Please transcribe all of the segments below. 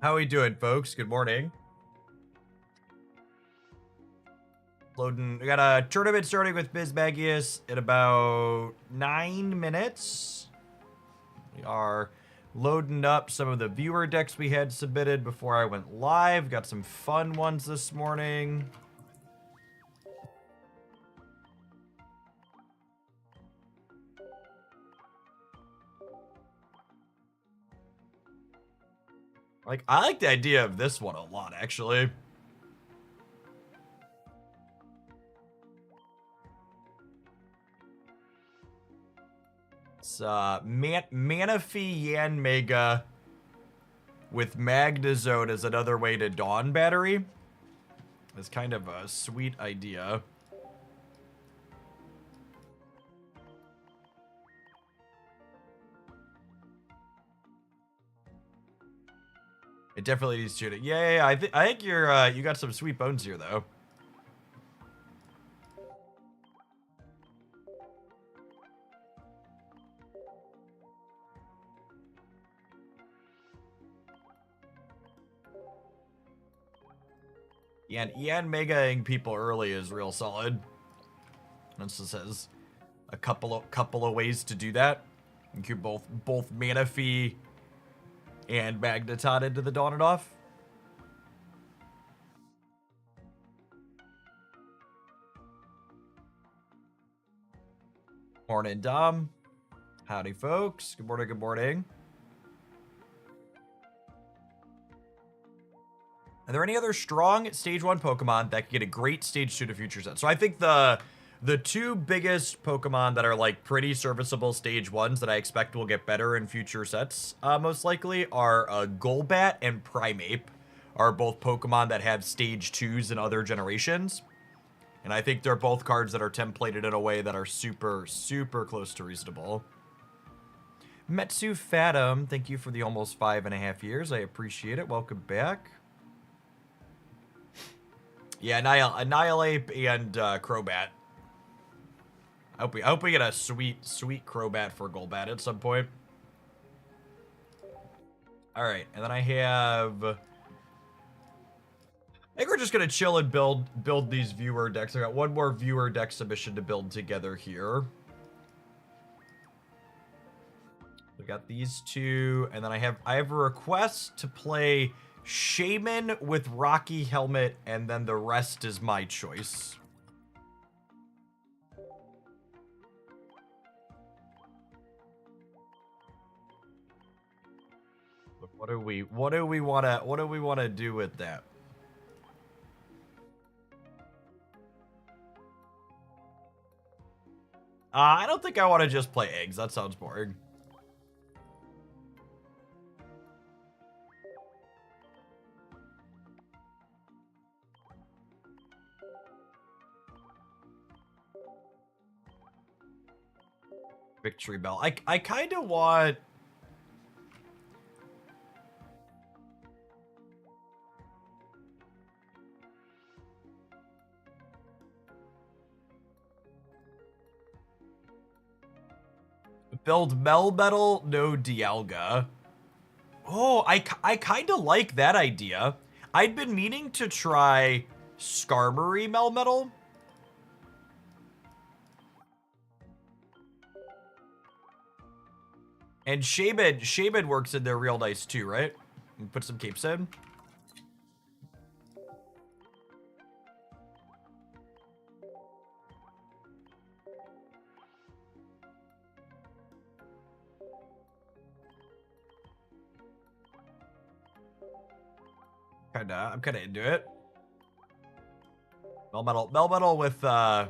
How we doing, folks? Good morning. Loading. We got a tournament starting with Mismagius in about 9 minutes. We are loading up some of the viewer decks we had submitted before I went live. Got some fun ones this morning. I like the idea of this one a lot, actually. It's Manaphy Yanmega with Magnezone as another way to Dawn Battery. It's kind of a sweet idea. It definitely needs shooting. Yeah. I think you're you got some sweet bones here, though. Yeah, and Yanmegaing people early is real solid. This just has a couple of ways to do that. You can both Manaphy and Magneton into the Dawn and off. Morning, Dom. Howdy, folks. Good morning, good morning. Are there any other strong Stage 1 Pokemon that can get a great Stage 2 to future set? So I think the two biggest Pokemon that are like pretty serviceable Stage 1s that I expect will get better in future sets, most likely, are Golbat and Primeape, are both Pokemon that have Stage 2s in other generations. And I think they're both cards that are templated in a way that are super, super close to reasonable. Metsu Fathom, thank you for the almost 5.5 years. I appreciate it. Welcome back. Yeah, Annihilate and Crobat. I hope we get a sweet Crobat for Golbat at some point. Alright, and then I have... I think we're just gonna chill and build these viewer decks. I got one more viewer deck submission to build together here. We got these two, and then I have a request to play Shaymin with Rocky Helmet, and then the rest is my choice. What do we want to do with that? I don't think I want to just play eggs. That sounds boring. Victory Bell. I kind of want... Build Melmetal, no Dialga. Oh, I kind of like that idea. I'd been meaning to try Skarmory Melmetal. And Shaymin works in there real nice too, right? Put some capes in. I'm kinda into it. Melmetal with Where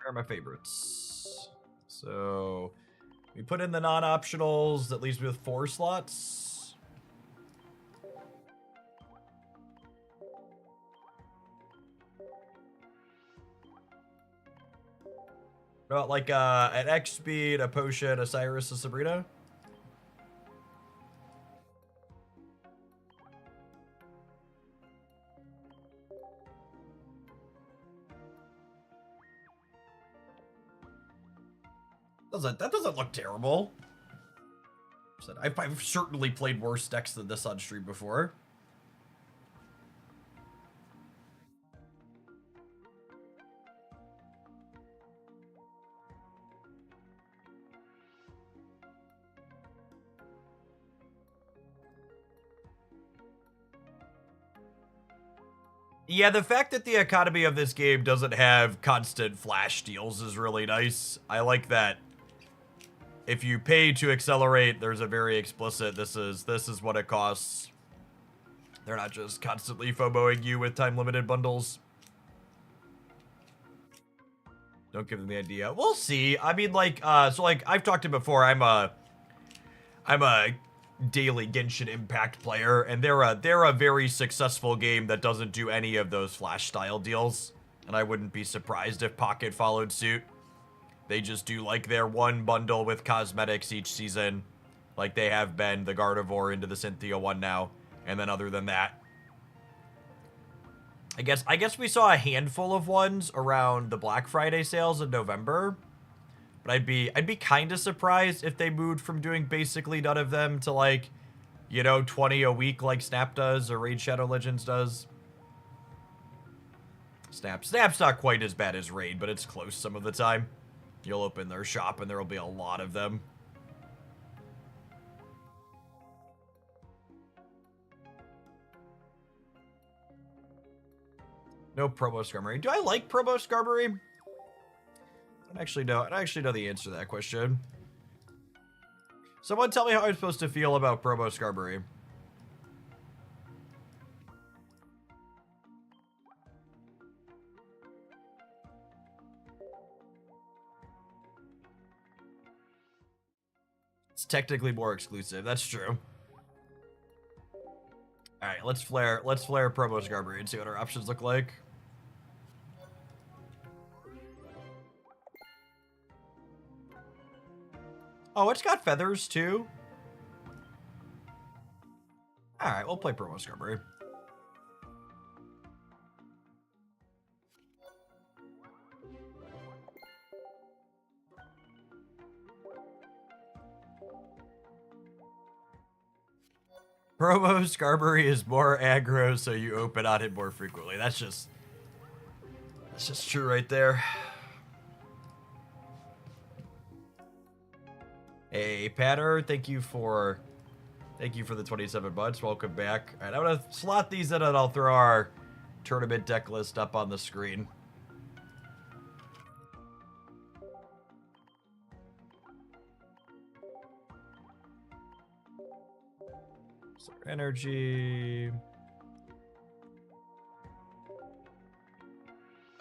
are my favorites? So we put in the non-optionals that leaves me with 4 slots. About like an X speed, a potion, a Cyrus, a Sabrina. That doesn't look terrible. I've certainly played worse decks than this on stream before. Yeah, the fact that the economy of this game doesn't have constant flash deals is really nice. I like that. If you pay to accelerate, there's a very explicit, this is what it costs. They're not just constantly FOMOing you with time-limited bundles. Don't give them the idea. We'll see. I mean, like, so like I've talked to before, I'm a daily Genshin Impact player, and they're a very successful game that doesn't do any of those flash style deals. And I wouldn't be surprised if Pocket followed suit. They just do like their one bundle with cosmetics each season, like they have been the Gardevoir into the Cynthia one now. And then other than that, I guess we saw a handful of ones around the Black Friday sales in November. But I'd be kind of surprised if they moved from doing basically none of them to, like, you know, 20 a week like Snap does or Raid Shadow Legends does. Snap's not quite as bad as Raid, but it's close some of the time. You'll open their shop and there'll be a lot of them. No promo Skarmory. Do I like promo Skarmory? I don't actually know the answer to that question. Someone tell me how I'm supposed to feel about promo Skarmory. It's technically more exclusive. That's true. All right, let's flare promo Skarmory and see what our options look like. Oh, it's got feathers too. All right, we'll play promo Skarmory. Promo Skarmory is more aggro, so you open on it more frequently. That's just true right there. Hey, Patter, thank you for the 27 months. Welcome back. All right, I'm gonna slot these in and I'll throw our tournament deck list up on the screen. Energy.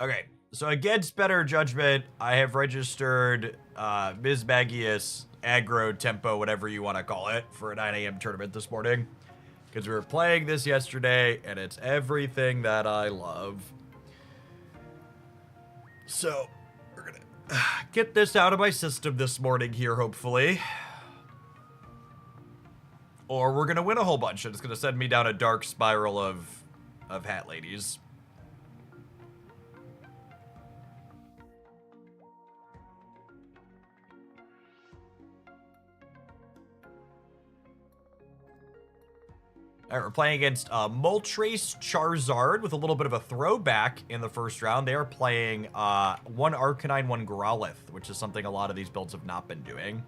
Okay, so against better judgment, I have registered Mismagius, aggro, tempo, whatever you want to call it, for a 9 a.m. tournament this morning. Because we were playing this yesterday, and it's everything that I love. So, we're going to get this out of my system this morning here, hopefully. Or we're going to win a whole bunch, and it's going to send me down a dark spiral of hat ladies. All right, we're playing against Moltres Charizard with a little bit of a throwback in the first round. They are playing one Arcanine, one Growlithe, which is something a lot of these builds have not been doing.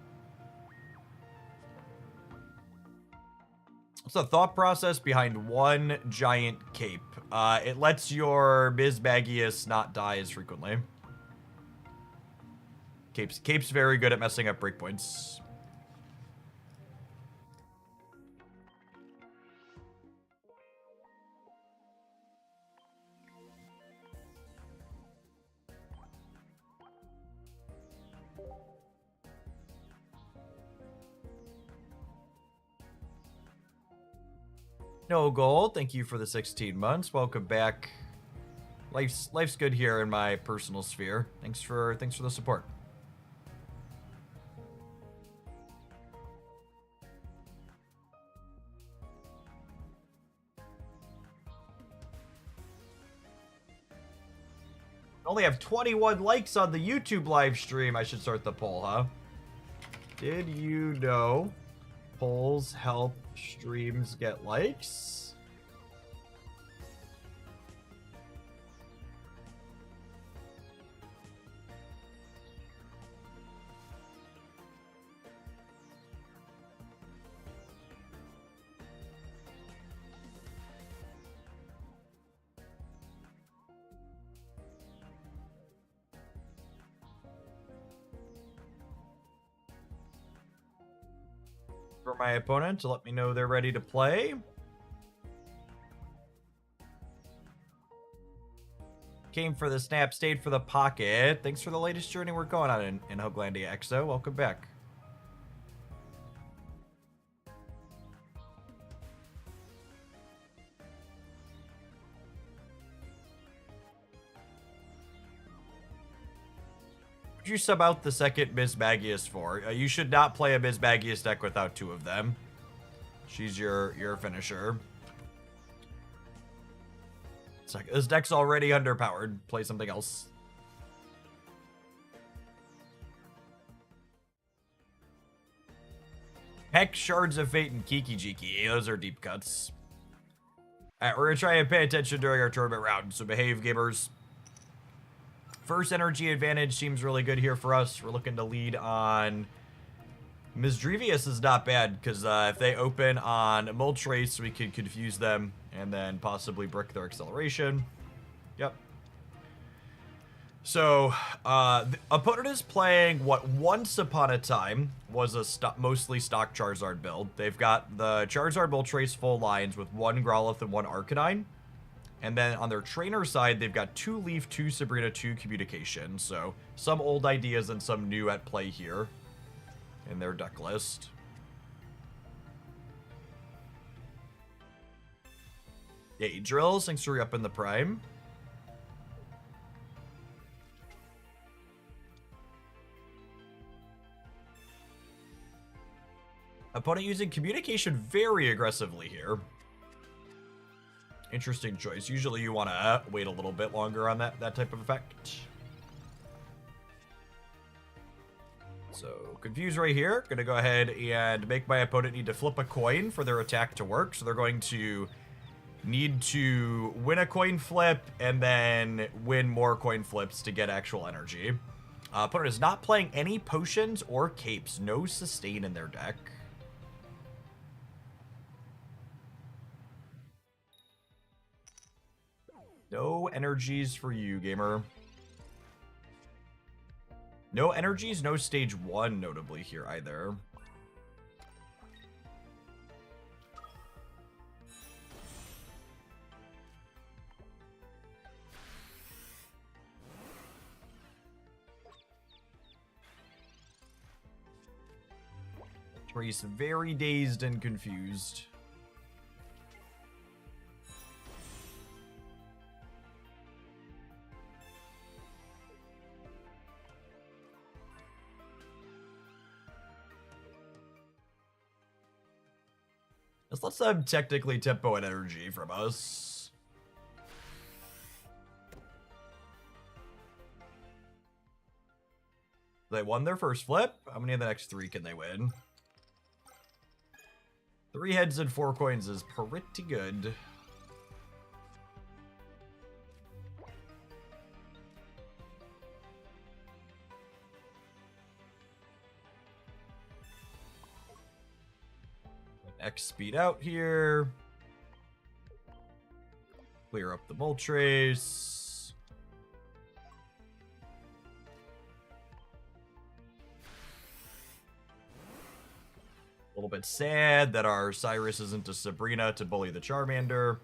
What's the thought process behind one giant cape? It lets your Mismagius not die as frequently. Cape's very good at messing up breakpoints. No gold, thank you for the 16 months. Welcome back. Life's good here in my personal sphere. Thanks for the support. Only have 21 likes on the YouTube live stream. I should start the poll, huh? Did you know polls help streams get likes? For my opponent to let me know they're ready to play. Came for the snap, stayed for the pocket. Thanks for the latest journey we're going on in Hooglandia, Exo. Welcome back. Would you sub out the second Mismagius for? You should not play a Mismagius deck without two of them. She's your finisher. It's like, this deck's already underpowered. Play something else. Heck, Shards of Fate, and Kiki Jiki. Those are deep cuts. Alright, we're gonna try and pay attention during our tournament round, so behave, gamers. First energy advantage seems really good here for us. We're looking to lead on... Mismagius is not bad, because if they open on Moltres, we could confuse them and then possibly brick their acceleration. Yep. So, the opponent is playing what once upon a time was a mostly stock Charizard build. They've got the Charizard Moltres full lines with one Growlithe and one Arcanine. And then on their trainer side, they've got 2 Leaf, 2 Sabrina, 2 Communication. So some old ideas and some new at play here in their deck list. Yeah, Drills, thanks for re-upping the Prime. Opponent using Communication very aggressively here. Interesting choice. Usually you want to wait a little bit longer on that type of effect. So, Confuse right here. Gonna go ahead and make my opponent need to flip a coin for their attack to work. So they're going to need to win a coin flip and then win more coin flips to get actual energy. Opponent is not playing any potions or capes. No sustain in their deck. No energies for you, gamer. No energies, no stage 1, notably, here either. Trace very dazed and confused. This lets them technically tempo and energy from us. They won their first flip. How many of the next 3 can they win? 3 heads and 4 coins is pretty good. X speed out here. Clear up the Moltres. A little bit sad that our Cyrus isn't a Sabrina to bully the Charmander.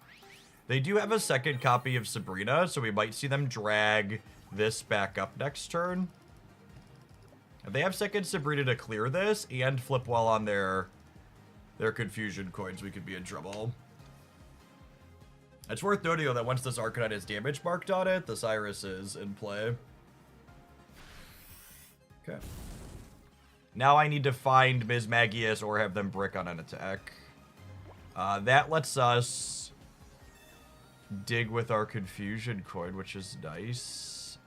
They do have a second copy of Sabrina, so we might see them drag this back up next turn. If they have second Sabrina to clear this and flip well on their confusion coins, we could be in trouble. It's worth noting, though, that once this Arcanine has damage marked on it, the Cyrus is in play. Okay. Now I need to find Mismagius or have them brick on an attack. That lets us dig with our confusion coin, which is nice.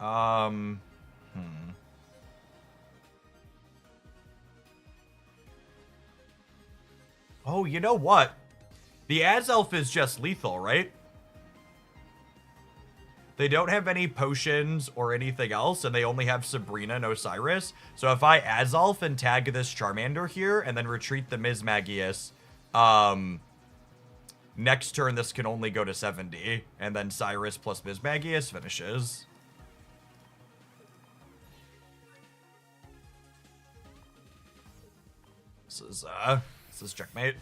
Oh, you know what? The Azelf is just lethal, right? They don't have any potions or anything else, and they only have Sabrina and Osiris. So if I Azelf and tag this Charmander here, and then retreat the Mismagius, next turn this can only go to 70, and then Cyrus plus Mismagius finishes. This is checkmate.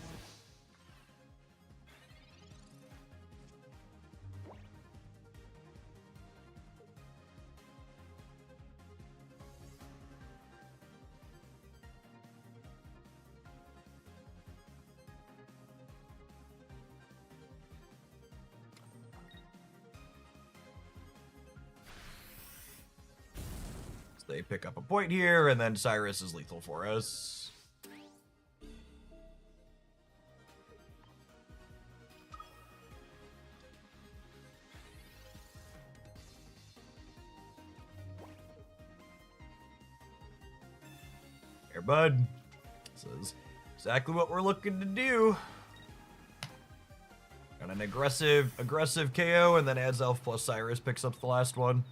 They pick up a point here, and then Cyrus is lethal for us. Here, bud. This is exactly what we're looking to do. Got an aggressive KO, and then Azelf plus Cyrus picks up the last one.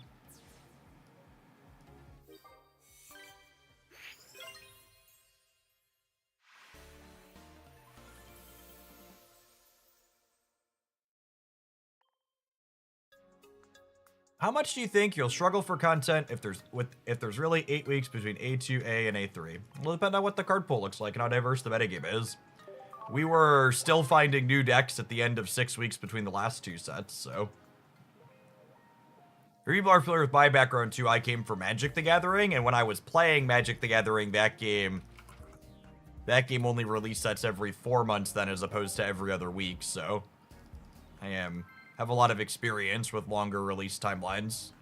How much do you think you'll struggle for content if there's really 8 weeks between A2, A, and A3? It'll depend on what the card pool looks like and how diverse the metagame is. We were still finding new decks at the end of 6 weeks between the last 2 sets, so. For people are familiar with my background too, I came from Magic the Gathering, and when I was playing Magic the Gathering, that game only released sets every 4 months then, as opposed to every other week, so I have a lot of experience with longer release timelines.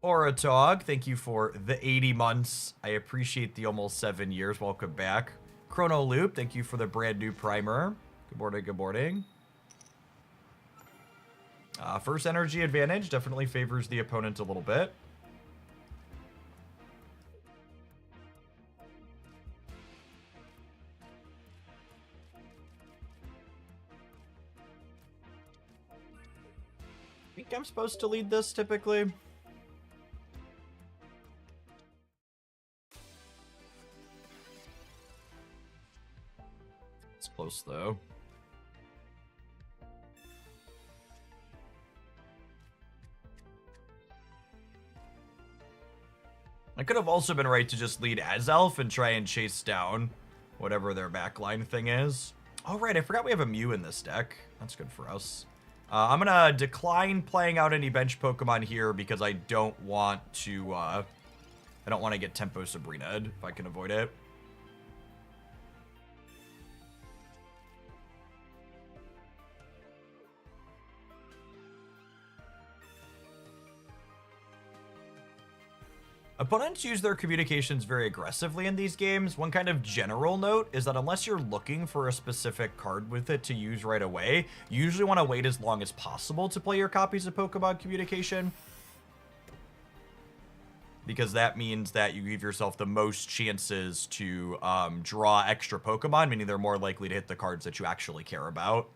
Oratog, thank you for the 80 months. I appreciate the almost 7 years. Welcome back. Chrono Loop, thank you for the brand new primer. Good morning, good morning. First energy advantage definitely favors the opponent a little bit. I think I'm supposed to lead this typically. It's close though. I could have also been right to just lead Azelf and try and chase down whatever their backline thing is. Oh, right, I forgot we have a Mew in this deck. That's good for us. I'm gonna decline playing out any bench Pokemon here because I don't want to get Tempo Sabrina'd if I can avoid it. Opponents use their communications very aggressively in these games. One kind of general note is that unless you're looking for a specific card with it to use right away, you usually want to wait as long as possible to play your copies of Pokemon Communication. Because that means that you give yourself the most chances to draw extra Pokemon, meaning they're more likely to hit the cards that you actually care about.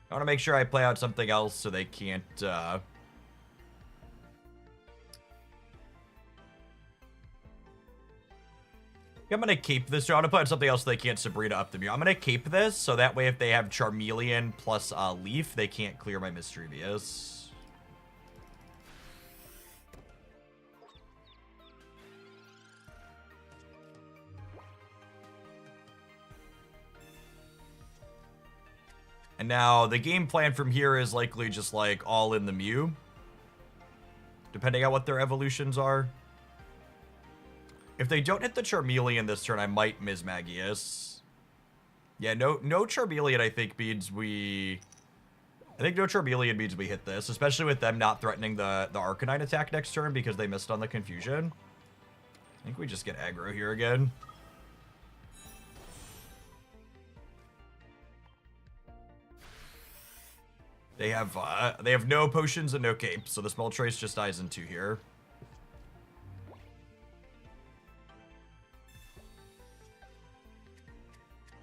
I want to make sure I play out something else so they can't, I'm going to keep this. I want to play out something else so they can't Sabrina up the Mew. I'm going to keep this so that way if they have Charmeleon plus Leaf, they can't clear my Mischievous. And now the game plan from here is likely just like all in the Mew, depending on what their evolutions are. If they don't hit the Charmeleon this turn, I might Mismagius. Yeah, no Charmeleon I think means we... I think no Charmeleon means we hit this, especially with them not threatening the Arcanine attack next turn because they missed on the confusion. I think we just get aggro here again. They have no potions and no cape, so this Moltres just dies in 2 here.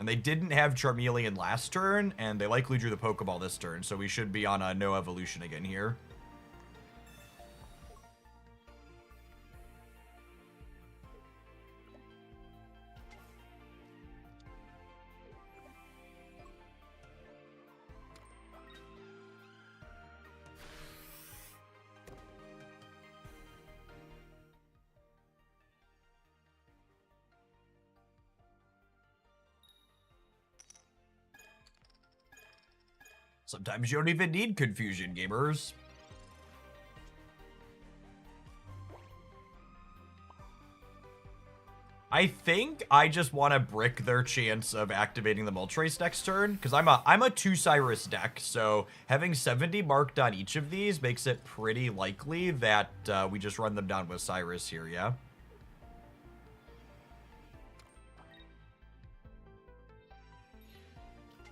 And they didn't have Charmeleon last turn, and they likely drew the Pokeball this turn, so we should be on a no evolution again here. Sometimes you don't even need confusion, gamers. I think I just want to brick their chance of activating the Moltres next turn, because I'm a 2 Cyrus deck, so having 70 marked on each of these makes it pretty likely that we just run them down with Cyrus here, yeah?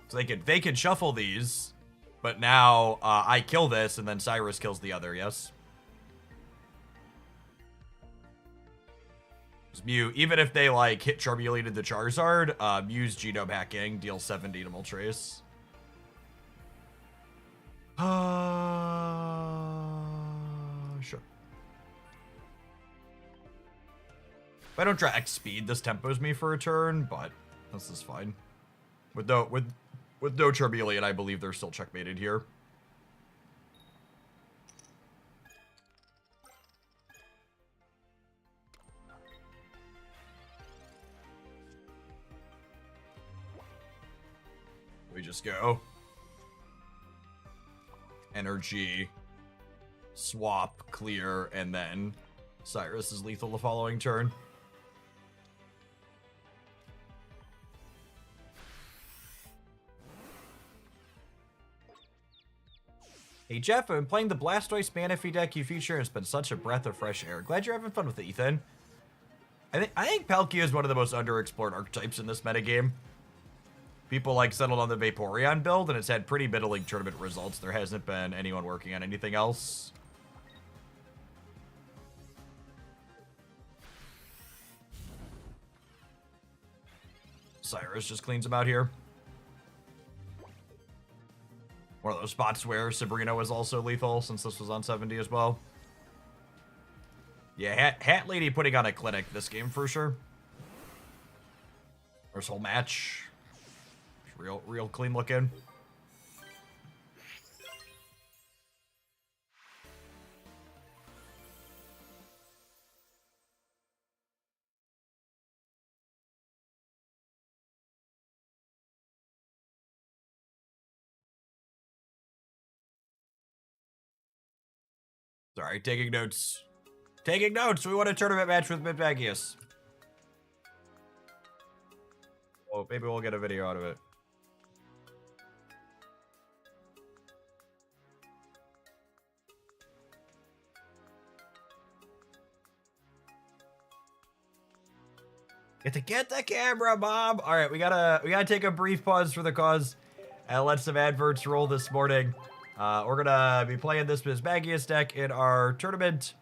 So they can shuffle these, but now I kill this, and then Cyrus kills the other, yes? Mew, even if they, like, hit Charmeleon into Charizard, Mew's Genome Hacking deals 70 to Moltres. Sure. If I don't try X speed, this tempos me for a turn, but this is fine. With no Charmeleon, I believe they're still checkmated here. We just go energy, swap, clear, and then Cyrus is lethal the following turn. Hey Jeff, I've been playing the Blastoise Manaphy deck you feature, and it's been such a breath of fresh air. Glad you're having fun with it, Ethan. I think Palkia is one of the most underexplored archetypes in this metagame. People like settled on the Vaporeon build, and it's had pretty middling tournament results. There hasn't been anyone working on anything else. Cyrus just cleans him out here. One of those spots where Sabrina was also lethal, since this was on 70 as well. Yeah, Hat Lady putting on a clinic this game for sure. This whole match. Real clean looking. Sorry, taking notes. Taking notes! We want a tournament match with Mismagius. Well, maybe we'll get a video out of it. Get the camera, Bob! Alright, we gotta take a brief pause for the cause and let some adverts roll this morning. We're gonna be playing this Mismagius deck in our tournament.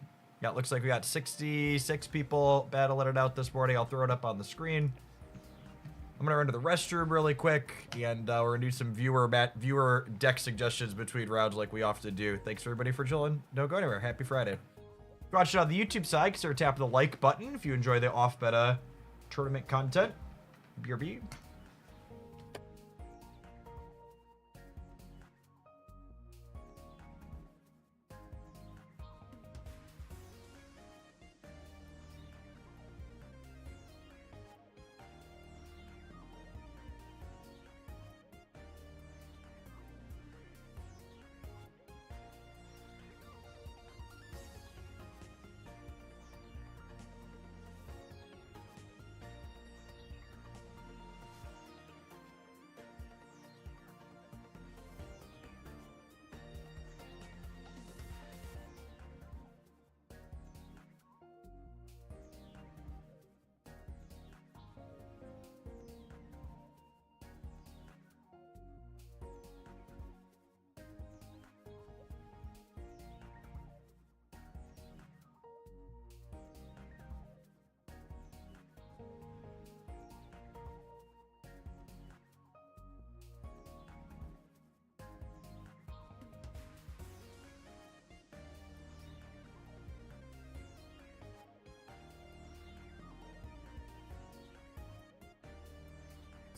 Yeah, it looks like we got 66 people battling it out this morning. I'll throw it up on the screen. I'm gonna run to the restroom really quick, and we're gonna do some viewer deck suggestions between rounds like we often do. Thanks everybody for chilling. Don't go anywhere. Happy Friday. If you're watching on the YouTube side, consider tapping the like button if you enjoy the off-meta tournament content. BRB.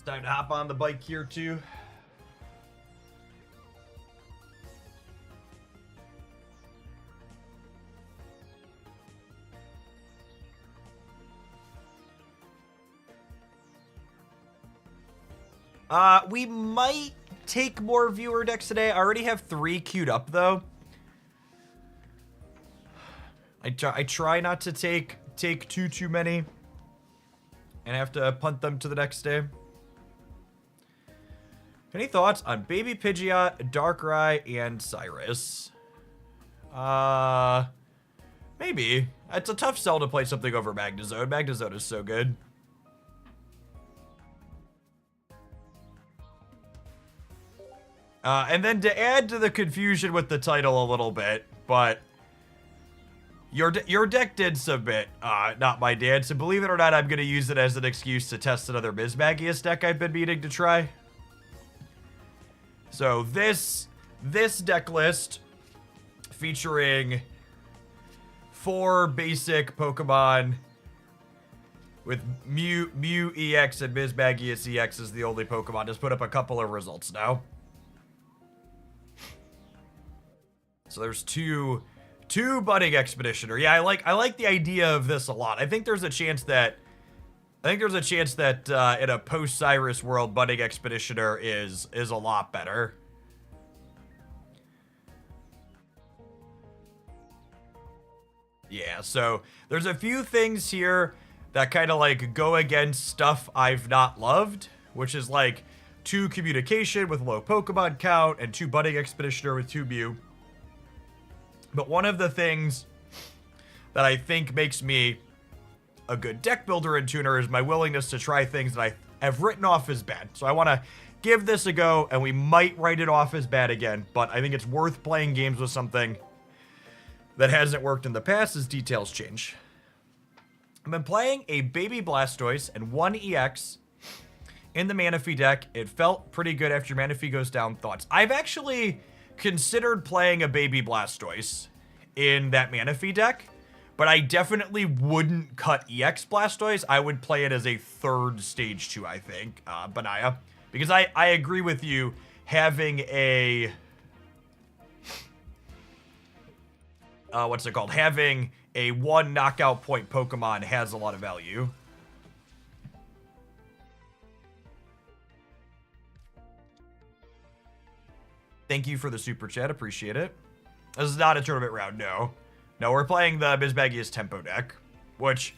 Time to hop on the bike here, too. We might take more viewer decks today. I already have 3 queued up, though. I try not to take too many and have to punt them to the next day. Any thoughts on Baby Pidgeot, Darkrai, and Cyrus? Maybe. It's a tough sell to play something over Magnezone. Magnezone is so good. And then to add to the confusion with the title a little bit, but your deck did submit, not my dad, so believe it or not, I'm going to use it as an excuse to test another Mismagius deck I've been meaning to try. So this deck list featuring 4 basic Pokemon with Mew EX and Mismagius EX is the only Pokemon. Just put up a couple of results now. So there's two Budding Expeditioner. Yeah, I like the idea of this a lot. I think there's a chance that in a post-Cyrus world, Budding Expeditioner is a lot better. Yeah, so there's a few things here that kind of like go against stuff I've not loved, which is like 2 Communication with low Pokemon count and 2 Budding Expeditioner with 2 Mew. But one of the things that I think makes me a good deck builder and tuner is my willingness to try things that I have written off as bad. So I want to give this a go, and we might write it off as bad again, but I think it's worth playing games with something that hasn't worked in the past as details change. I've been playing a Baby Blastoise and 1 EX in the Manaphy deck. It felt pretty good after Manaphy goes down. Thoughts? I've actually considered playing a Baby Blastoise in that Manaphy deck, but I definitely wouldn't cut EX Blastoise. I would play it as a 3rd stage 2, I think, Banaya. Because I agree with you, having a... what's it called? Having a 1 knockout point Pokemon has a lot of value. Thank you for the super chat. Appreciate it. This is not a tournament round, no. No, we're playing the Mismagius Tempo deck, which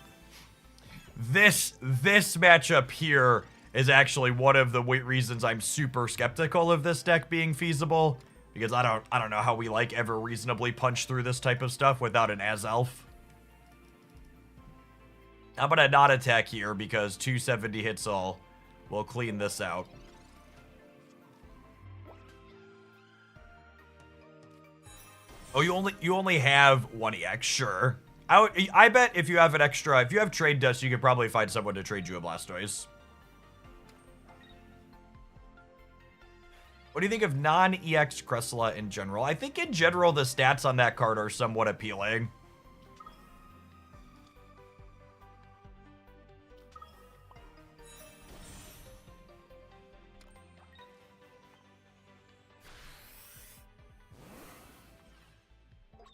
this matchup here is actually one of the reasons I'm super skeptical of this deck being feasible, because I don't know how we like ever reasonably punch through this type of stuff without an Azelf. I'm gonna not attack here because 270 hits all will clean this out. Oh, you only have 1 EX, sure. I bet if you have if you have trade dust, you could probably find someone to trade you a Blastoise. What do you think of non-EX Cressula in general? I think in general the stats on that card are somewhat appealing.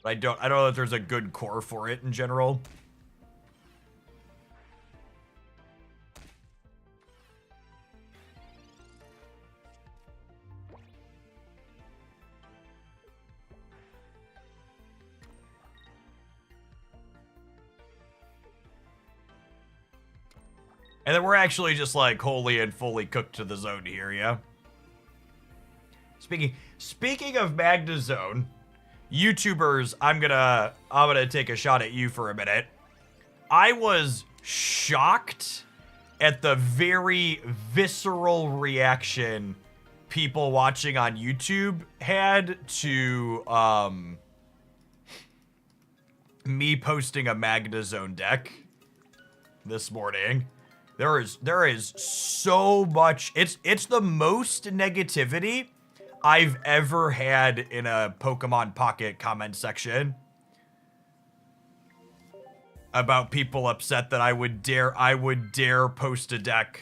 I don't know if there's a good core for it in general. And then we're actually just like wholly and fully cooked to the zone here, yeah? Speaking of Magnezone, YouTubers, I'm gonna take a shot at you for a minute. I was shocked at the very visceral reaction people watching on YouTube had to me posting a Magnezone deck this morning. There is so much. It's the most negativity I've ever had in a Pokemon Pocket comment section about people upset that I would dare post a deck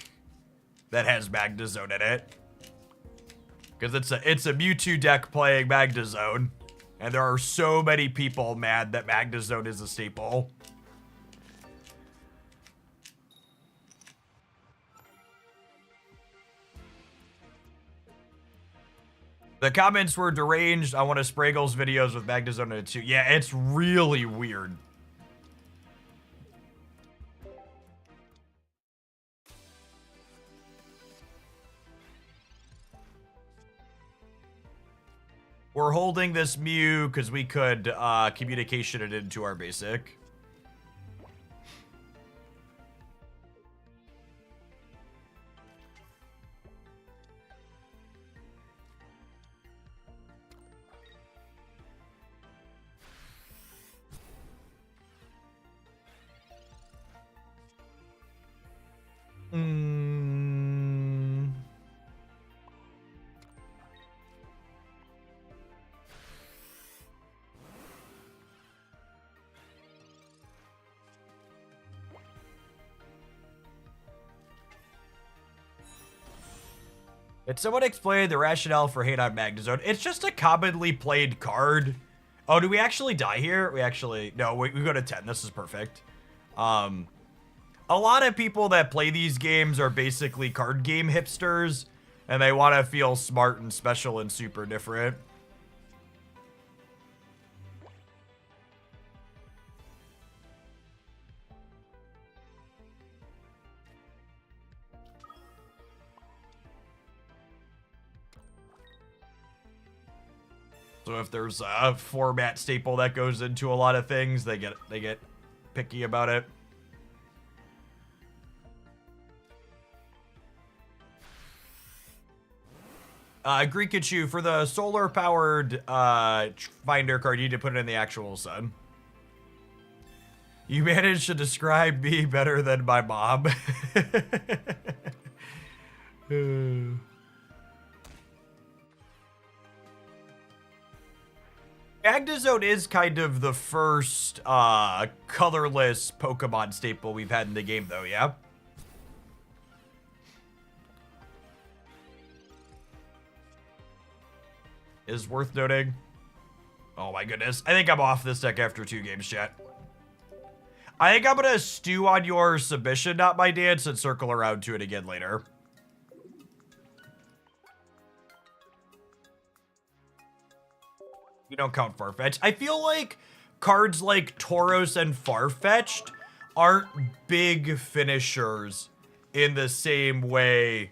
that has Magnezone in it. Because it's a Mewtwo deck playing Magnezone. And there are so many people mad that Magnezone is a staple. The comments were deranged. I want to Spraggle's videos with Magnezone in it too. Yeah, it's really weird. We're holding this Mew because we could communication it into our basic. Did someone explain the rationale for hate on Magnezone? It's just a commonly played card. Oh, do we actually die here? We actually... No, we go to 10. This is perfect. A lot of people that play these games are basically card game hipsters, and they want to feel smart and special and super different. So if there's a format staple that goes into a lot of things, they get picky about it. Greekachu, for the solar-powered finder card, you need to put it in the actual sun. You managed to describe me better than my mom. Magnezone is kind of the first colorless Pokemon staple we've had in the game, though, yeah? Is worth noting. Oh my goodness. I think I'm off this deck after 2 games, chat. I think I'm gonna stew on your submission, not my dance, and circle around to it again later. You don't count Farfetch'd. I feel like cards like Tauros and Farfetch'd aren't big finishers in the same way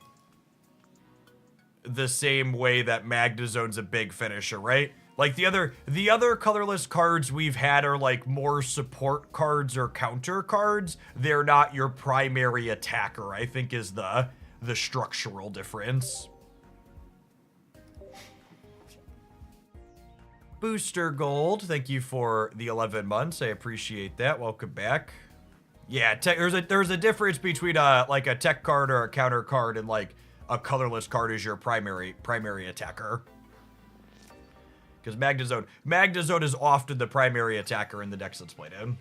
that Magnezone's a big finisher, right? Like the other colorless cards we've had are like more support cards or counter cards. They're not your primary attacker, I think is the structural difference. Booster Gold, thank you for the 11 months. I appreciate that. Welcome back. Yeah, there's a difference between like a tech card or a counter card and like a colorless card is your primary attacker. Because Magnezone is often the primary attacker in the decks that's played in.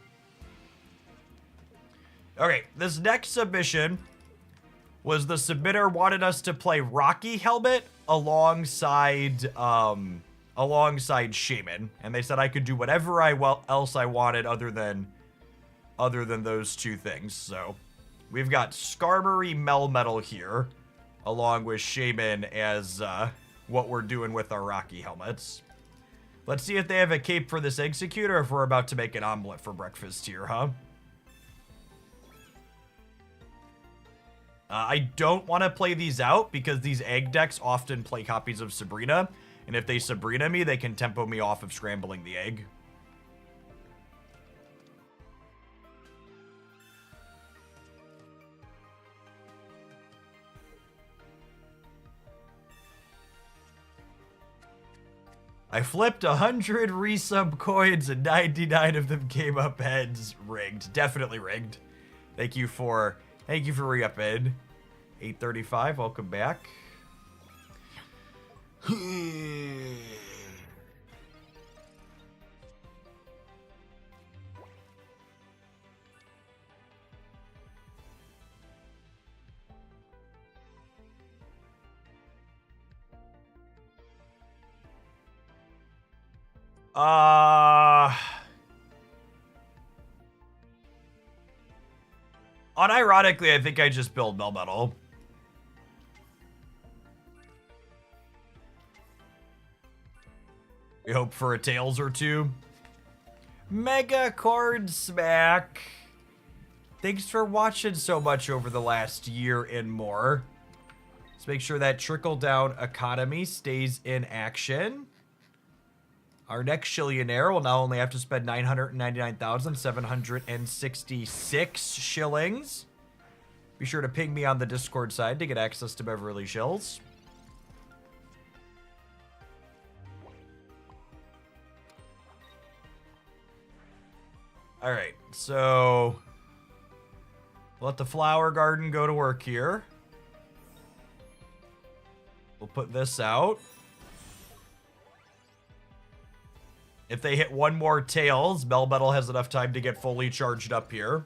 Okay, this next submission was the submitter wanted us to play Rocky Helmet alongside Shaymin, and they said I could do whatever else I wanted other than those 2 things. So we've got Skarmory Melmetal here, along with Shaymin as what we're doing with our Rocky helmets. Let's see if they have a cape for this Exeggutor, or if we're about to make an omelet for breakfast here, huh? I don't want to play these out because these egg decks often play copies of Sabrina. And if they Sabrina me, they can tempo me off of scrambling the egg. I flipped 100 resub coins and 99 of them came up heads. Rigged. Definitely rigged. Thank you for re-upping. 835, welcome back. Unironically, I think I just build Melmetal. We hope for a Tails or two. Mega Card Smack. Thanks for watching so much over the last year and more. Let's make sure that trickle-down economy stays in action. Our next shillionaire will now only have to spend 999,766 shillings. Be sure to ping me on the Discord side to get access to Beverly Shills. All right, so let the flower garden go to work here. We'll put this out. If they hit one more Tails, Melmetal has enough time to get fully charged up here.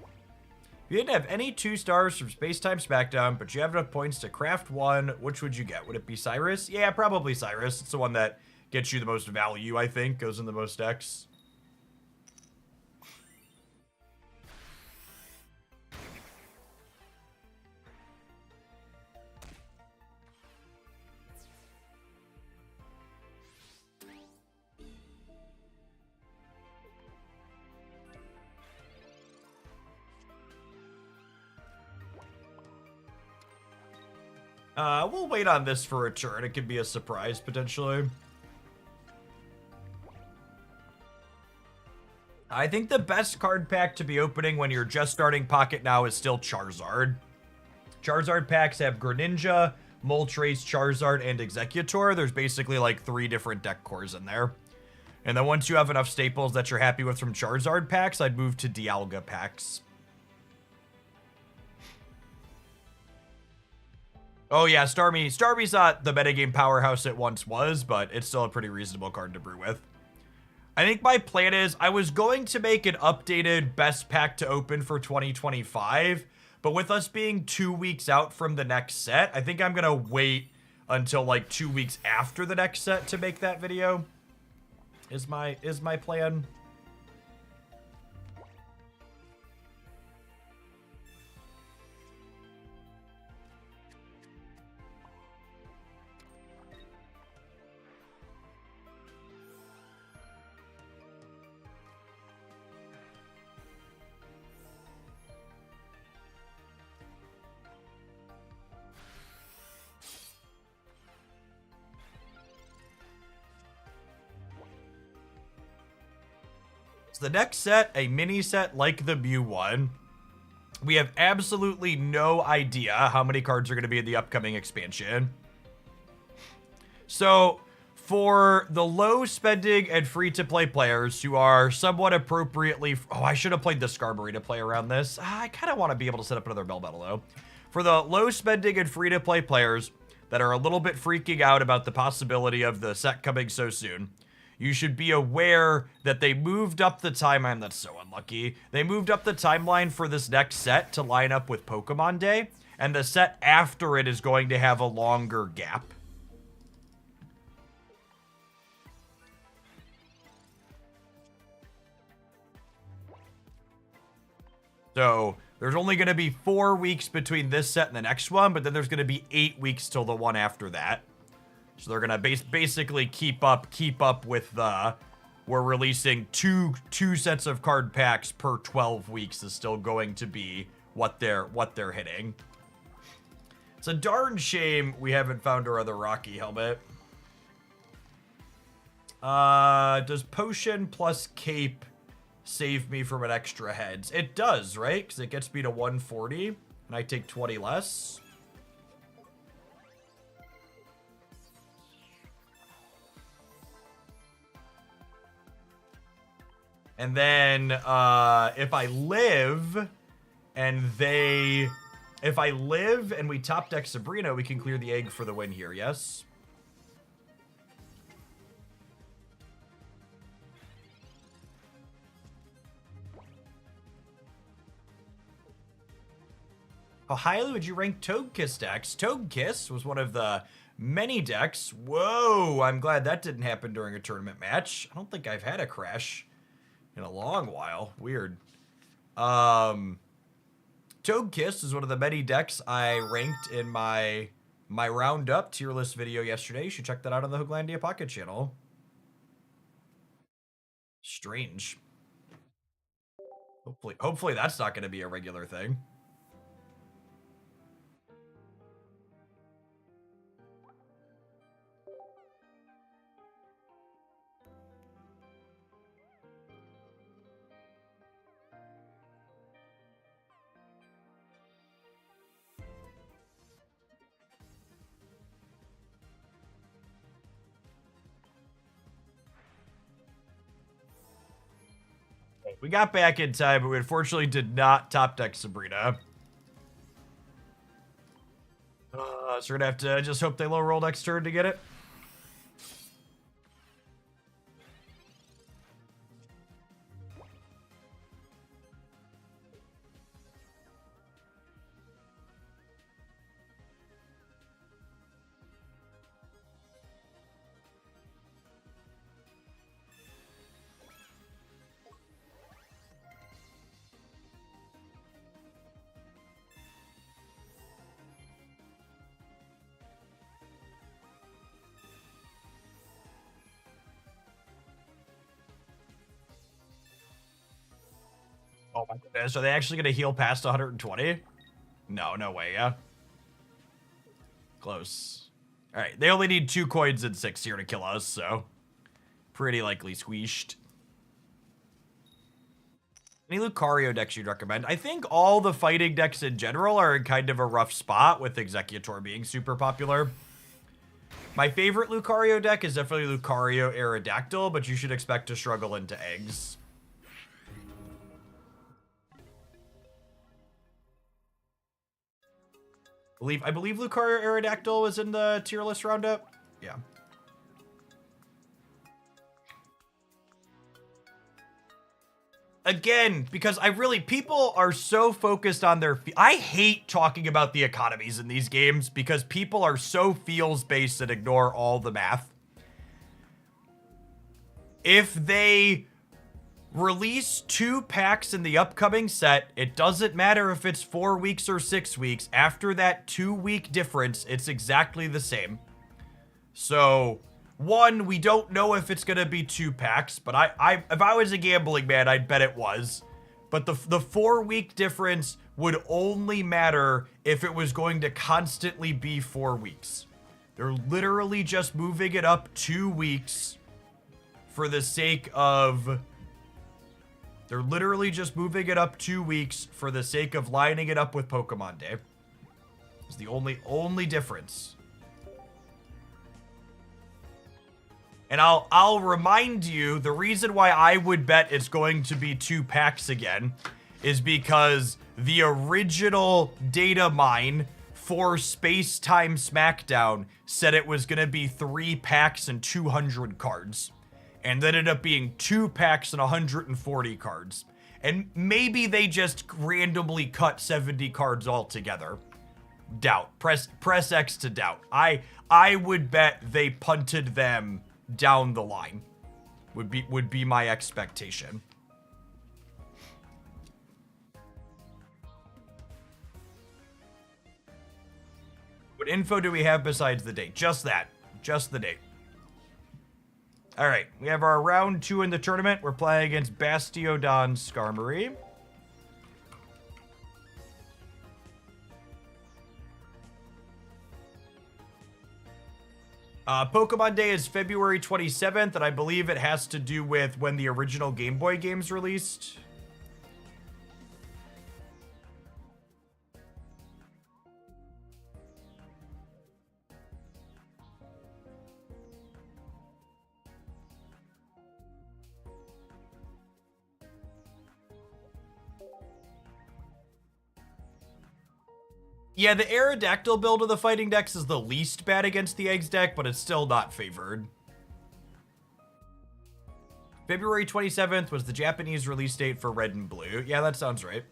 If you didn't have any 2 stars from Space-Time Smackdown, but you have enough points to craft one, which would you get? Would it be Cyrus? Yeah, probably Cyrus. It's the one that gets you the most value, I think. Goes in the most decks. We'll wait on this for a turn. It could be a surprise, potentially. I think the best card pack to be opening when you're just starting Pocket now is still Charizard. Charizard packs have Greninja, Moltres, Charizard, and Exeggutor. There's basically like 3 different deck cores in there. And then once you have enough staples that you're happy with from Charizard packs, I'd move to Dialga packs. Oh yeah, Starmie's not the metagame powerhouse it once was, but it's still a pretty reasonable card to brew with. I think my plan is I was going to make an updated best pack to open for 2025, but with us being 2 weeks out from the next set, I think I'm gonna wait until like 2 weeks after the next set to make that video. Is my plan. The next set, a mini set like the Mew one. We have absolutely no idea how many cards are going to be in the upcoming expansion. So, for the low spending and free to play players who are somewhat appropriately... Oh, I should have played the Skarmory to play around this. I kind of want to be able to set up another Melmetal though. For the low spending and free to play players that are a little bit freaking out about the possibility of the set coming so soon, you should be aware that they moved up the timeline. That's so unlucky. They moved up the timeline for this next set to line up with Pokemon Day, and the set after it is going to have a longer gap. So there's only going to be 4 weeks between this set and the next one, but then there's going to be 8 weeks till the one after that. So they're gonna basically keep up with the... We're releasing two sets of card packs per 12 weeks is still going to be what they're hitting. It's a darn shame we haven't found our other Rocky Helmet. Does Potion plus Cape save me from an extra heads? It does, right? Because it gets me to 140, and I take 20 less. And then, if I live and we top deck Sabrina, we can clear the egg for the win here, yes? How highly would you rank Togekiss decks? Togekiss was one of the Many decks. Whoa, I'm glad that didn't happen during a tournament match. I don't think I've had a crash in a long while. Weird. Toad Kiss is one of the many decks I ranked in my roundup tier list video yesterday. You should check that out on the Hooglandia Pocket channel. Strange. Hopefully that's not going to be a regular thing. We got back in time, but we unfortunately did not top deck Sabrina. So we're gonna have to just hope they low roll next turn to get it. Oh my goodness, are they actually gonna heal past 120? No, no way, yeah. Close. Alright, they only need 2 coins and 6 here to kill us, so pretty likely squeezed. Any Lucario decks you'd recommend? I think all the fighting decks in general are in kind of a rough spot, with Exeggutor being super popular. My favorite Lucario deck is definitely Lucario Aerodactyl, but you should expect to struggle into eggs. I believe Lucario Aerodactyl was in the tier list roundup. Yeah. Again, because people are so focused on their, I hate talking about the economies in these games because people are so feels-based and ignore all the math. If they release 2 packs in the upcoming set, it doesn't matter if it's 4 weeks or 6 weeks. After that 2-week difference, it's exactly the same. So, 1, we don't know if it's gonna be 2 packs, but if I was a gambling man, I'd bet it was. But the 4-week difference would only matter if it was going to constantly be 4 weeks. They're literally just moving it up 2 weeks for the sake of... They're literally just moving it up 2 weeks for the sake of lining it up with Pokemon Day. It's the only difference. And I'll remind you, the reason why I would bet it's going to be 2 packs again is because the original data mine for Space Time Smackdown said it was going to be 3 packs and 200 cards. And that ended up being 2 packs and 140 cards. And maybe they just randomly cut 70 cards altogether. Doubt. Press X to doubt. I would bet they punted them down the line. Would be my expectation. What info do we have besides the date? Just that. Just the date. All right, we have our round 2 in the tournament. We're playing against Bastiodon Skarmory. Pokemon Day is February 27th, and I believe it has to do with when the original Game Boy games released. Yeah, the Aerodactyl build of the fighting decks is the least bad against the Eggs deck, but it's still not favored. February 27th was the Japanese release date for Red and Blue. Yeah, that sounds right.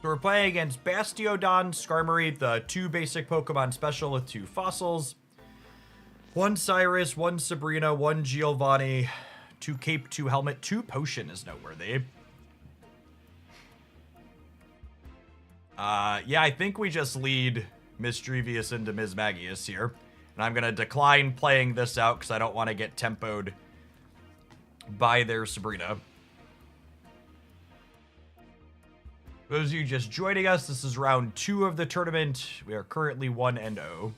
So we're playing against Bastiodon, Skarmory, the 2 basic Pokemon special with 2 fossils. 1 Cyrus, 1 Sabrina, 1 Giovanni, 2 Cape, 2 Helmet, 2 Potion is noteworthy. Yeah, I think we just lead Mischievous into Mismagius here. And I'm going to decline playing this out because I don't want to get tempoed by their Sabrina. For those of you just joining us, this is round 2 of the tournament. We are currently 1-0.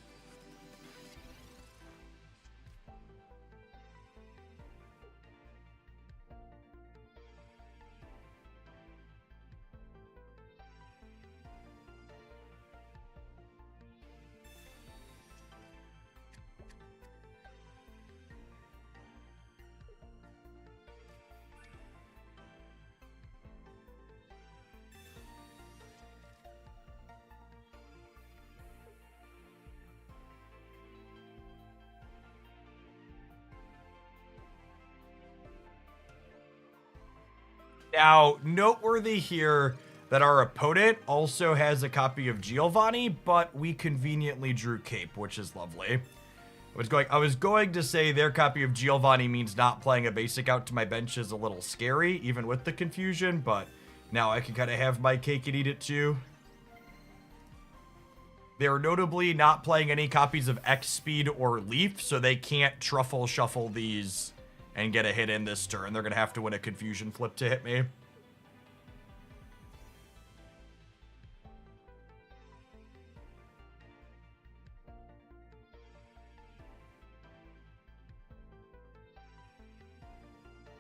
Now, noteworthy here that our opponent also has a copy of Giovanni, but we conveniently drew Cape, which is lovely. I was going to say their copy of Giovanni means not playing a basic out to my bench is a little scary, even with the confusion, but now I can kind of have my cake and eat it too. They are notably not playing any copies of X-Speed or Leaf, so they can't truffle shuffle these and get a hit in this turn. They're going to have to win a confusion flip to hit me.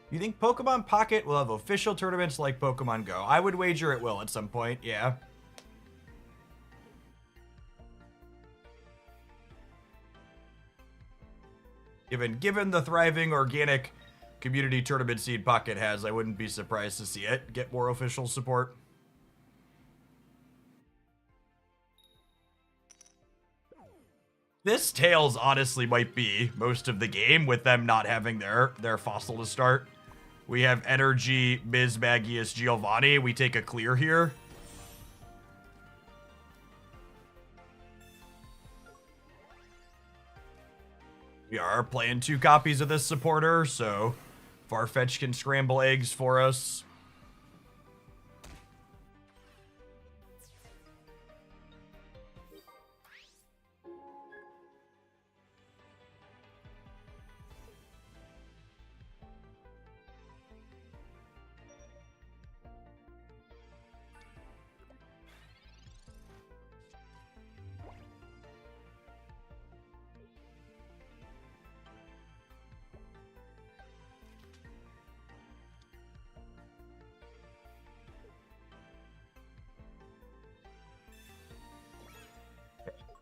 You think Pokemon Pocket will have official tournaments like Pokemon Go? I would wager it will at some point, yeah. Given the thriving organic community tournament scene Pocket has, I wouldn't be surprised to see it get more official support. This Tails honestly might be most of the game with them not having their fossil to start. We have Energy, Mismagius, Giovanni. We take a clear here. We are playing 2 copies of this supporter, so Farfetch can scramble eggs for us.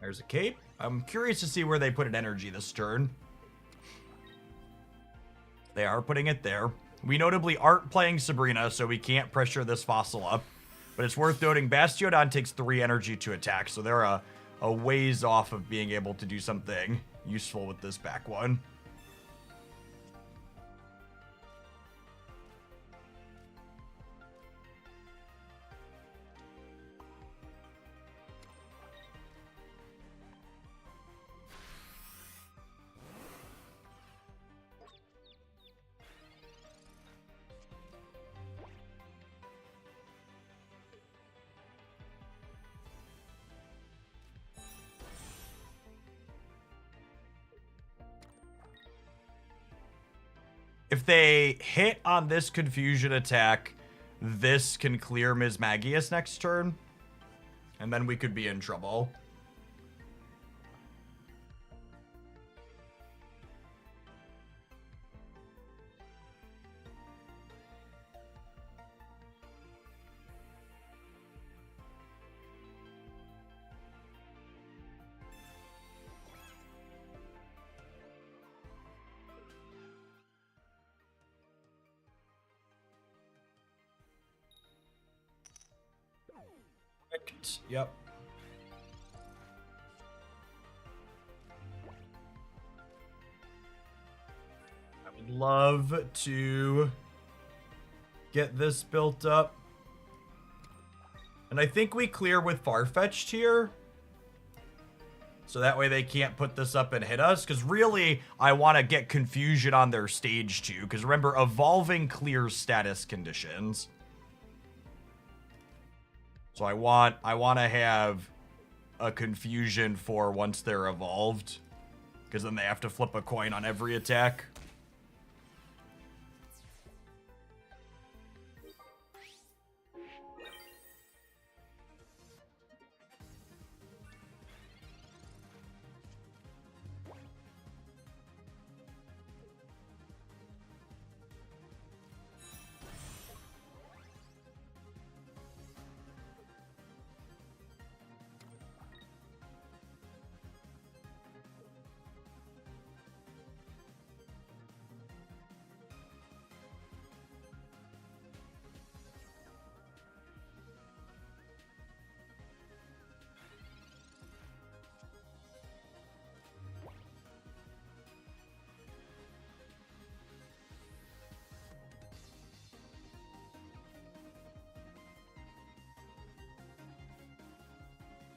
There's a Cape. I'm curious to see where they put an Energy this turn. They are putting it there. We notably aren't playing Sabrina, so we can't pressure this fossil up. But it's worth noting Bastiodon takes 3 energy to attack, so they're a ways off of being able to do something useful with this back one. If they hit on this confusion attack, this can clear Mismagius next turn. And then we could be in trouble. Yep. I would love to get this built up. And I think we clear with Farfetch'd here. So that way they can't put this up and hit us. Because really, I want to get confusion on their stage 2. Because remember, evolving clears status conditions. So I want to have a confusion for once they're evolved. Because then they have to flip a coin on every attack.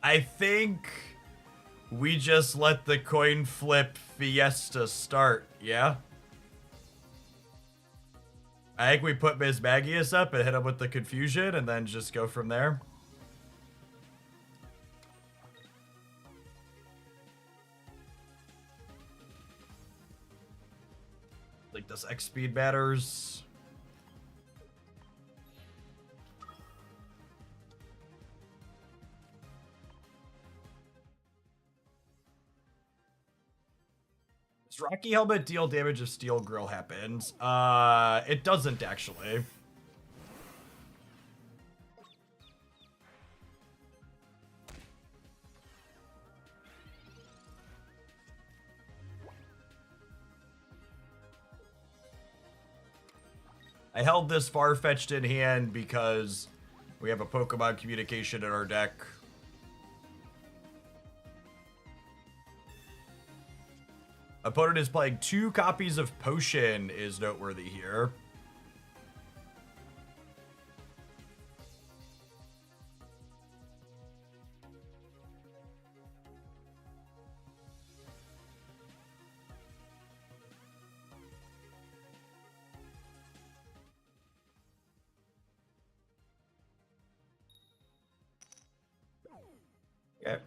I think we just let the coin flip fiesta start, yeah? I think we put Mismagius up and hit him with the confusion and then just go from there. Like, does X speed matters? Does Rocky Helmet deal damage if Steel Grill happens? It doesn't actually. I held this Farfetch'd in hand because we have a Pokemon communication in our deck. Opponent is playing 2 copies of Potion is noteworthy here. Okay.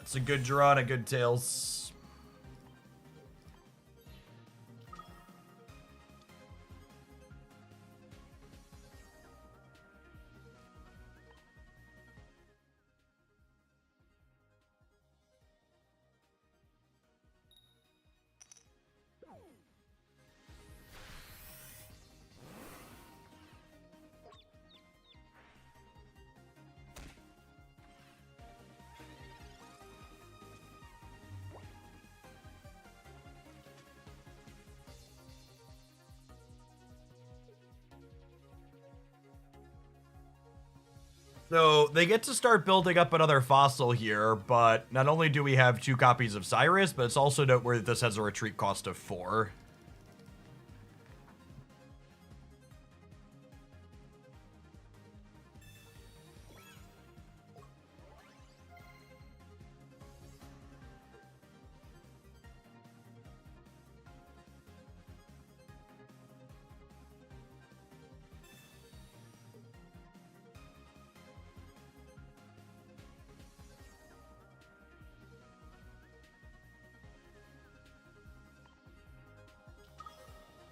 It's a good draw and a good tails. So they get to start building up another fossil here, but not only do we have 2 copies of Cyrus, but it's also noteworthy that this has a retreat cost of 4.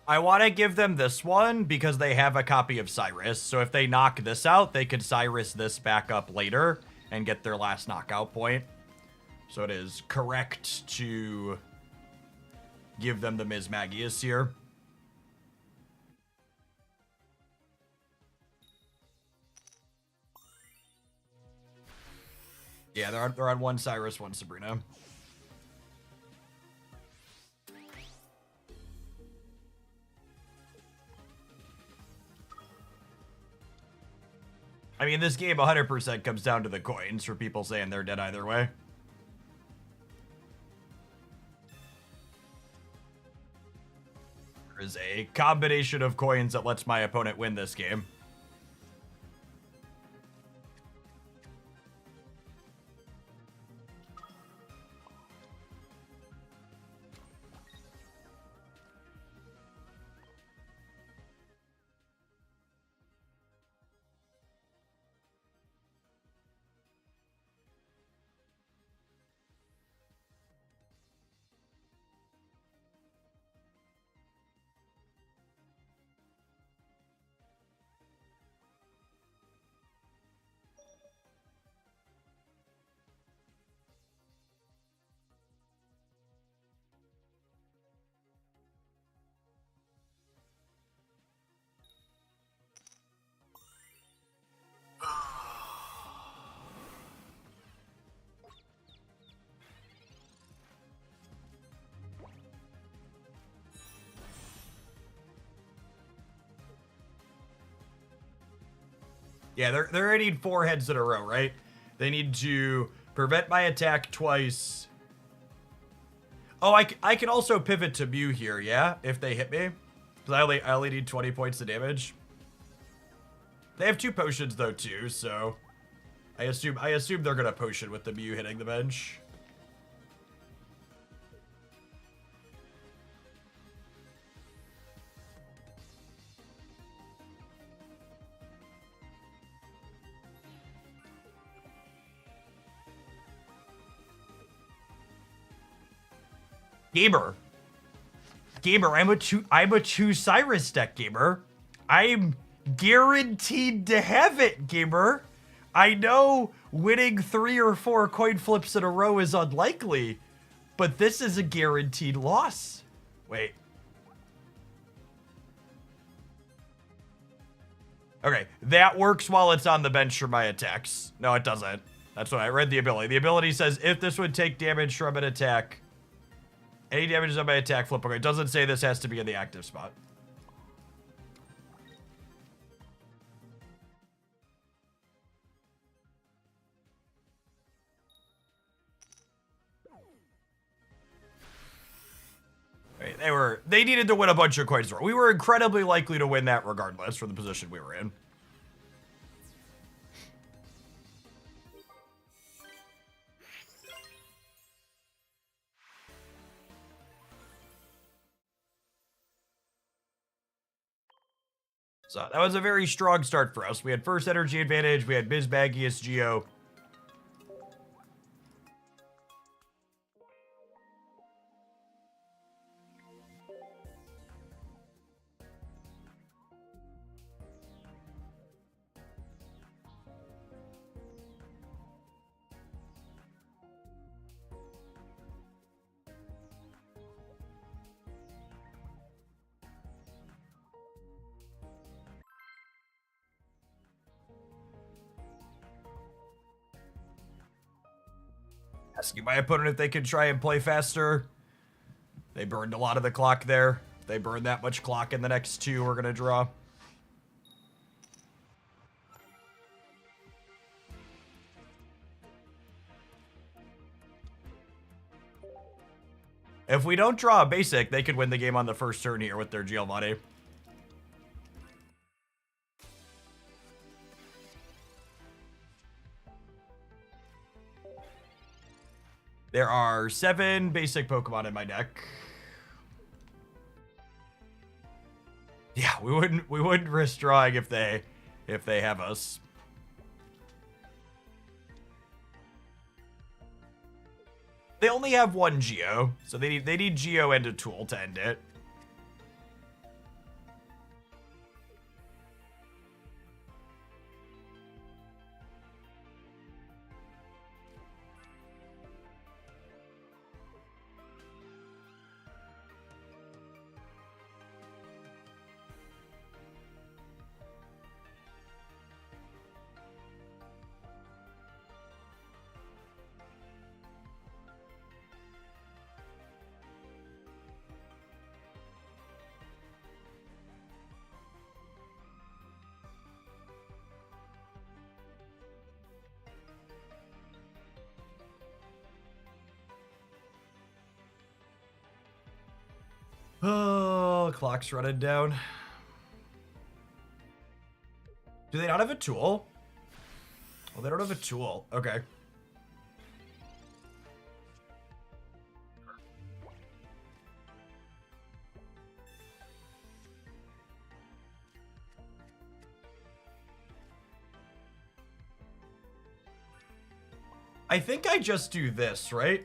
I want to give them this one because they have a copy of Cyrus. So if they knock this out, they could Cyrus this back up later and get their last knockout point. So it is correct to give them the Mismagius here. Yeah, they're on 1 Cyrus, 1 Sabrina. I mean, this game 100% comes down to the coins for people saying they're dead either way. Is a combination of coins that lets my opponent win this game. Yeah, they're gonna need 4 heads in a row, right? They need to prevent my attack twice. Oh, I can also pivot to Mew here, yeah? If they hit me. Because I only need 20 points of damage. They have 2 potions, though, too, so... I assume they're gonna potion with the Mew hitting the bench. Gamer, I'm a two Cyrus deck, gamer. I'm guaranteed to have it, gamer. I know winning 3 or 4 coin flips in a row is unlikely, but this is a guaranteed loss. Wait. Okay, that works while it's on the bench for my attacks. No, it doesn't. That's what I read the ability. The ability says if this would take damage from an attack, any damage is on my attack flip. Okay, it doesn't say this has to be in the active spot. They needed to win a bunch of coins. We were incredibly likely to win that regardless for the position we were in. So that was a very strong start for us. We had first energy advantage. We had Mismagius Geo. Asking my opponent if they could try and play faster. They burned a lot of the clock there. If they burn that much clock in the next 2, we're going to draw. If we don't draw a basic, they could win the game on the first turn here with their Giovanni. There are 7 basic Pokemon in my deck. Yeah, we wouldn't risk drawing if they have us. They only have 1 Geo, so they need Geo and a tool to end it. Oh. Well, clock's running down. Do they not have a tool? Well, they don't have a tool. Okay. I think I just do this, right?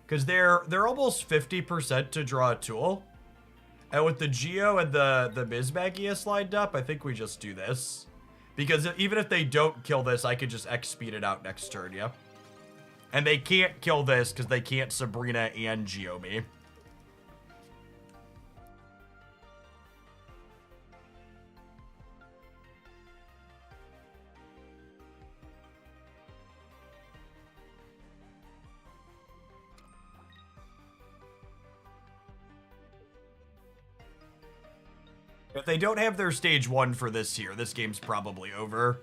Because they're almost 50% to draw a tool. And with the Geo and the Mismagius lined up, I think we just do this. Because even if they don't kill this, I could just X speed it out next turn, yeah? And they can't kill this because they can't Sabrina and Geo me. If they don't have their stage 1 for this here, this game's probably over.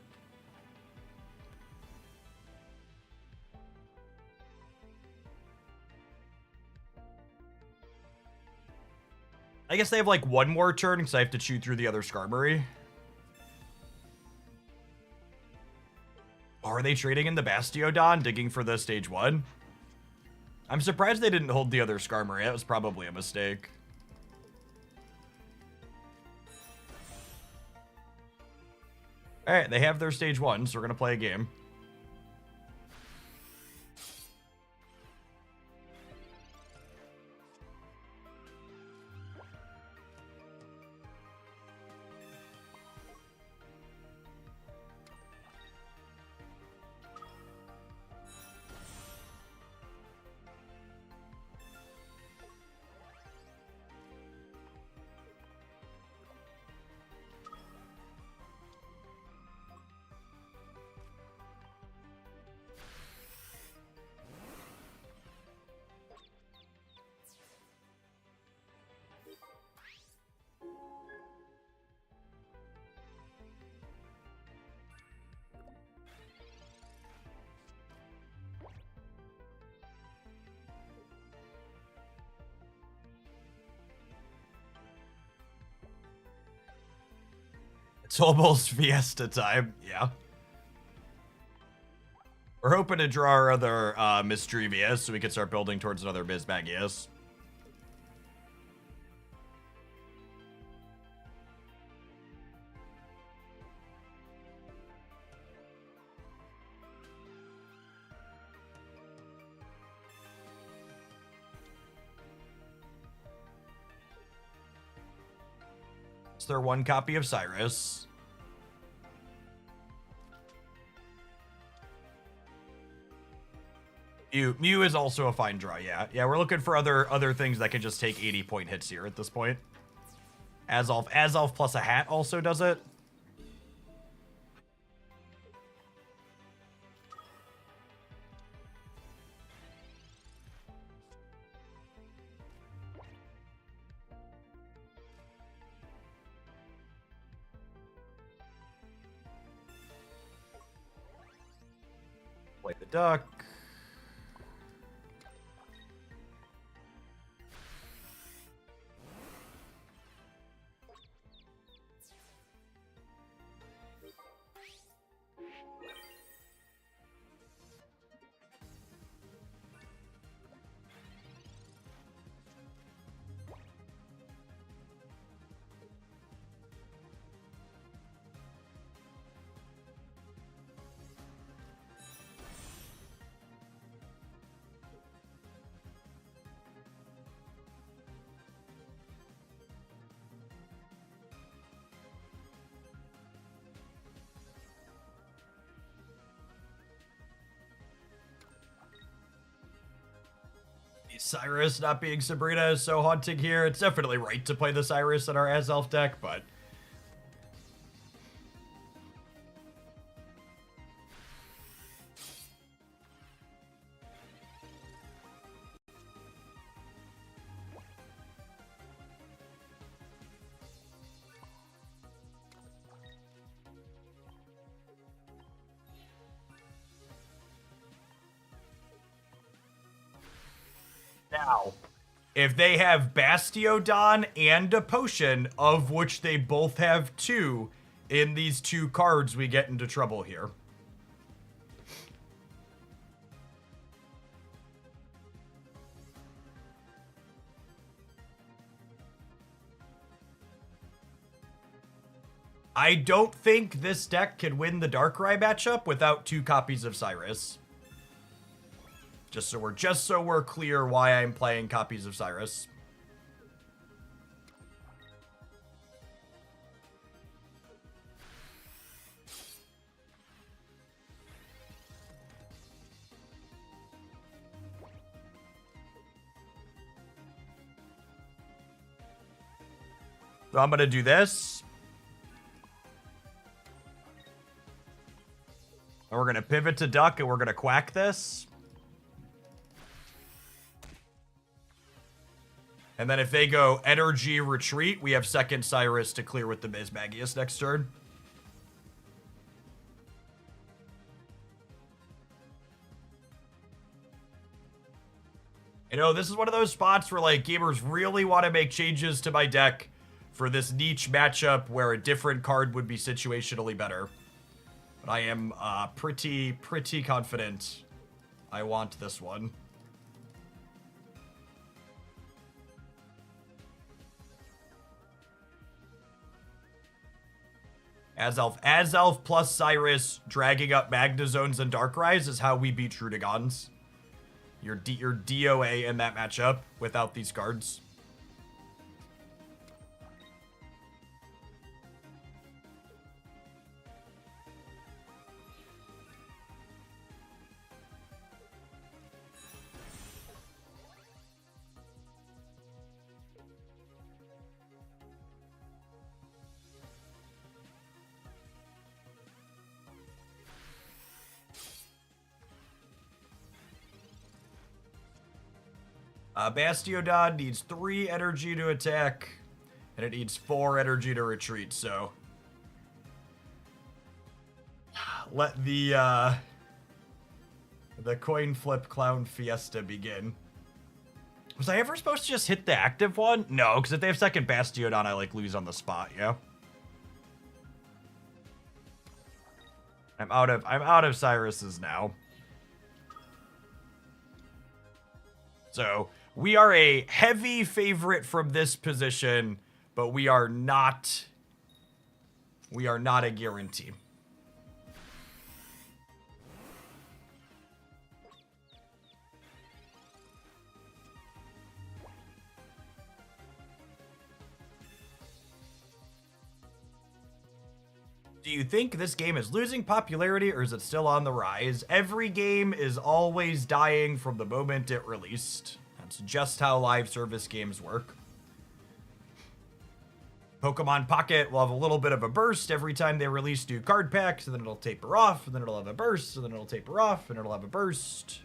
I guess they have like one more turn because I have to chew through the other Skarmory. Are they trading in the Bastiodon, digging for the stage 1? I'm surprised they didn't hold the other Skarmory. That was probably a mistake. Alright, they have their stage 1, so we're gonna play a game. It's almost Fiesta time, yeah. We're hoping to draw our other Mischievous so we can start building towards another Mismagius. It's their one copy of Cyrus. Mew is also a fine draw, yeah. Yeah, we're looking for other things that can just take 80-point hits here at this point. Azolf plus a hat also does it. Play the duck. Cyrus not being Sabrina is so haunting here. It's definitely right to play the Cyrus in our Azolf deck, but... Now, If they have Bastiodon and a potion, of which they both have 2, in these 2 cards, we get into trouble here. I don't think this deck can win the Darkrai matchup without 2 copies of Cyrus. Just so we're clear why I'm playing copies of Cyrus. So I'm gonna do this. And we're gonna pivot to Duck, and we're gonna Quack this. And then if they go Energy Retreat, we have second Cyrus to clear with the Mismagius next turn. You know, this is one of those spots where, like, gamers really want to make changes to my deck for this niche matchup where a different card would be situationally better. But I am pretty confident I want this one. Azelf plus Cyrus dragging up Magnazones and Darkrai's is how we beat Trudagons. Your DOA in that matchup without these cards. Bastiodon needs 3 energy to attack, and it needs 4 energy to retreat, so let the coin flip clown fiesta begin. Was I ever supposed to just hit the active one? No, because if they have second Bastiodon, I, like, lose on the spot, yeah? I'm out of Cyrus's now. So we are a heavy favorite from this position, but we are not a guarantee. Do you think this game is losing popularity, or is it still on the rise? Every game is always dying from the moment it released. That's just how live service games work. Pokemon Pocket will have a little bit of a burst every time they release new card packs, and then it'll taper off, and then it'll have a burst, and then it'll taper off, and it'll have a burst.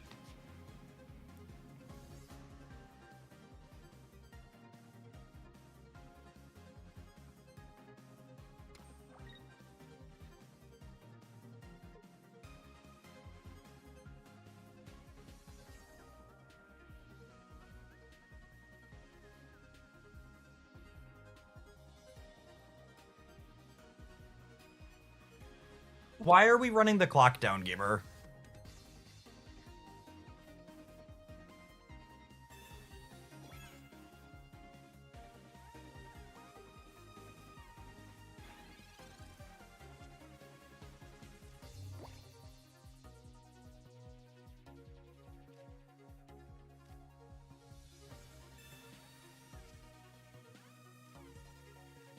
Why are we running the clock down, gamer?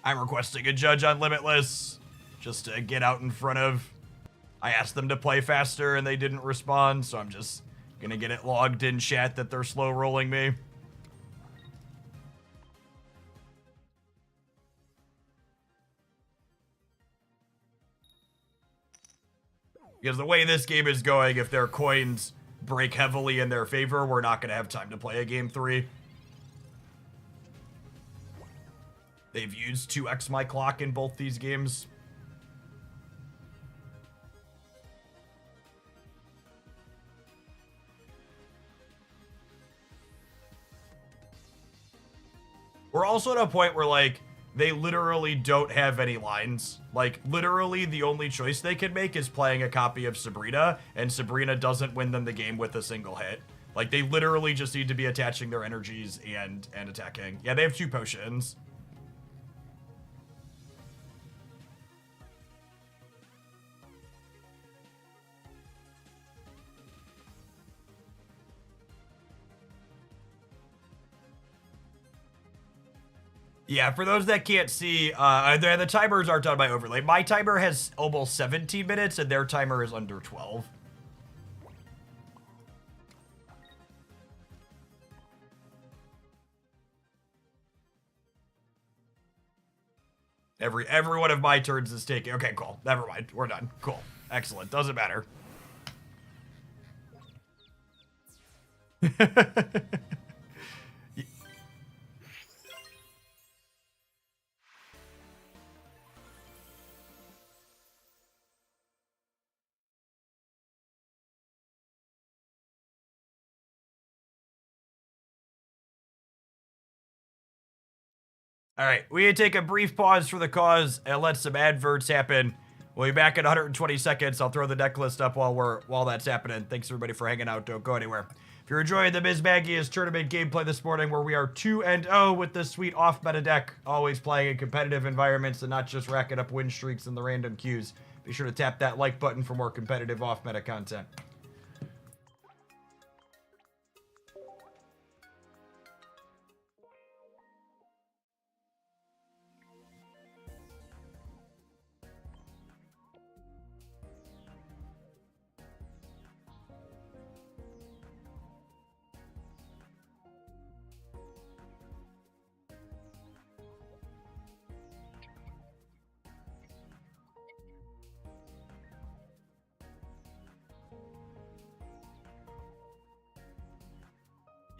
I'm requesting a judge on Limitless, just to get out in front of. I asked them to play faster and they didn't respond, so I'm just gonna get it logged in chat that they're slow rolling me. Because the way this game is going, if their coins break heavily in their favor, we're not gonna have time to play a game 3. They've used 2x my clock in both these games. We're also at a point where, like, they literally don't have any lines. Like, literally the only choice they can make is playing a copy of Sabrina, and Sabrina doesn't win them the game with a single hit. Like, they literally just need to be attaching their energies and attacking. Yeah, they have 2 potions. Yeah, for those that can't see, the timers aren't on my overlay. My timer has almost 17 minutes, and their timer is under 12. Every one of my turns is taking. Okay, cool. Never mind. We're done. Cool. Excellent. Doesn't matter. All right, we need to take a brief pause for the cause and let some adverts happen. We'll be back in 120 seconds. I'll throw the deck list up while that's happening. Thanks everybody for hanging out. Don't go anywhere. If you're enjoying the Mismagius tournament gameplay this morning, where we are 2-0 with this sweet off-meta deck, always playing in competitive environments and not just racking up win streaks in the random queues, be sure to tap that like button for more competitive off-meta content.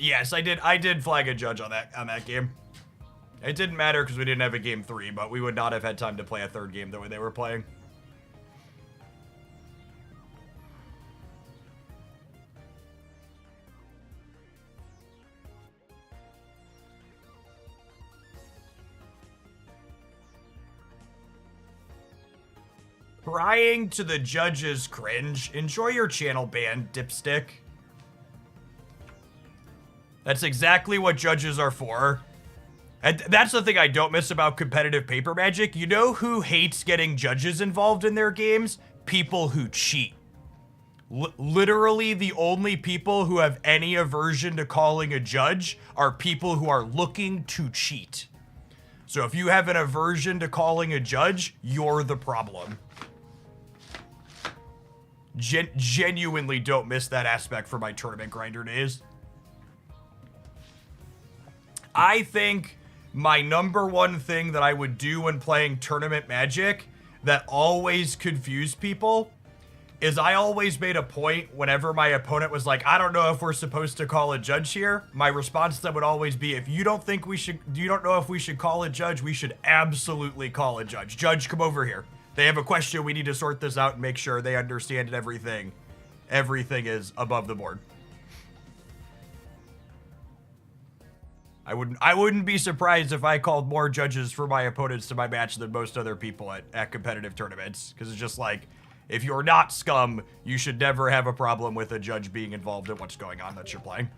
Yes, I did flag a judge on that game. It didn't matter because we didn't have a game 3, but we would not have had time to play a third game the way they were playing. Prying to the judges cringe. Enjoy your channel ban, dipstick. That's exactly what judges are for. And that's the thing I don't miss about competitive paper magic. You know who hates getting judges involved in their games? People who cheat. Literally the only people who have any aversion to calling a judge are people who are looking to cheat. So if you have an aversion to calling a judge, you're the problem. Genuinely don't miss that aspect for my tournament grinder days. I think my number one thing that I would do when playing tournament magic that always confused people is I always made a point whenever my opponent was like, I don't know if we're supposed to call a judge here. My response to them would always be, if you don't think you don't know if we should call a judge, we should absolutely call a judge. Judge, come over here. They have a question. We need to sort this out and make sure they understand everything. Everything is above the board. I wouldn't be surprised if I called more judges for my opponents to my match than most other people at competitive tournaments. Because it's just like, if you're not scum, you should never have a problem with a judge being involved in what's going on that you're playing.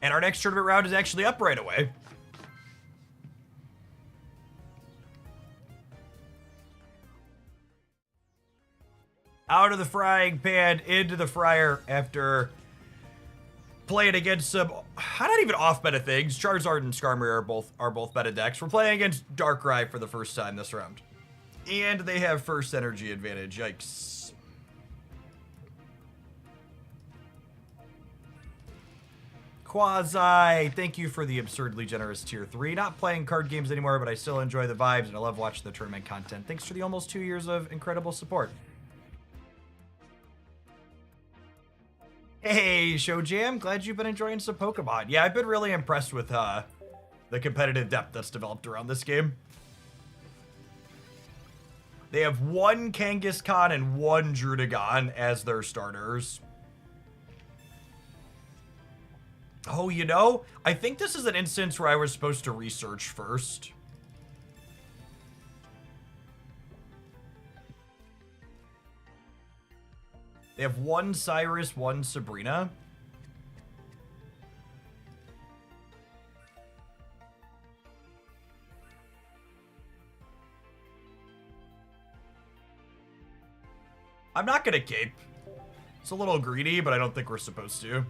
And our next tournament round is actually up right away. Out of the frying pan, into the fryer after playing against some, not even off-meta things. Charizard and Skarmory are both meta decks. We're playing against Darkrai for the first time this round. And they have first energy advantage. Yikes. Quasi, thank you for the absurdly generous tier 3. Not playing card games anymore, but I still enjoy the vibes and I love watching the tournament content. Thanks for the almost 2 years of incredible support. Hey, Show Jam, glad you've been enjoying some Pokemon. Yeah, I've been really impressed with the competitive depth that's developed around this game. They have one Kangaskhan and one Druddigon as their starters. Oh, you know, I think this is an instance where I was supposed to research first. They have one Cyrus, one Sabrina. I'm not gonna cape. It's a little greedy, but I don't think we're supposed to.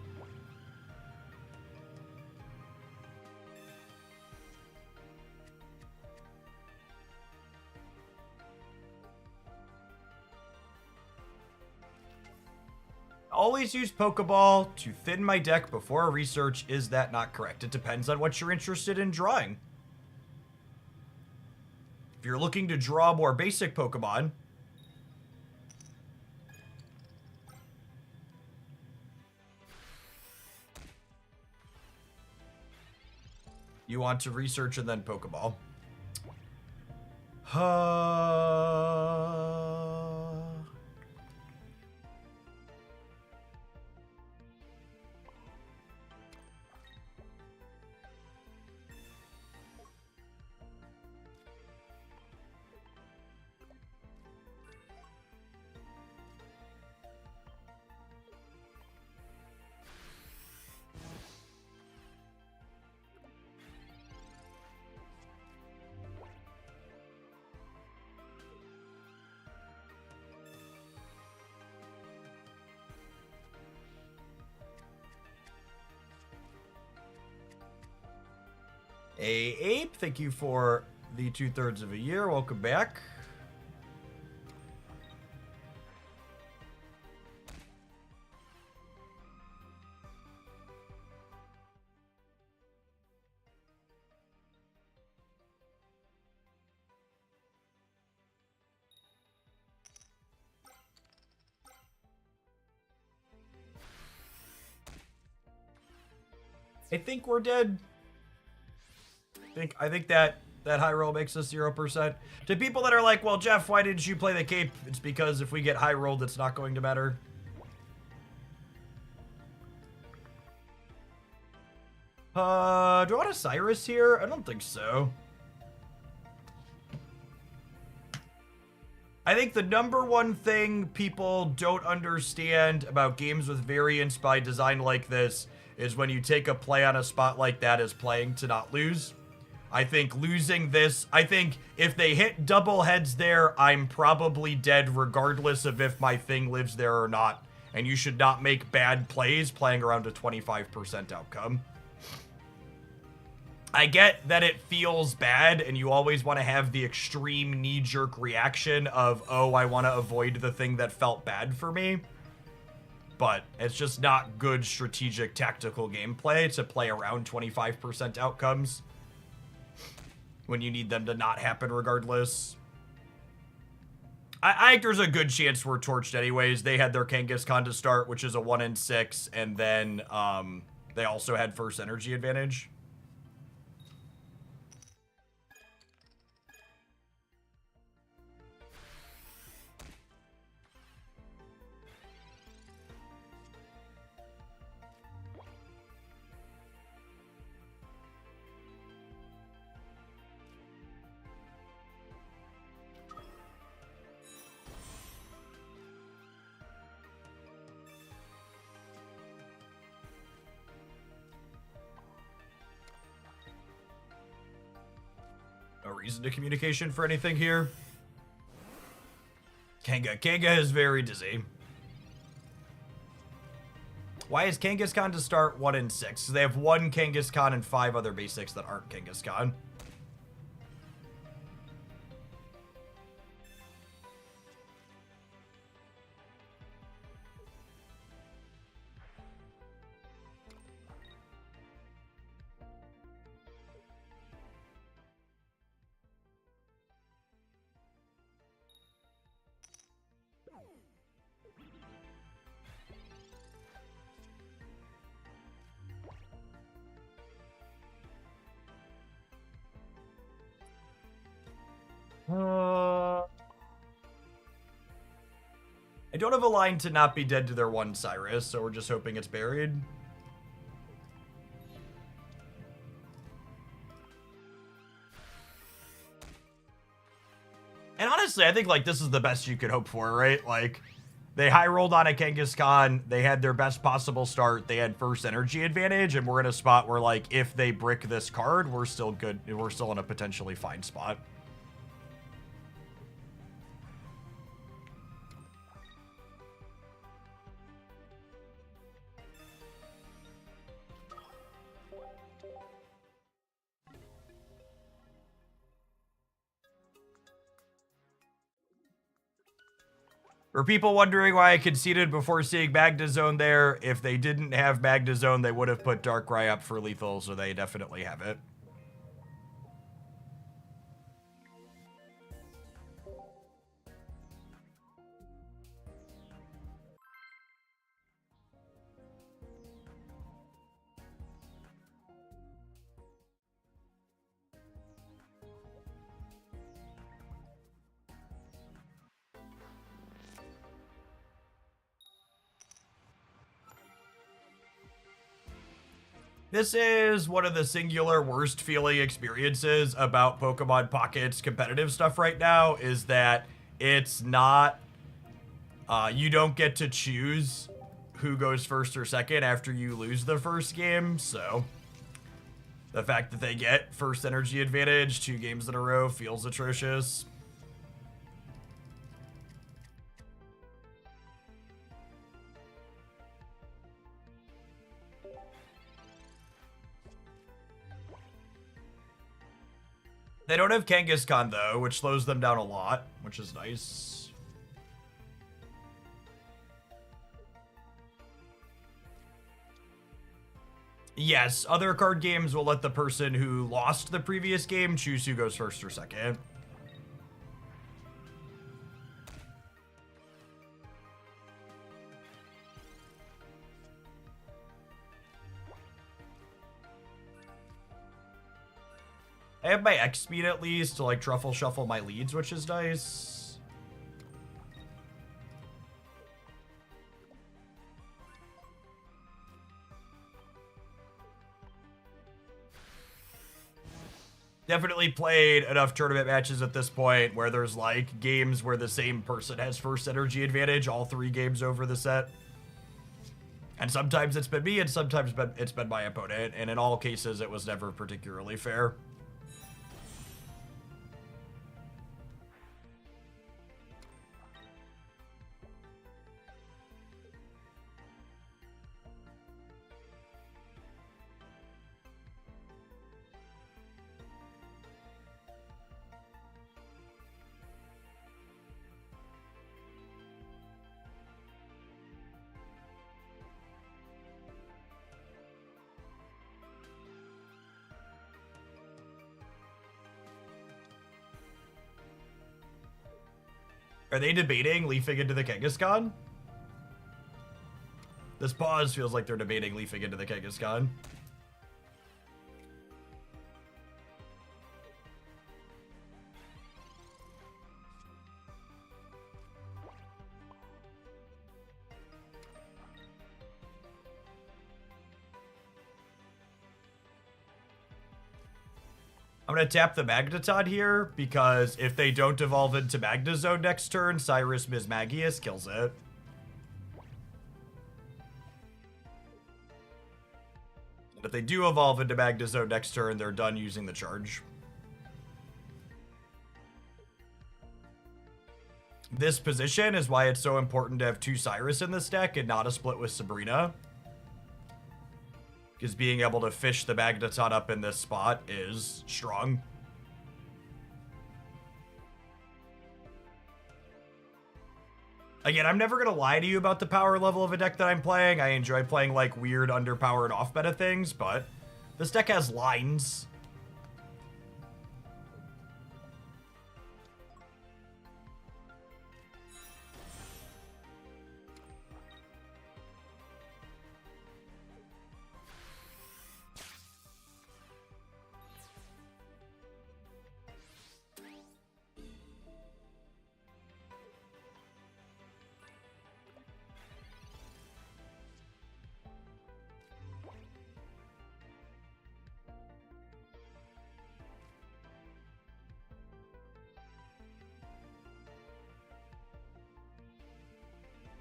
Always use Pokeball to thin my deck before research. Is that not correct? It depends on what you're interested in drawing. If you're looking to draw more basic Pokemon, you want to research and then Pokeball. Ape, thank you for the 2/3 of a year. Welcome back. I think we're dead. I think that high roll makes us 0%. To people that are like, well, Jeff, why didn't you play the cape? It's because if we get high rolled, it's not going to matter. Do I want a Cyrus here? I don't think so. I think the #1 thing people don't understand about games with variance by design like this is when you take a play on a spot like that as playing to not lose. I think losing this, I think if they hit double heads there, I'm probably dead regardless of if my thing lives there or not. And you should not make bad plays playing around a 25% outcome. I get that it feels bad and you always want to have the extreme knee-jerk reaction of, oh, I want to avoid the thing that felt bad for me. But it's just not good strategic tactical gameplay to play around 25% outcomes when you need them to not happen regardless. I think there's a good chance we're torched anyways. They had their Kangaskhan to start, which is a 1 in 6, and then they also had first energy advantage. No reason to communication for anything here. Kanga is very dizzy. Why is Kangaskhan to start 1 in 6? They have one Kangaskhan and 5 other basics that aren't Kangaskhan. don't have a line to not be dead to their one Cyrus, so we're just hoping it's buried. And honestly, I think, like, this is the best you could hope for, right? Like, they high rolled on a Kangaskhan. They had their best possible start. They had first energy advantage, and we're in a spot where, like, if they brick this card, we're still good. We're still in a potentially fine spot. For people wondering why I conceded before seeing Magnezone there, if they didn't have Magnezone, they would have put Darkrai up for lethal, so they definitely have it. This is one of the singular worst feeling experiences about Pokemon Pocket's competitive stuff right now, is that it's not, you don't get to choose who goes first or second after you lose the first game, so the fact that they get first energy advantage 2 games in a row feels atrocious. They don't have Kangaskhan, though, which slows them down a lot, which is nice. Yes, other card games will let the person who lost the previous game choose who goes first or second. I have my X speed at least to, like, truffle shuffle my leads, which is nice. Definitely played enough tournament matches at this point where there's, like, games where the same person has first energy advantage all 3 games over the set. And sometimes it's been me, and sometimes it's been my opponent, and in all cases it was never particularly fair. Are they debating leafing into the Kangaskhan? This pause feels like they're debating leafing into the Kangaskhan. I'm going to tap the Magneton here, because if they don't evolve into Magnezone next turn, Cyrus Mismagius kills it. And if they do evolve into Magnezone next turn, they're done using the charge. This position is why it's so important to have 2 Cyrus in this deck and not a split with Sabrina. Because being able to fish the Magneton up in this spot is strong. Again, I'm never going to lie to you about the power level of a deck that I'm playing. I enjoy playing, like, weird underpowered off-meta things, but this deck has lines.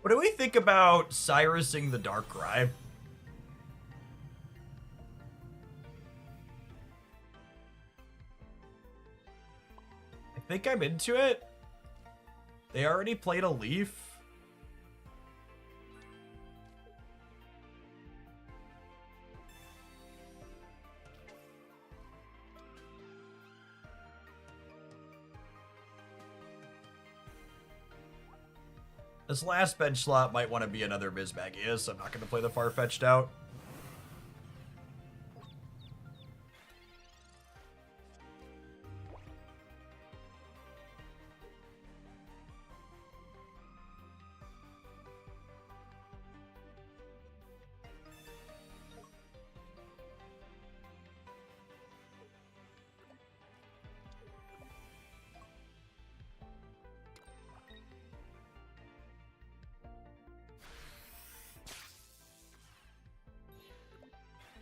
What do we think about Cyrusing the Darkrai? I think I'm into it. They already played a Leaf. This last bench slot might want to be another Mismagius. I'm not going to play the Farfetch'd out.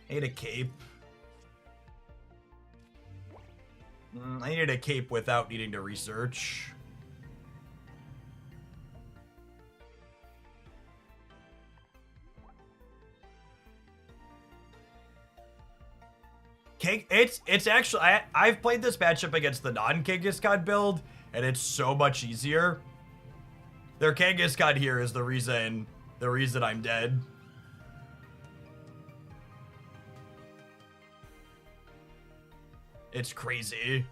I need a cape. I needed a cape without needing to research. It's actually I've played this matchup against the non-Kangaskhan build, and it's so much easier. Their Kangaskhan here is the reason I'm dead. It's crazy.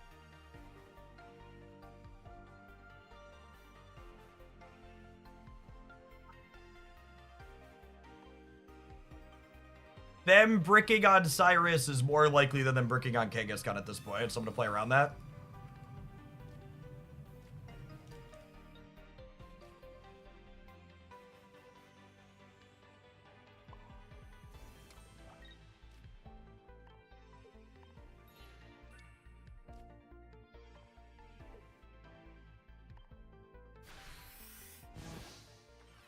Them bricking on Cyrus is more likely than them bricking on Kangaskhan at this point, so I'm gonna play around that.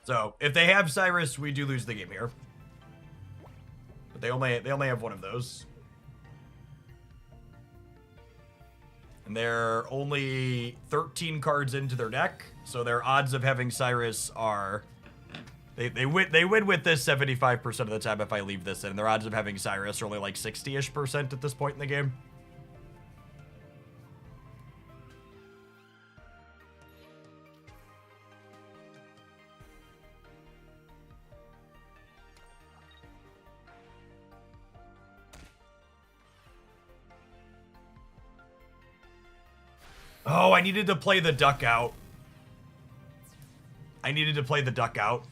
So, if they have Cyrus, we do lose the game here. But they only have one of those. And they're only 13 cards into their deck, so their odds of having Cyrus are they win with this 75% of the time if I leave this in. Their odds of having Cyrus are only like 60-ish% at this point in the game. Oh, I needed to play the duck out. I needed to play the duck out.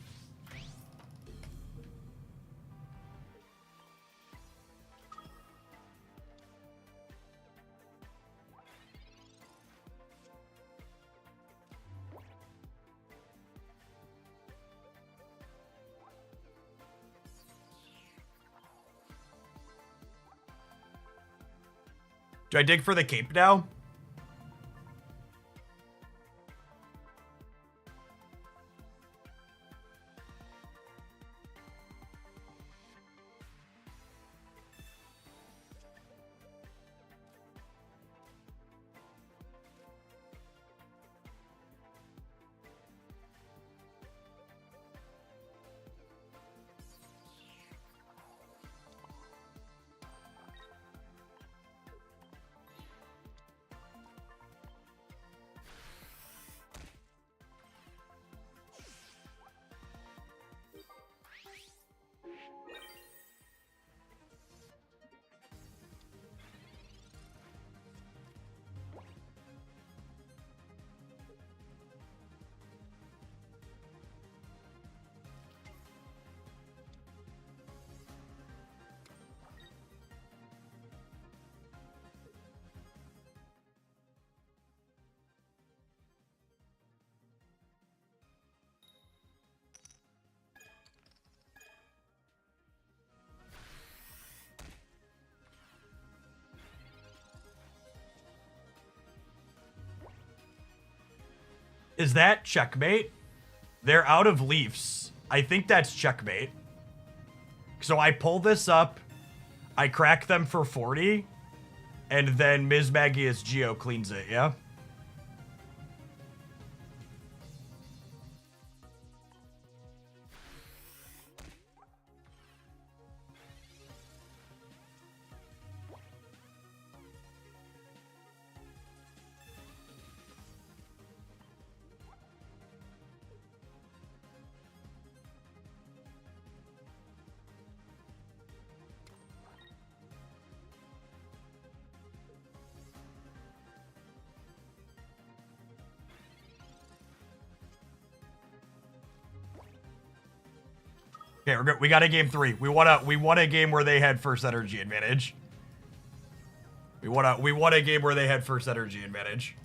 Do I dig for the cape now? Is that checkmate? They're out of Leafs. I think that's checkmate. So I pull this up, I crack them for 40, and then Mismagius Geo cleans it, yeah? Okay, we're good. We got a game 3. We won a game where they had first energy advantage. We won a game where they had first energy advantage.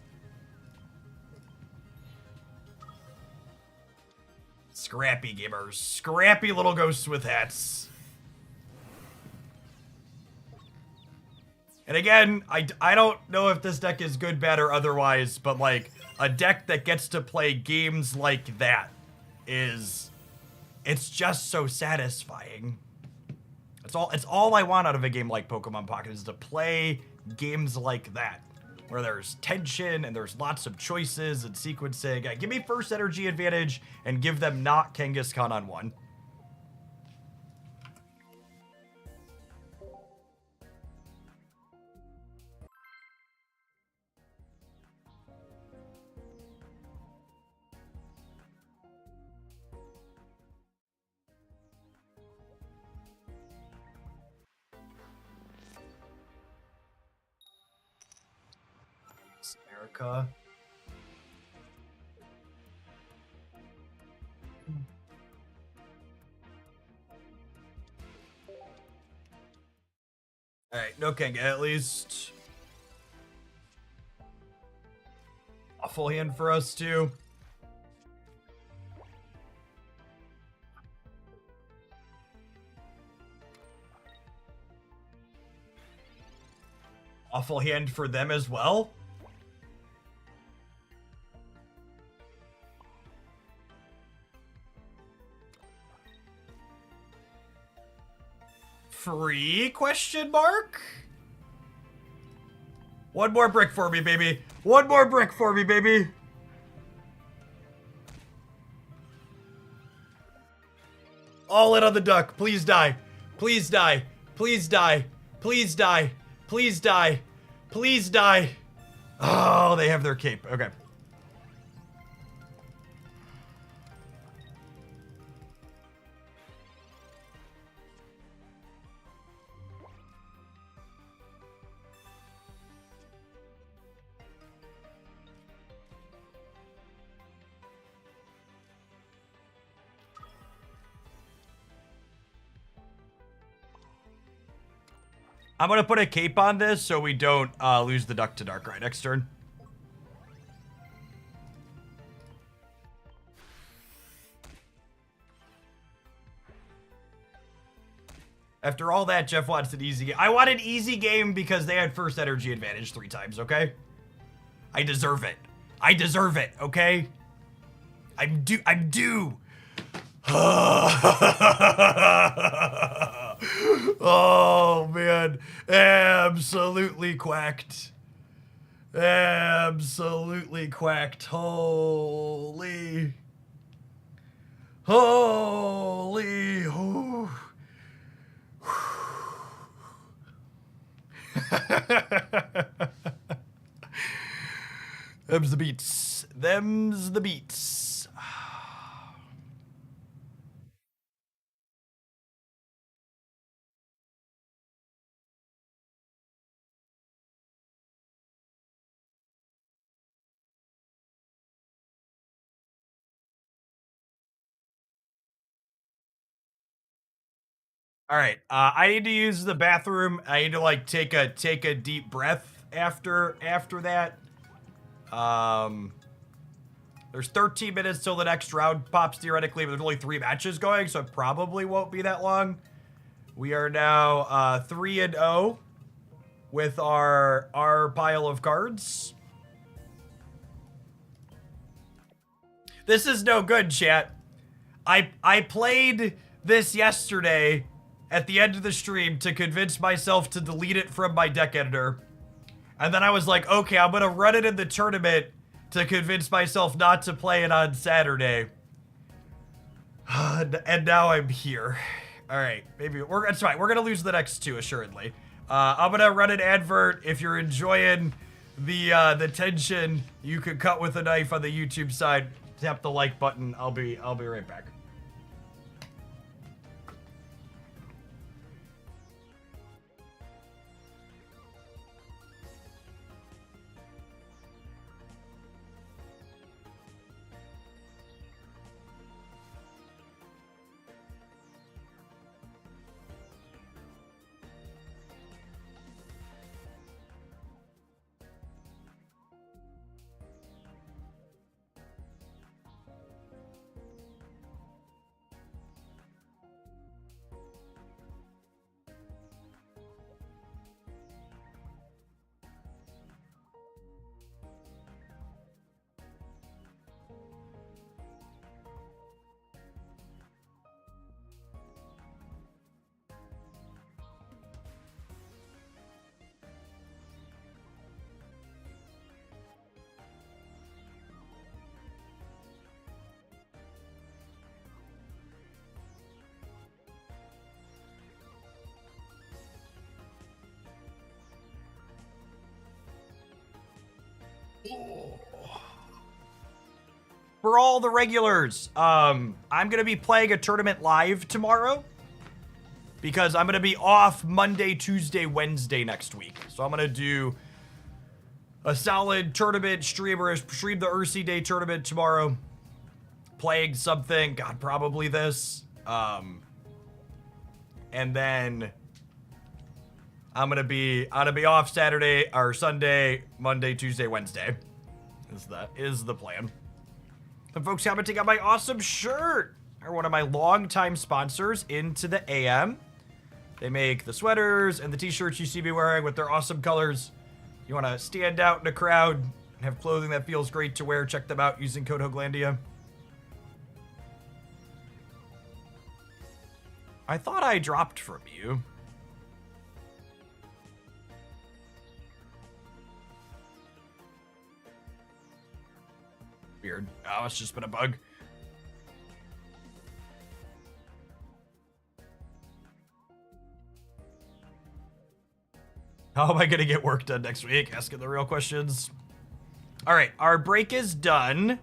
Scrappy gamers. Scrappy little ghosts with hats. And again, I don't know if this deck is good, bad, or otherwise, but like a deck that gets to play games like that it's just so satisfying. It's all I want out of a game like Pokemon Pocket is to play games like that, where there's tension and there's lots of choices and sequencing. Give me first energy advantage and give them not Kangaskhan on 1. America. Alright, no Kanga at least. A full hand for us too. Awful hand for them as well. Free question mark? One more brick for me, baby. One more brick for me, baby. All in on the duck. Please die. Please die. Please die. Please die. Please die. Please die. Oh, they have their cape. Okay. I'm going to put a cape on this so we don't lose the duck to Darkrai next turn. After all that, Jeff wants an easy game. I want an easy game because they had first energy advantage 3 times, okay? I deserve it. I deserve it, okay? I'm due. I'm due. Oh, man. Absolutely quacked. Absolutely quacked. Holy. Holy. Oh. Them's the beats. Them's the beats. All right, I need to use the bathroom. I need to like take a deep breath after that. There's 13 minutes till the next round pops theoretically, but there's only 3 matches going, so it probably won't be that long. We are now 3-0 with our pile of cards. This is no good, chat. I played this yesterday at the end of the stream to convince myself to delete it from my deck editor. And then I was like, okay, I'm going to run it in the tournament to convince myself not to play it on Saturday. And now I'm here. All right, maybe that's fine. We're going to lose the next 2, assuredly. I'm going to run an advert. If you're enjoying the tension, you could cut with a knife on the YouTube side. Tap the like button. I'll be right back. For all the regulars, I'm going to be playing a tournament live tomorrow because I'm going to be off Monday, Tuesday, Wednesday next week. So I'm going to do a solid tournament stream the Ursi Day tournament tomorrow. Playing something, God, probably this. And then I'm gonna be off Saturday or Sunday, Monday, Tuesday, Wednesday. Is the plan. The folks commenting on my awesome shirt are one of my longtime sponsors, Into the AM. They make the sweaters and the t-shirts you see me wearing with their awesome colors. You want to stand out in a crowd and have clothing that feels great to wear, check them out using code Hoaglandia. I thought I dropped from you. Weird. Oh, it's just been a bug. How am I gonna get work done next week? Asking the real questions. All right, our break is done.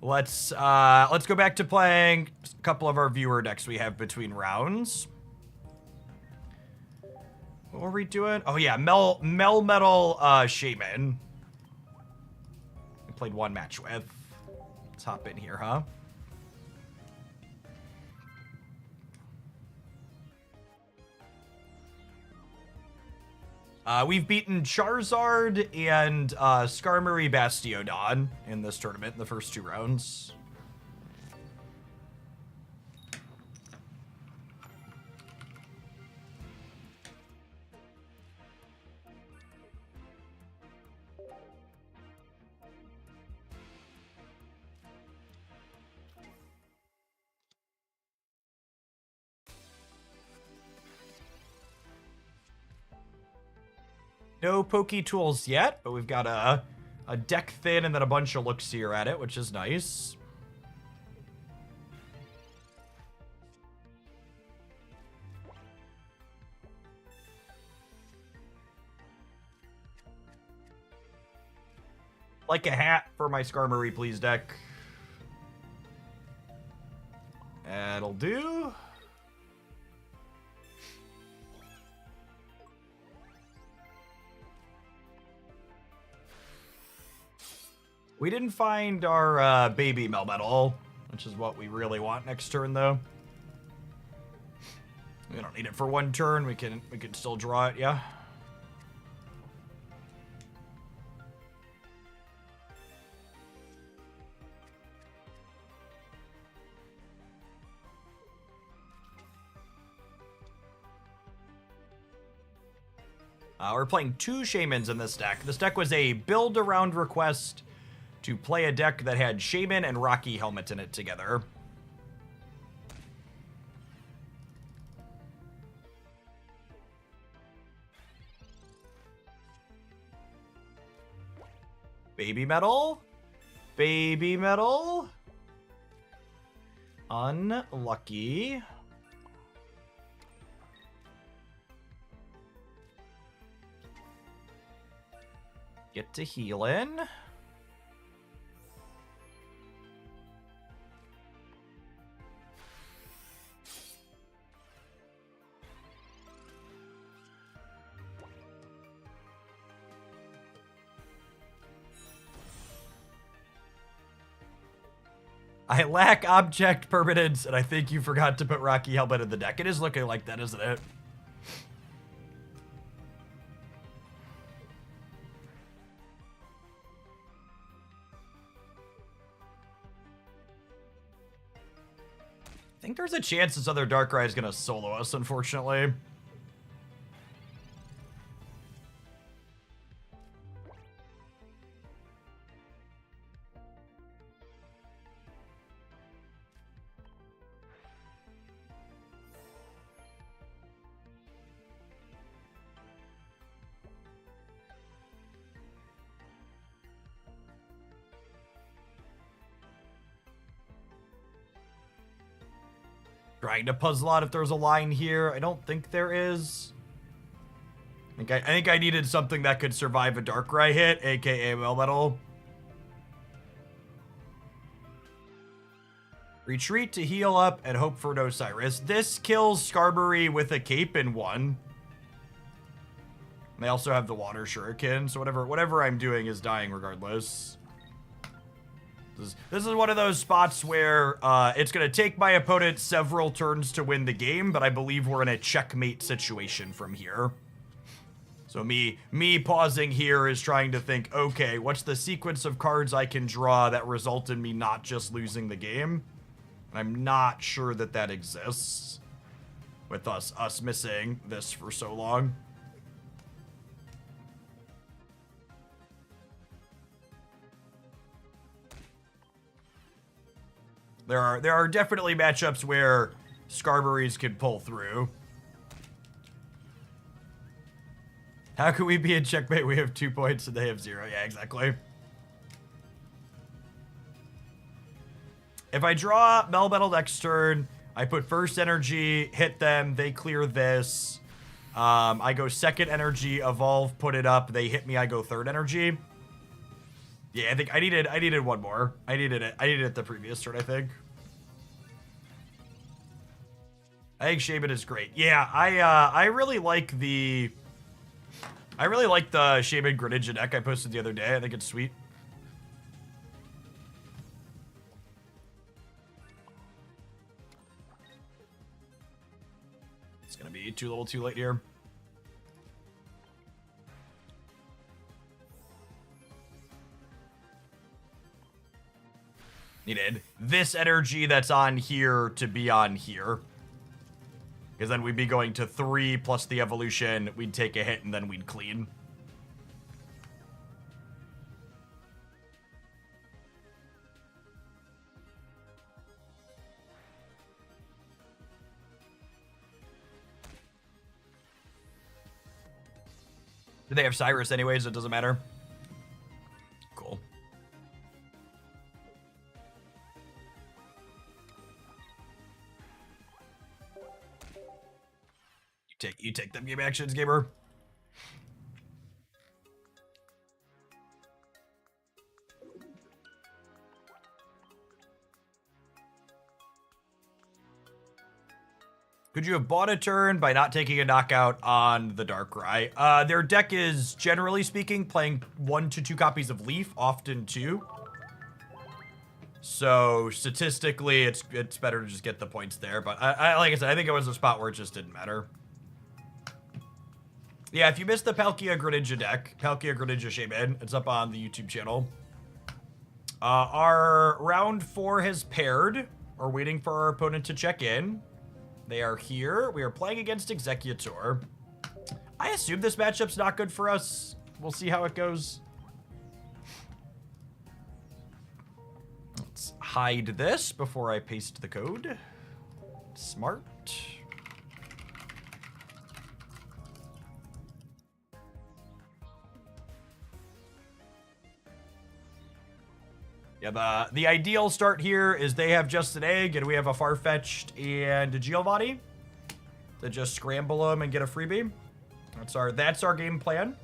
Let's go back to playing a couple of our viewer decks we have between rounds. What were we doing? Oh yeah, Melmetal Shaymin. We played one match with. Let's hop in here, huh? We've beaten Charizard and Skarmory Bastiodon in this tournament in the first two rounds. No Poke Tools yet, but we've got a deck thin and then a bunch of looks here at it, which is nice. Like a hat for my Skarmory, please, deck. That'll do. We didn't find our baby Melmetal, which is what we really want next turn, though. We don't need it for one turn. We can still draw it, yeah. We're playing two Shaymins in this deck. This deck was a build-around request to play a deck that had Shaymin and Rocky Helmet in it together. Baby Metal? Baby Metal? Unlucky. Get to healin'. I lack object permanence, and I think you forgot to put Rocky Helmet in the deck. It is looking like that, isn't it? think there's a chance this other Darkrai is going to solo us, unfortunately. Trying to puzzle out if there's a line here. I don't think there is. I think I needed something that could survive a Darkrai hit, aka Melmetal. Retreat to heal up and hope for no Cyrus. This kills Skarmory with a cape in one. They also have the water shuriken, so whatever I'm doing is dying regardless. This is one of those spots where it's going to take my opponent several turns to win the game, but I believe we're in a checkmate situation from here. So me pausing here is trying to think, okay, what's the sequence of cards I can draw that result in me not just losing the game? And I'm not sure that that exists with us missing this for so long. There are definitely matchups where Skarmory's can pull through. How can we be in checkmate? We have 2 points and they have 0. Yeah, exactly. If I draw Melmetal next turn, I put first energy, hit them, they clear this. I go second energy, evolve, put it up, they hit me, I go third energy. Yeah, I think I needed one more. I needed it the previous turn, I think. I think Shaymin is great. Yeah, I really like the Shaymin Greninja deck I posted the other day. I think it's sweet. It's gonna be a little too late here. Needed this energy that's on here to be on here. Because then we'd be going to 3 plus the evolution, we'd take a hit, and then we'd clean. Do they have Cyrus anyways? It doesn't matter. Cool. You take them game actions, gamer. Could you have bought a turn by not taking a knockout on the Darkrai? Their deck is, generally speaking, playing 1 to 2 copies of Leaf, often 2. So statistically, it's better to just get the points there. But I like I said, I think it was a spot where it just didn't matter. Yeah, if you missed the Palkia Greninja deck, Palkia Greninja Shaymin, it's up on the YouTube channel. Our round 4 has paired. We're waiting for our opponent to check in. They are here. We are playing against Exeggutor. I assume this matchup's not good for us. We'll see how it goes. Let's hide this before I paste the code. Smart. Yeah, the ideal start here is they have just an egg and we have a Farfetch'd and a Giovanni to just scramble them and get a freebie. That's our game plan.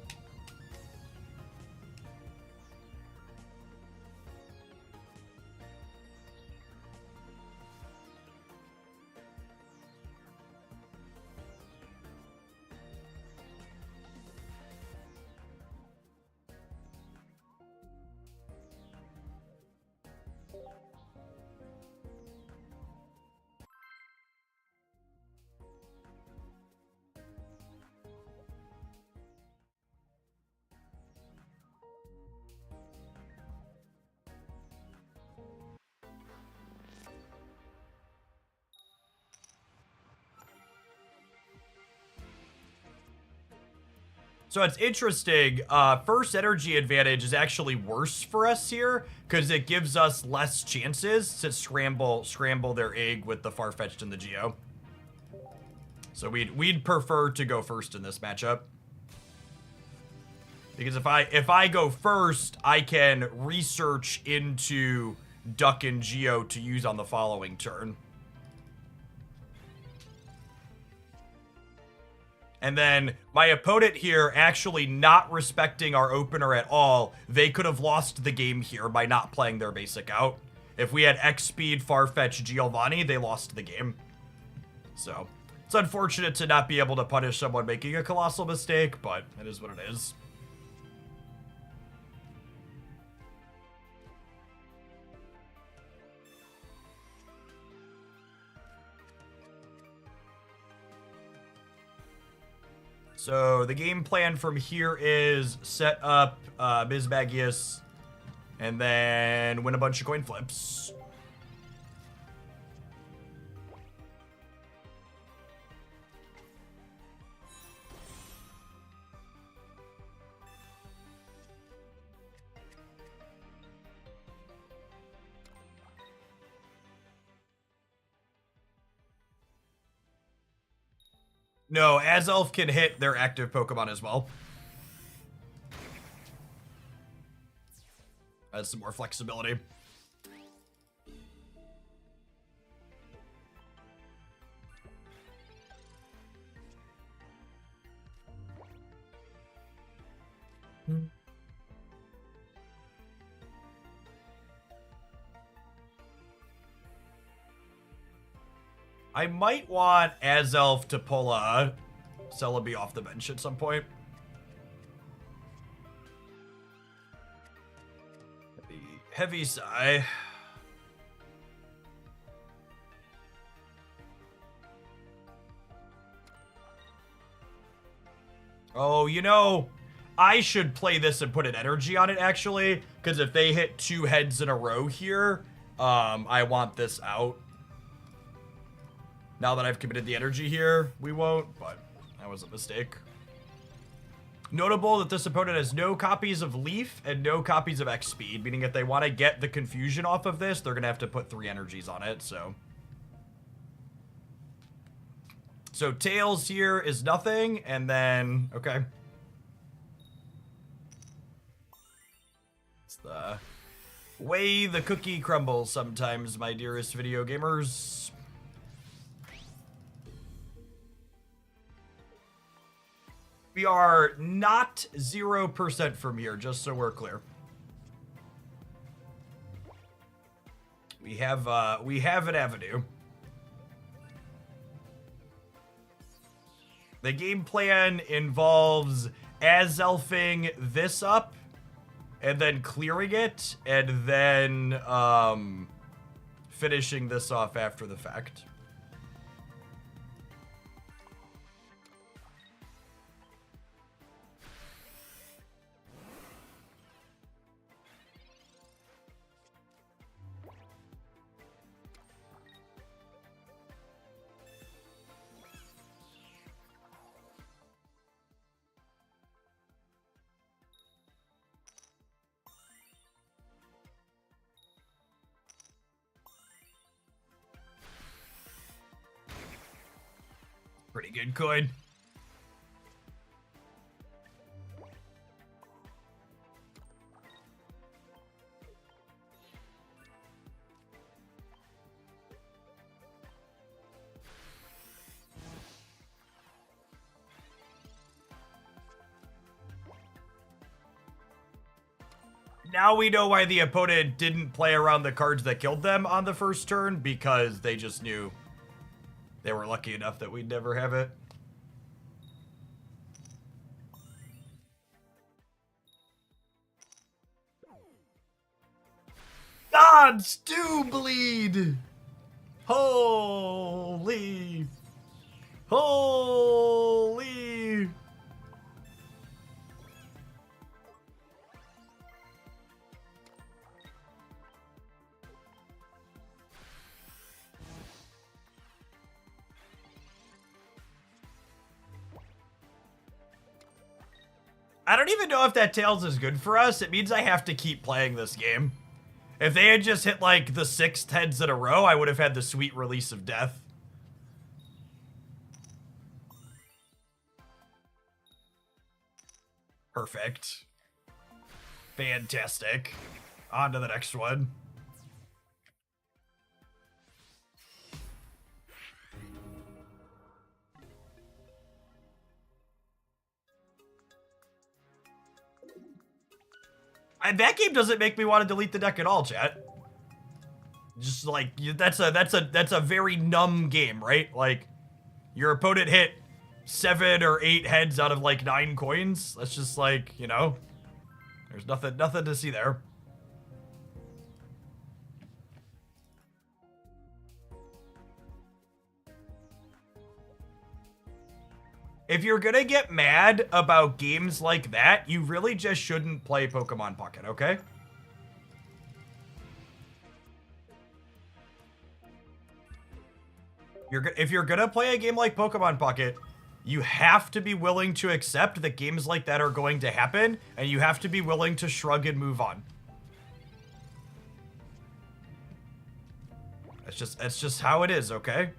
So it's interesting. First energy advantage is actually worse for us here because it gives us less chances to scramble their egg with the Farfetch'd and the Geo. So we'd prefer to go first in this matchup. Because if I go first, I can research into Duck and Geo to use on the following turn. And then my opponent here actually not respecting our opener at all, they could have lost the game here by not playing their basic out. If we had X speed, Farfetch, Giovanni, they lost the game. So it's unfortunate to not be able to punish someone making a colossal mistake, but it is what it is. So the game plan from here is set up Mismagius and then win a bunch of coin flips. No, Azelf can hit their active Pokemon as well. That's some more flexibility. I might want Azelf to pull a Celebi off the bench at some point. Heavy sigh. Oh, you know, I should play this and put an energy on it, actually, because if they hit 2 heads in a row here, I want this out. Now that I've committed the energy here, we won't, but that was a mistake. Notable that this opponent has no copies of Leaf and no copies of X Speed, meaning if they want to get the confusion off of this, they're going to have to put 3 energies on it, so. So Tails here is nothing, and then, okay. It's the way the cookie crumbles sometimes, my dearest video gamers. We are not 0% from here, just so we're clear. We have an avenue. The game plan involves Azelfing this up, and then clearing it, and then finishing this off after the fact. Pretty good coin. Now we know why the opponent didn't play around the cards that killed them on the first turn, because they just knew they were lucky enough that we'd never have it. Gods do bleed! Holy! Holy! I don't even know if that Tails is good for us. It means I have to keep playing this game. If they had just hit like the 6 heads in a row, I would have had the sweet release of death. Perfect. Fantastic. On to the next one. That game doesn't make me want to delete the deck at all, chat. Just like that's a very numb game, right? Like your opponent hit 7 or 8 heads out of like 9 coins. That's just like, you know, there's nothing to see there. If you're gonna get mad about games like that, you really just shouldn't play Pokemon Pocket, okay? If you're gonna play a game like Pokemon Pocket, you have to be willing to accept that games like that are going to happen, and you have to be willing to shrug and move on. That's just how it is, okay?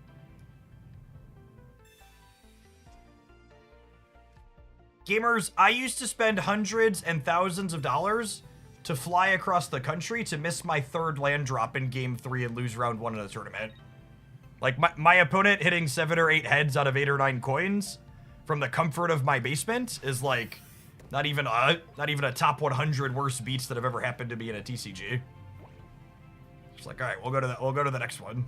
Gamers, I used to spend hundreds and thousands of dollars to fly across the country to miss my 3rd land drop in Game 3 and lose round 1 in a tournament. Like, my opponent hitting 7 or 8 heads out of 8 or 9 coins from the comfort of my basement is, like, not even a top 100 worst beats that have ever happened to me in a TCG. Just like, all right, we'll go to the next one.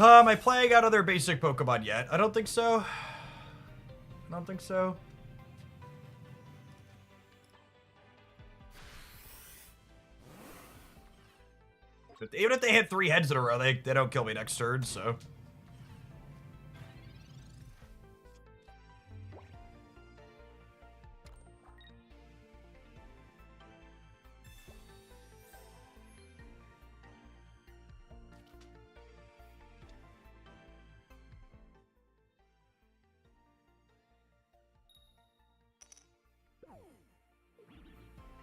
Am I playing out other basic Pokemon yet? I don't think so. I don't think so. Even if they hit 3 heads in a row, they don't kill me next turn, so.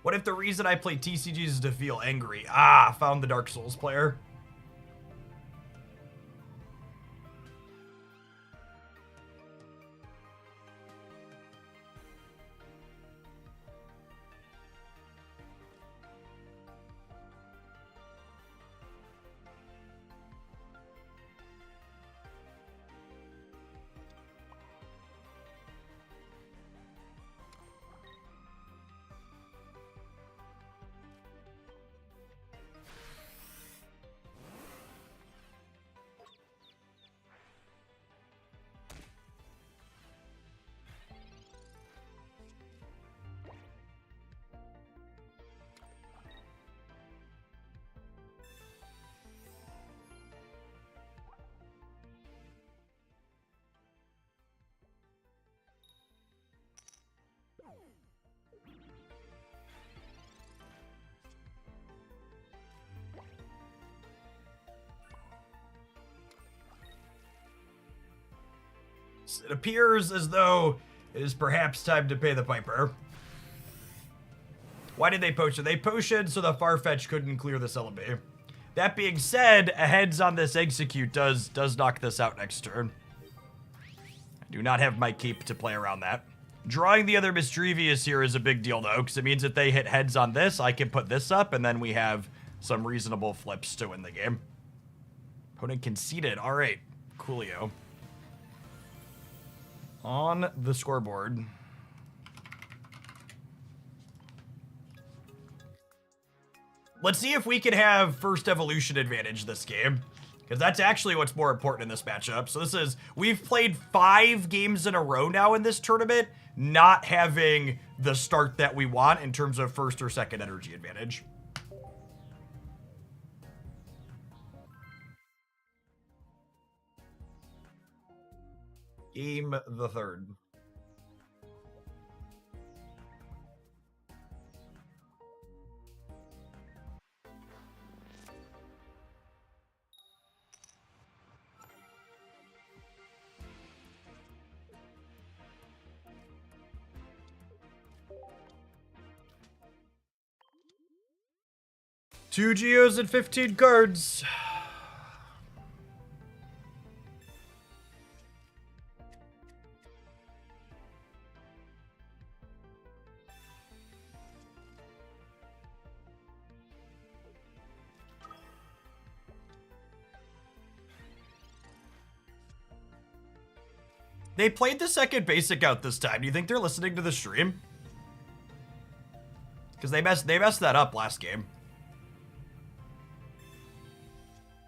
What if the reason I play TCGs is to feel angry? Ah, found the Dark Souls player. It appears as though it is perhaps time to pay the piper. Why did they potion? They potioned so the Farfetch couldn't clear the Celebi. That being said, a heads on this Execute does knock this out next turn. I do not have my cape to play around that. Drawing the other Mischievous here is a big deal, though, because it means if they hit heads on this, I can put this up, and then we have some reasonable flips to win the game. Opponent conceded. All right, coolio. On the scoreboard. Let's see if we can have first evolution advantage this game, because that's actually what's more important in this matchup. So we've played 5 games in a row now in this tournament, not having the start that we want in terms of first or second energy advantage. Game the third. Two Geos and 15 cards. They played the second basic out this time. Do you think they're listening to the stream? Because they messed that up last game.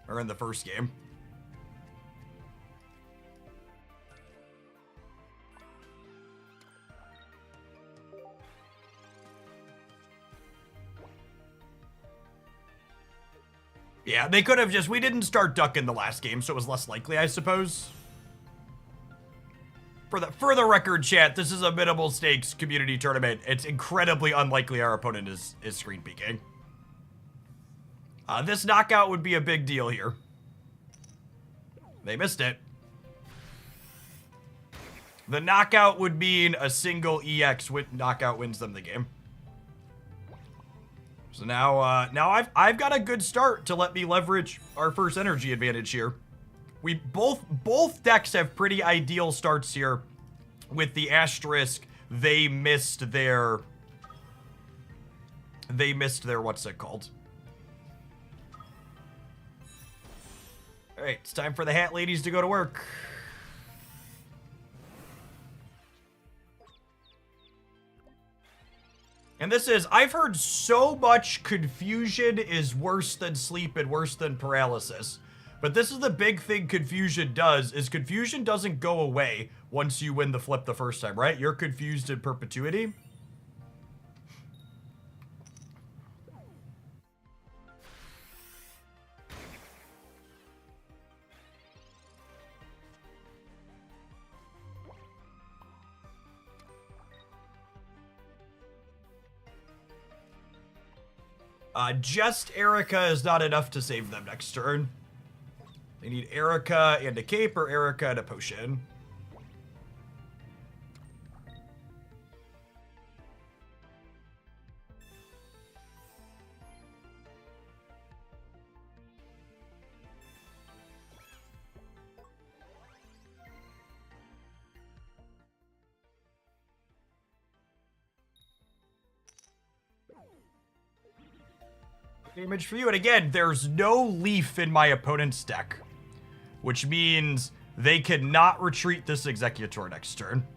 Or in the first game. Yeah, they could have just... We didn't start Duck in the last game, so it was less likely, I suppose. For the record, chat, this is a minimal stakes community tournament. It's incredibly unlikely our opponent is screen peeking. This knockout would be a big deal here. They missed it. The knockout would mean a single EX knockout wins them the game. So now I've got a good start to let me leverage our first energy advantage here. We both decks have pretty ideal starts here, with the asterisk they missed their what's it called? All right, it's time for the hat ladies to go to work. And this is, I've heard so much confusion is worse than sleep and worse than paralysis. But this is the big thing confusion does, is confusion doesn't go away once you win the flip the first time, right? You're confused in perpetuity. Just Erica is not enough to save them next turn. They need Erica and a cape or Erica and a potion. Damage for you, and again, there's no leaf in my opponent's deck, which means they cannot retreat this Exeggutor next turn.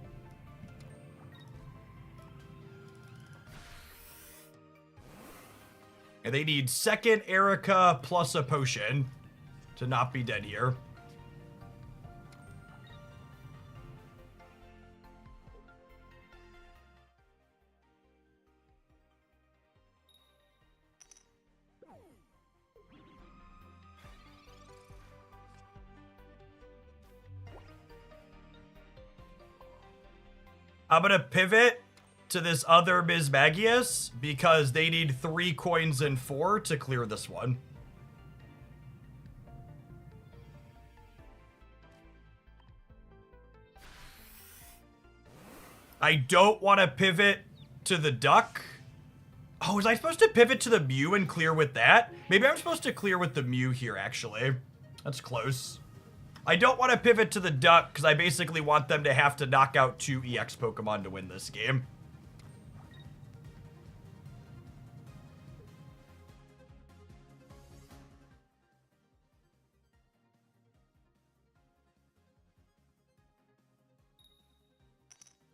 And they need second Erica plus a potion to not be dead here. I'm gonna pivot to this other Mismagius because they need 3 coins and 4 to clear this one. I don't want to pivot to the duck. Oh, was I supposed to pivot to the Mew and clear with that? Maybe I'm supposed to clear with the Mew here, actually. That's close. I don't want to pivot to the duck because I basically want them to have to knock out 2 EX Pokemon to win this game.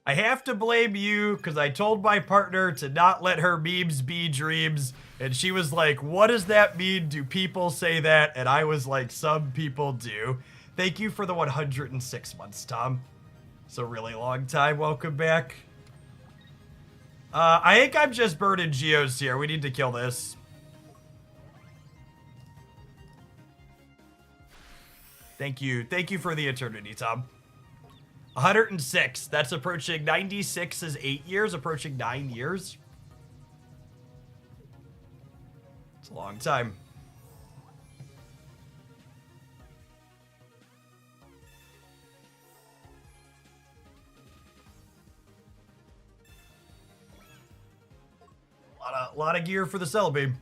I have to blame you because I told my partner to not let her memes be dreams. And she was like, what does that mean? Do people say that? And I was like, some people do. Thank you for the 106 months, Tom. It's a really long time. Welcome back. I think I'm just burning Geos here. We need to kill this. Thank you. Thank you for the eternity, Tom. 106. That's approaching 96 is 8 years, approaching 9 years. It's a long time. A lot of gear for the Celebi.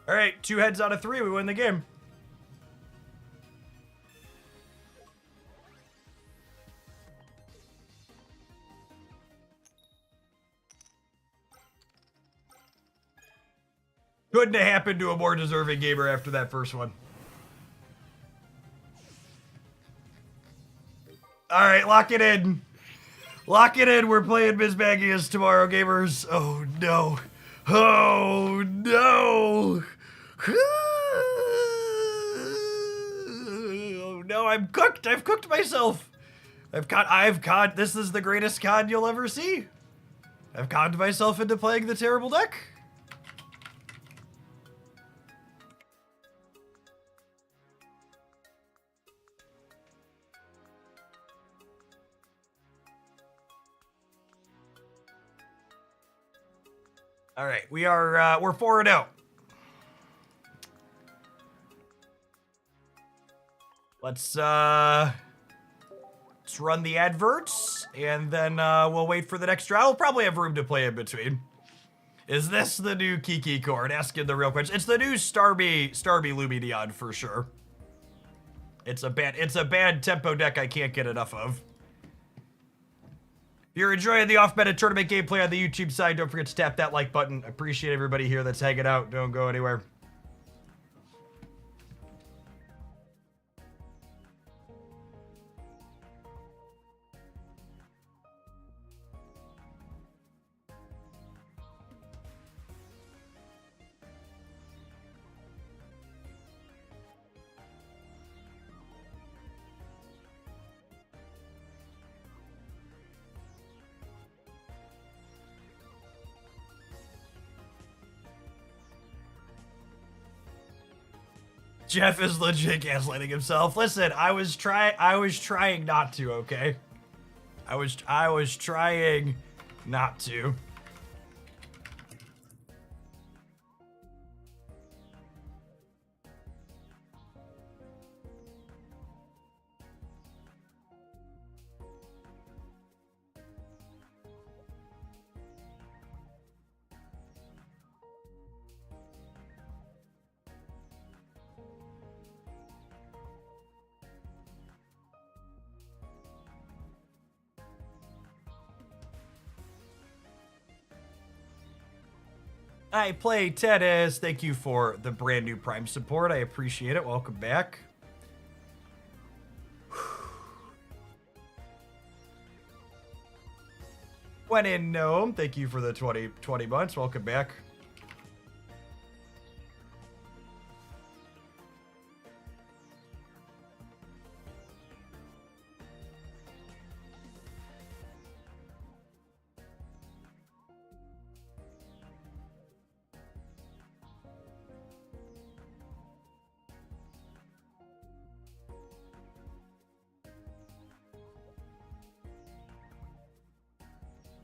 All right, 2 heads out of 3, we win the game. Couldn't have happened to a more deserving gamer after that first one. All right, lock it in. Lock it in. We're playing Mismagius tomorrow, gamers. Oh, no. Oh, no. Oh, no, I'm cooked. I've cooked myself. I've conned. This is the greatest con you'll ever see. I've conned myself into playing the terrible deck. All right, we're 4-0. Let's run the adverts, and then we'll wait for the next round. We'll probably have room to play in between. Is this the new Kiki card? Asking the real question. It's the new Starby Lumineon for sure. It's a bad tempo deck I can't get enough of. If you're enjoying the off-meta tournament gameplay on the YouTube side, don't forget to tap that like button. I appreciate everybody here that's hanging out. Don't go anywhere. Jeff is legit gaslighting himself. Listen, I was trying not to, okay? I was trying not to. I play tennis. Thank you for the brand new Prime support. I appreciate it. Welcome back. When in Gnome, thank you for the 20 months. Welcome back.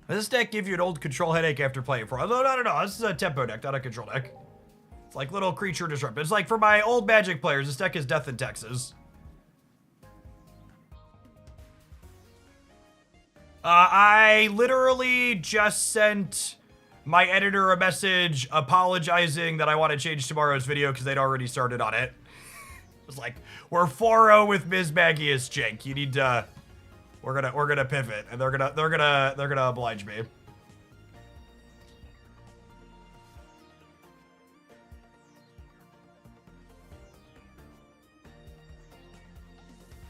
Does this deck give you an old control headache after playing for? No. This is a tempo deck, not a control deck. It's like little creature disrupt. It's like for my old Magic players, this deck is Death in Texas. I literally just sent my editor a message apologizing that I want to change tomorrow's video because they'd already started on it. It's like, we're 4-0 with Mismagius, Jink. You need to... We're gonna pivot, and they're gonna oblige me.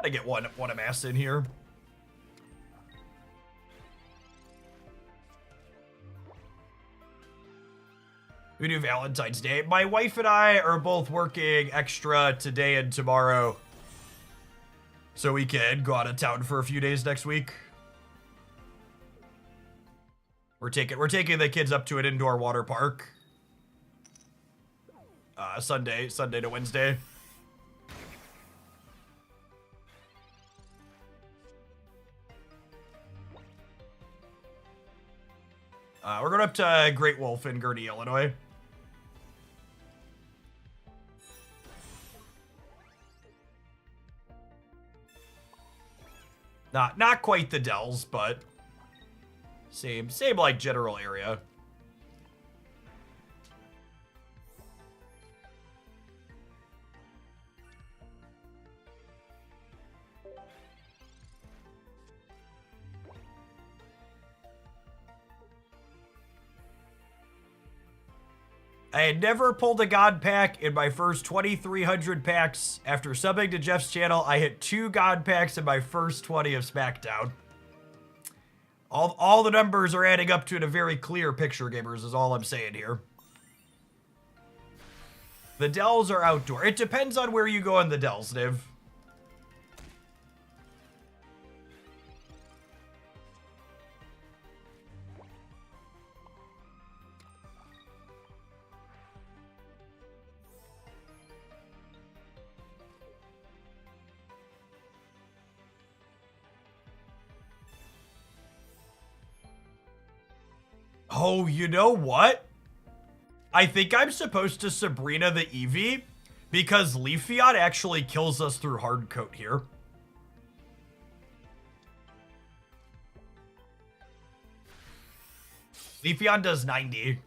Gotta get one amass in here. We do Valentine's Day. My wife and I are both working extra today and tomorrow, so we can go out of town for a few days next week. We're taking the kids up to an indoor water park. Sunday to Wednesday. We're going up to Great Wolf in Gurnee, Illinois. Not quite the Dells, but same like general area. I had never pulled a God pack in my first 2,300 packs. After subbing to Jeff's channel, I hit 2 God packs in my first 20 of SmackDown. All the numbers are adding up to a very clear picture, gamers, is all I'm saying here. The Dells are outdoor. It depends on where you go in the Dells, Niv. Oh, you know what? I think I'm supposed to Sabrina the Eevee because Leafeon actually kills us through hard coat here. Leafeon does 90.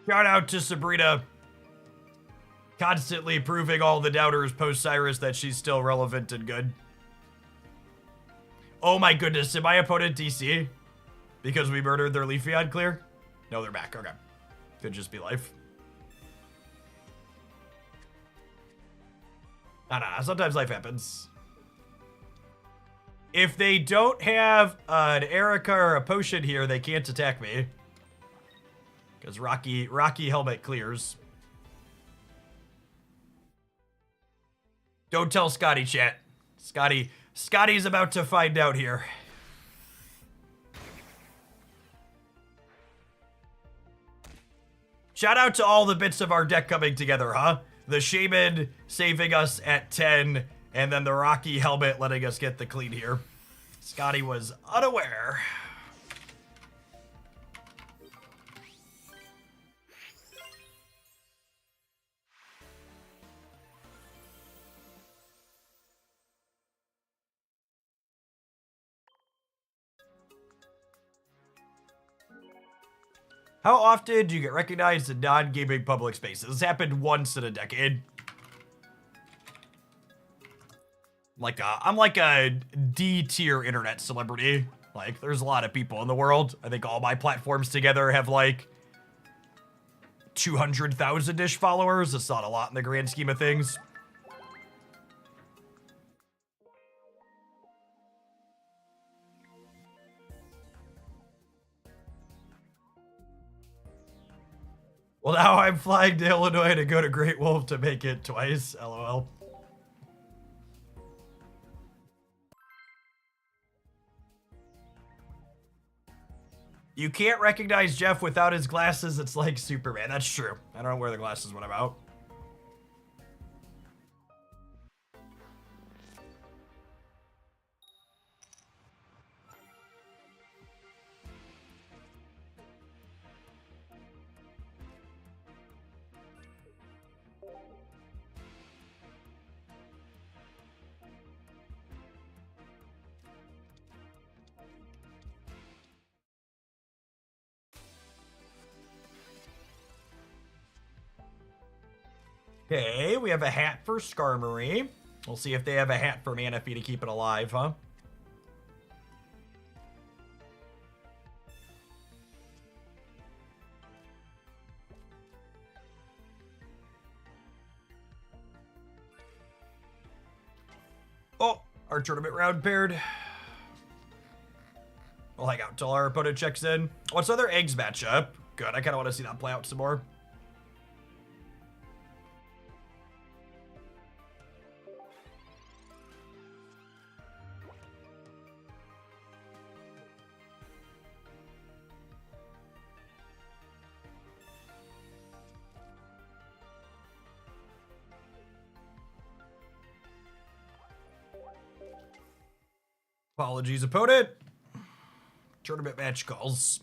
Shout out to Sabrina. Constantly proving all the doubters post-Cyrus that she's still relevant and good. Oh my goodness, did my opponent DC? Because we murdered their Leafeon clear? No, they're back, okay. Could just be life. Nah, sometimes life happens. If they don't have an Erica or a potion here, they can't attack me. Because Rocky Helmet clears. Don't tell Scotty, chat. Scotty's about to find out here. Shout out to all the bits of our deck coming together, huh? The Shaymin saving us at 10, and then the Rocky Helmet letting us get the clean here. Scotty was unaware. How often do you get recognized in non-gaming public spaces? This happened once in a decade. I'm like a D-tier internet celebrity. Like, there's a lot of people in the world. I think all my platforms together have like 200,000-ish followers. It's not a lot in the grand scheme of things. Well, now I'm flying to Illinois to go to Great Wolf to make it twice. LOL. You can't recognize Jeff without his glasses. It's like Superman. That's true. I don't wear the glasses when I'm out. Okay, we have a hat for Skarmory. We'll see if they have a hat for Manaphy to keep it alive, huh? Oh, our tournament round paired. We'll hang out till our opponent checks in. What's other eggs matchup? Good, I kind of want to see that play out some more. Apologies, opponent. Tournament match calls.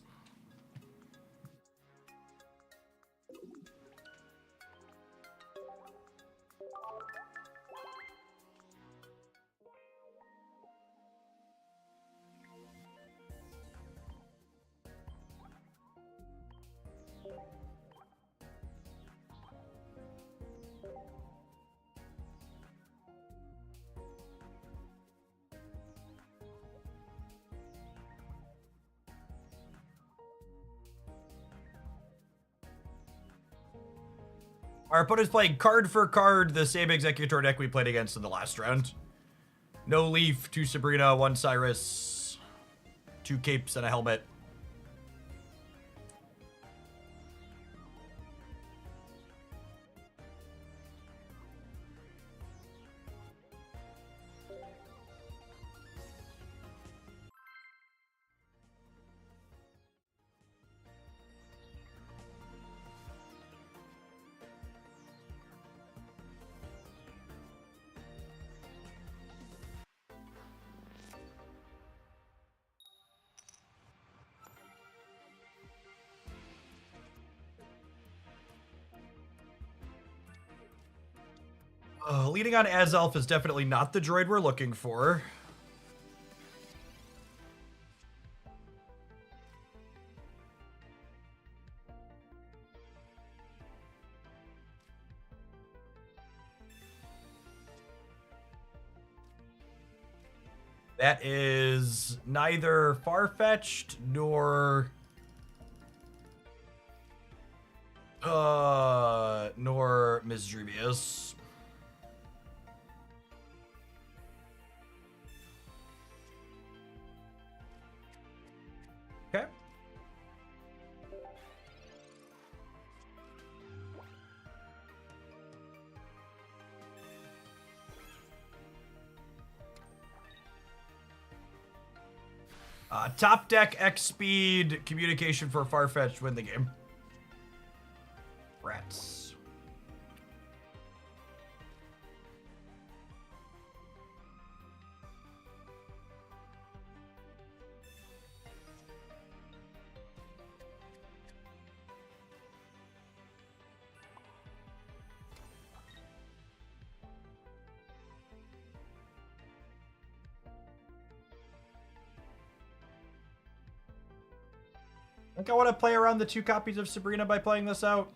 Our opponent's playing card for card the same Exeggutor deck we played against in the last round. No Leaf, 2 Sabrina, 1 Cyrus, 2 Capes, and a Helmet. Leading on Azelf is definitely not the droid we're looking for. That is neither far-fetched nor Mismagius. Okay. Top deck, X speed, communication for Farfetch'd, win the game. Rats. I think I want to play around the 2 copies of Sabrina by playing this out.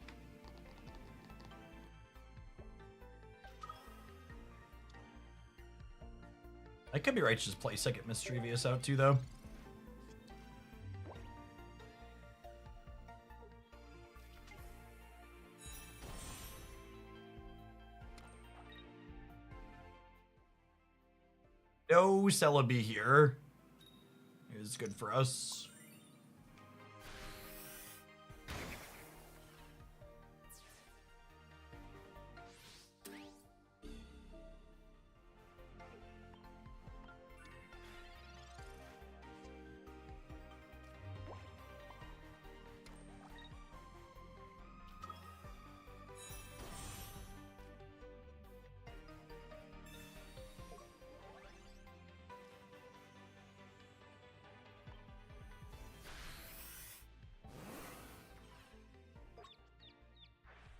I could be right to just play second Mischievous out too, though. No Celebi here. Is good for us.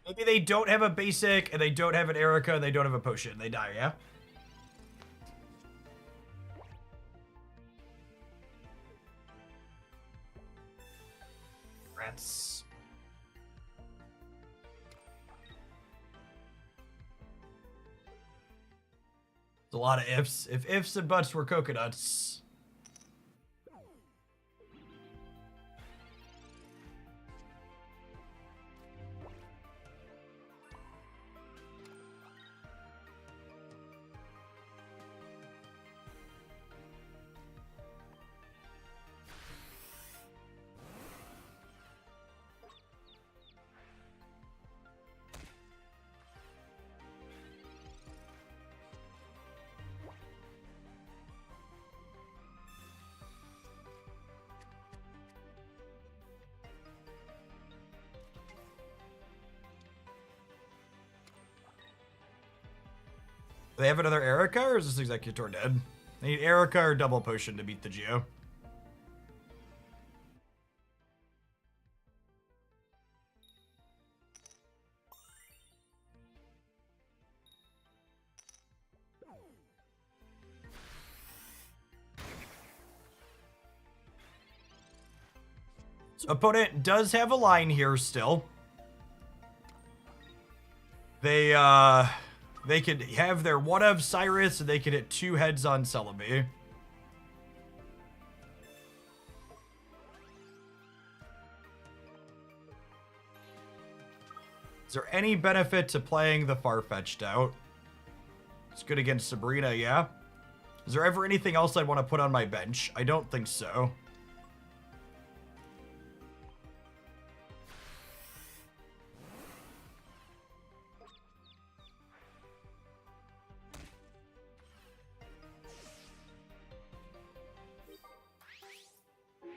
Maybe they don't have a basic, and they don't have an Erica, and they don't have a potion. They die, yeah? Rats. There's a lot of ifs. If ifs and buts were coconuts. Do they have another Erica, or is this Exeggutor dead? They need Erica or double potion to beat the Geo. So opponent does have a line here still. They could have their one of Cyrus, and they could hit 2 heads on Celebi. Is there any benefit to playing the Farfetch'd out? It's good against Sabrina, yeah. Is there ever anything else I'd want to put on my bench? I don't think so.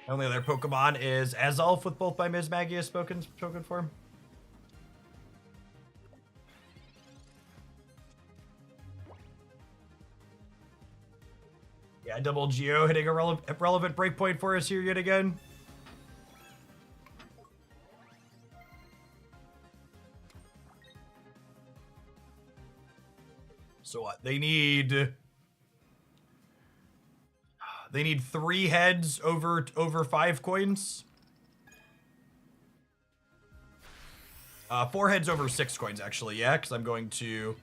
Only other Pokemon is Azulf with both by Mismagius spoken form. Yeah, double Geo hitting a relevant breakpoint for us here yet again. So what? They need 3 heads over 5 coins. 4 heads over 6 coins, actually. Yeah, because I'm going to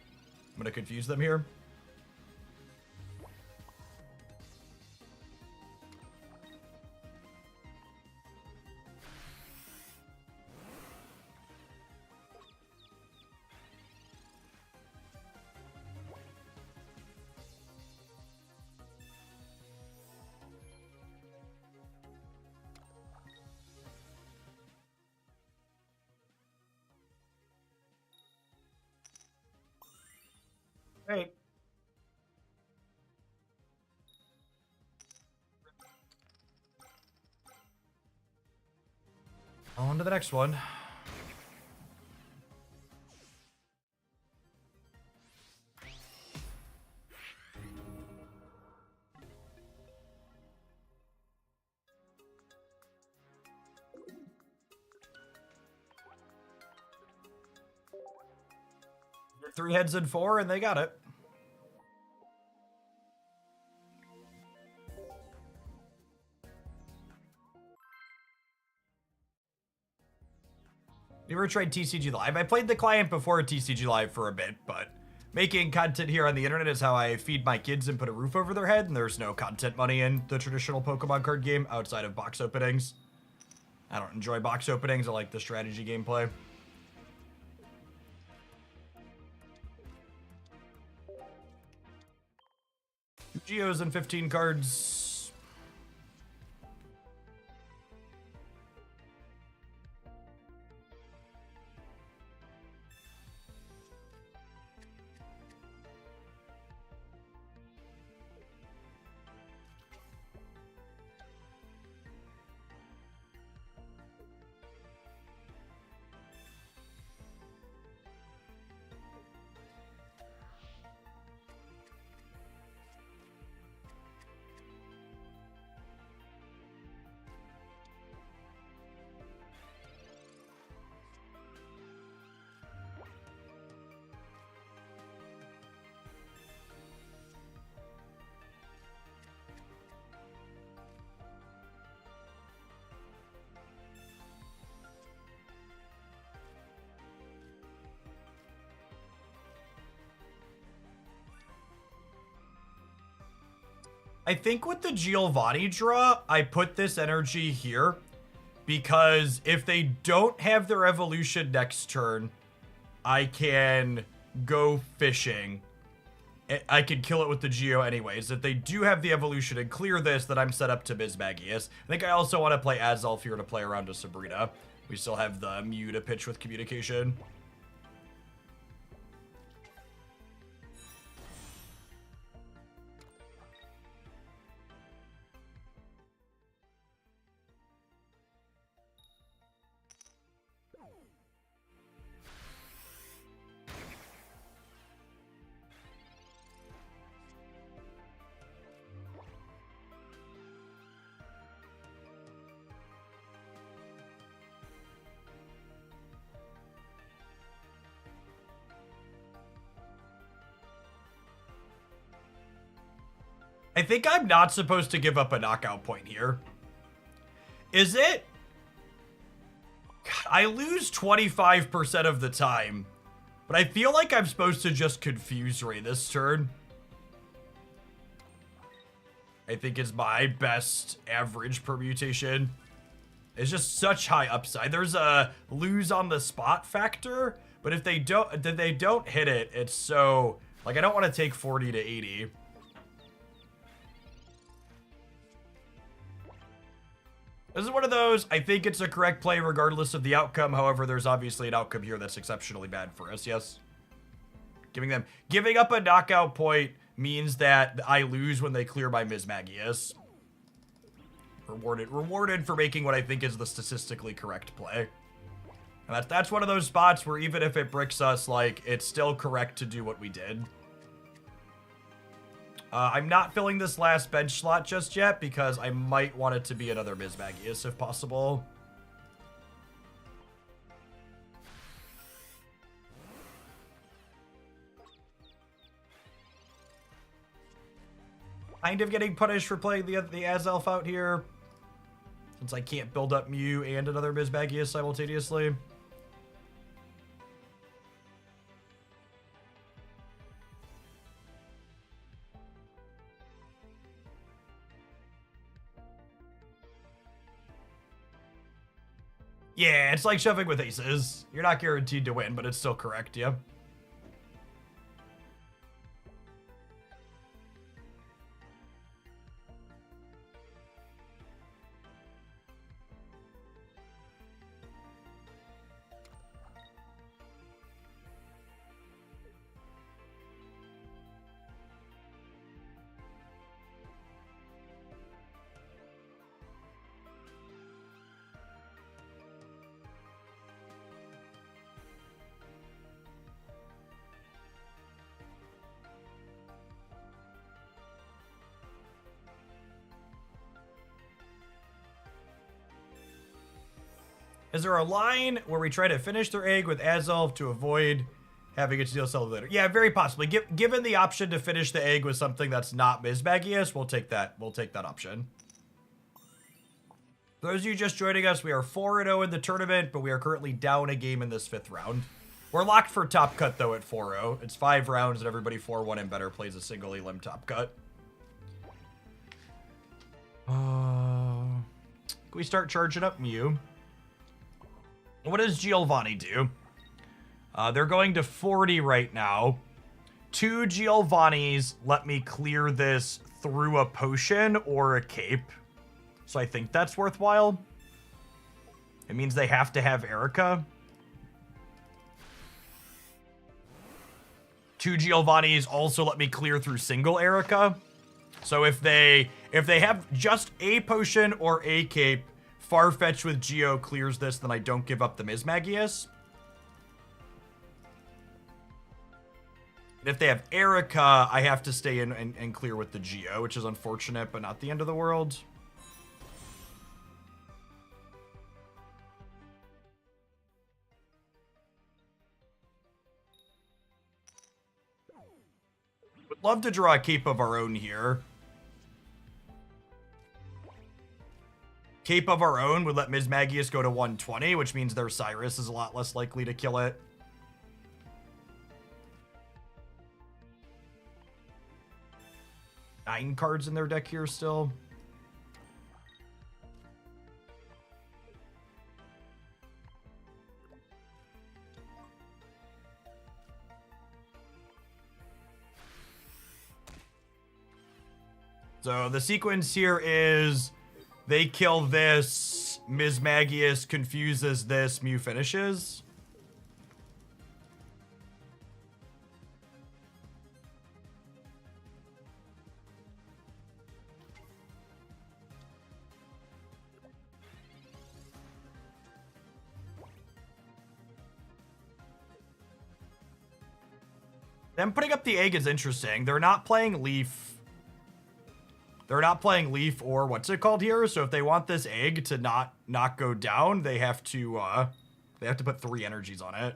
confuse them here. Great. On to the next one. Three heads and 4, and they got it. You ever tried TCG Live? I played the client before TCG Live for a bit, but making content here on the internet is how I feed my kids and put a roof over their head, and there's no content money in the traditional Pokemon card game outside of box openings. I don't enjoy box openings. I like the strategy gameplay. Geos and 15 cards. I think with the Giovanni draw, I put this energy here because if they don't have their evolution next turn, I can go fishing. I can kill it with the Geo anyways. If they do have the evolution and clear this, then I'm set up to Mismagius. I think I also want to play Azelf here to play around to Sabrina. We still have the Mew to pitch with communication. I think I'm not supposed to give up a knockout point here. Is it? God, I lose 25% of the time, but I feel like I'm supposed to just Confuse Ray this turn. I think is my best average permutation. It's just such high upside. There's a lose on the spot factor, but if they don't hit it, it's so like I don't want to take 40 to 80. This is one of those, I think it's a correct play regardless of the outcome. However, there's obviously an outcome here that's exceptionally bad for us, yes. Giving up a knockout point means that I lose when they clear my Mismagius. Rewarded for making what I think is the statistically correct play. And that's one of those spots where even if it bricks us, like, it's still correct to do what we did. I'm not filling this last bench slot just yet because I might want it to be another Mismagius if possible. Kind of getting punished for playing the Azelf out here, since I can't build up Mew and another Mismagius simultaneously. Yeah, it's like shoving with aces. You're not guaranteed to win, but it's still correct, yeah. Is there a line where we try to finish their egg with Azelf to avoid having a Steel Cell later? Yeah, very possibly. Given the option to finish the egg with something that's not Mismagius, we'll take that. We'll take that option. For those of you just joining us, we are 4-0 in the tournament, but we are currently down a game in this 5th round. We're locked for top cut, though, at 4-0. It's 5 rounds, and everybody 4-1 and better plays a single elim top cut. Can we start charging up Mew? What does Giovanni do? They're going to 40 right now. 2 Giovannis let me clear this through a potion or a cape. So I think that's worthwhile. It means they have to have Erica. 2 Giovannis also let me clear through single Erica. So if they have just a potion or a cape, Farfetch with Geo clears this, then I don't give up the Mismagius. And if they have Erica, I have to stay in and clear with the Geo, which is unfortunate, but not the end of the world. Would love to draw a cape of our own here. Cape of our own would let Mismagius go to 120, which means their Cyrus is a lot less likely to kill it. 9 cards in their deck here still. So the sequence here is they kill this, Mismagius confuses this, Mew finishes. Them putting up the egg is interesting. They're not playing Leaf. They're not playing Leaf or what's it called here. So if they want this egg to not go down, they have to put 3 energies on it.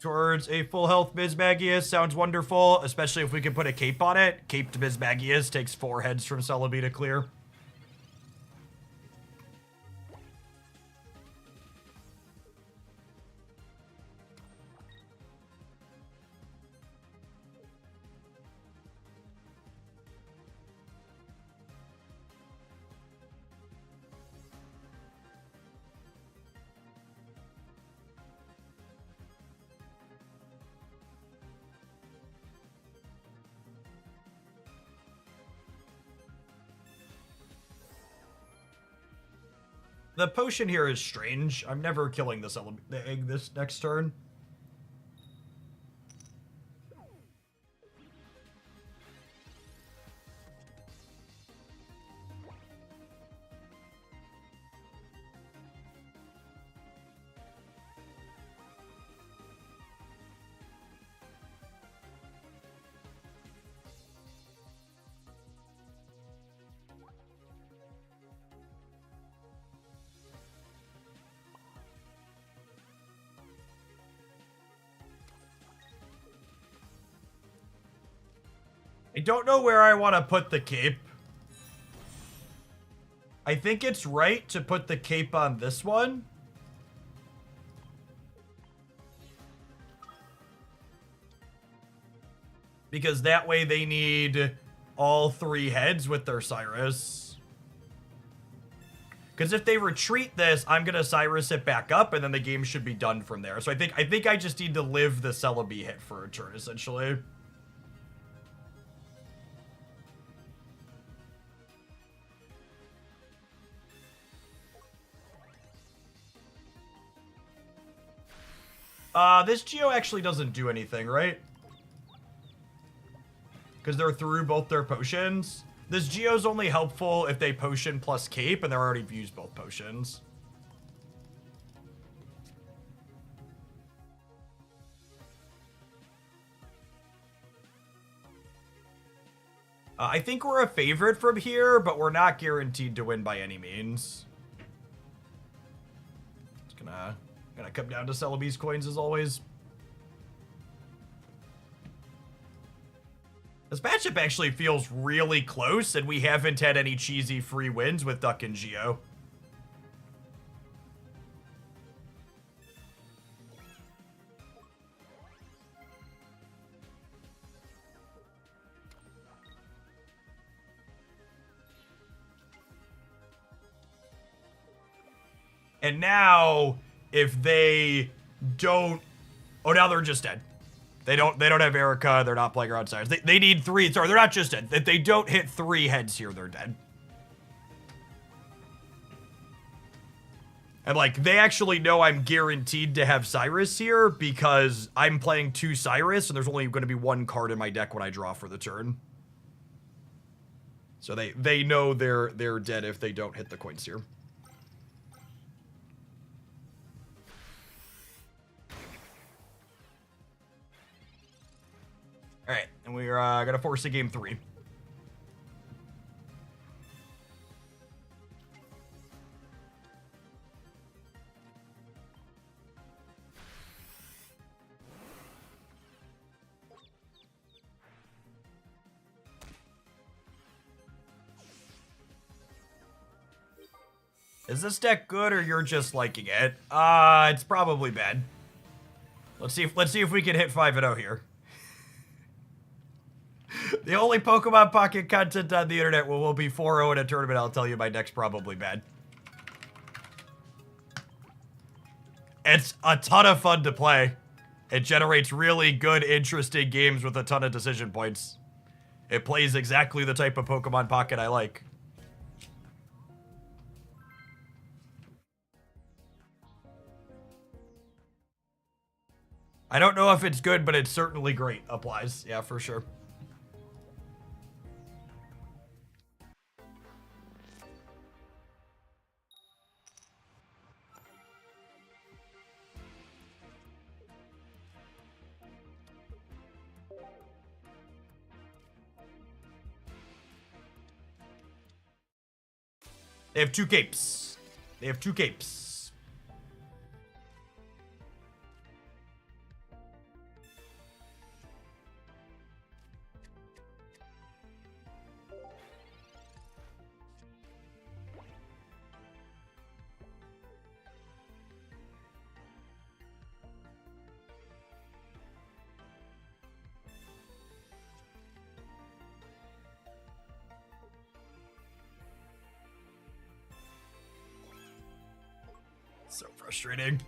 Towards a full health Mismagius sounds wonderful, especially if we can put a cape on it. Caped Mismagius takes 4 heads from Celebi to clear. The potion here is strange. I'm never killing the egg this next turn. I don't know where I want to put the cape. I think it's right to put the cape on this one. Because that way they need all 3 heads with their Cyrus. Because if they retreat this, I'm going to Cyrus it back up, and then the game should be done from there. So I think I just need to live the Celebi hit for a turn, essentially. This Geo actually doesn't do anything, right? Because they're through both their potions. This Geo's only helpful if they potion plus cape, and they're already used both potions. I think we're a favorite from here, but we're not guaranteed to win by any means. It's gonna come down to Celebi's coins as always. This matchup actually feels really close, and we haven't had any cheesy free wins with Duck and Geo. And now, if they don't... Oh, now they're just dead. They don't have Erica. They're not playing around Cyrus. They need 3. Sorry, they're not just dead. If they don't hit 3 heads here, they're dead. And, like, they actually know I'm guaranteed to have Cyrus here because I'm playing 2 Cyrus, and there's only going to be 1 card in my deck when I draw for the turn. So they know they're dead if they don't hit the coins here. All right, and we're gonna force a game 3. Is this deck good or you're just liking it? It's probably bad. Let's see if we can hit 5-0 here. The only Pokemon Pocket content on the internet where we'll be 4-0 in a tournament, I'll tell you my deck's probably bad. It's a ton of fun to play. It generates really good, interesting games with a ton of decision points. It plays exactly the type of Pokemon Pocket I like. I don't know if it's good, but it's certainly great. Applies. Yeah, for sure. They have 2 capes. They have 2 capes. So frustrating.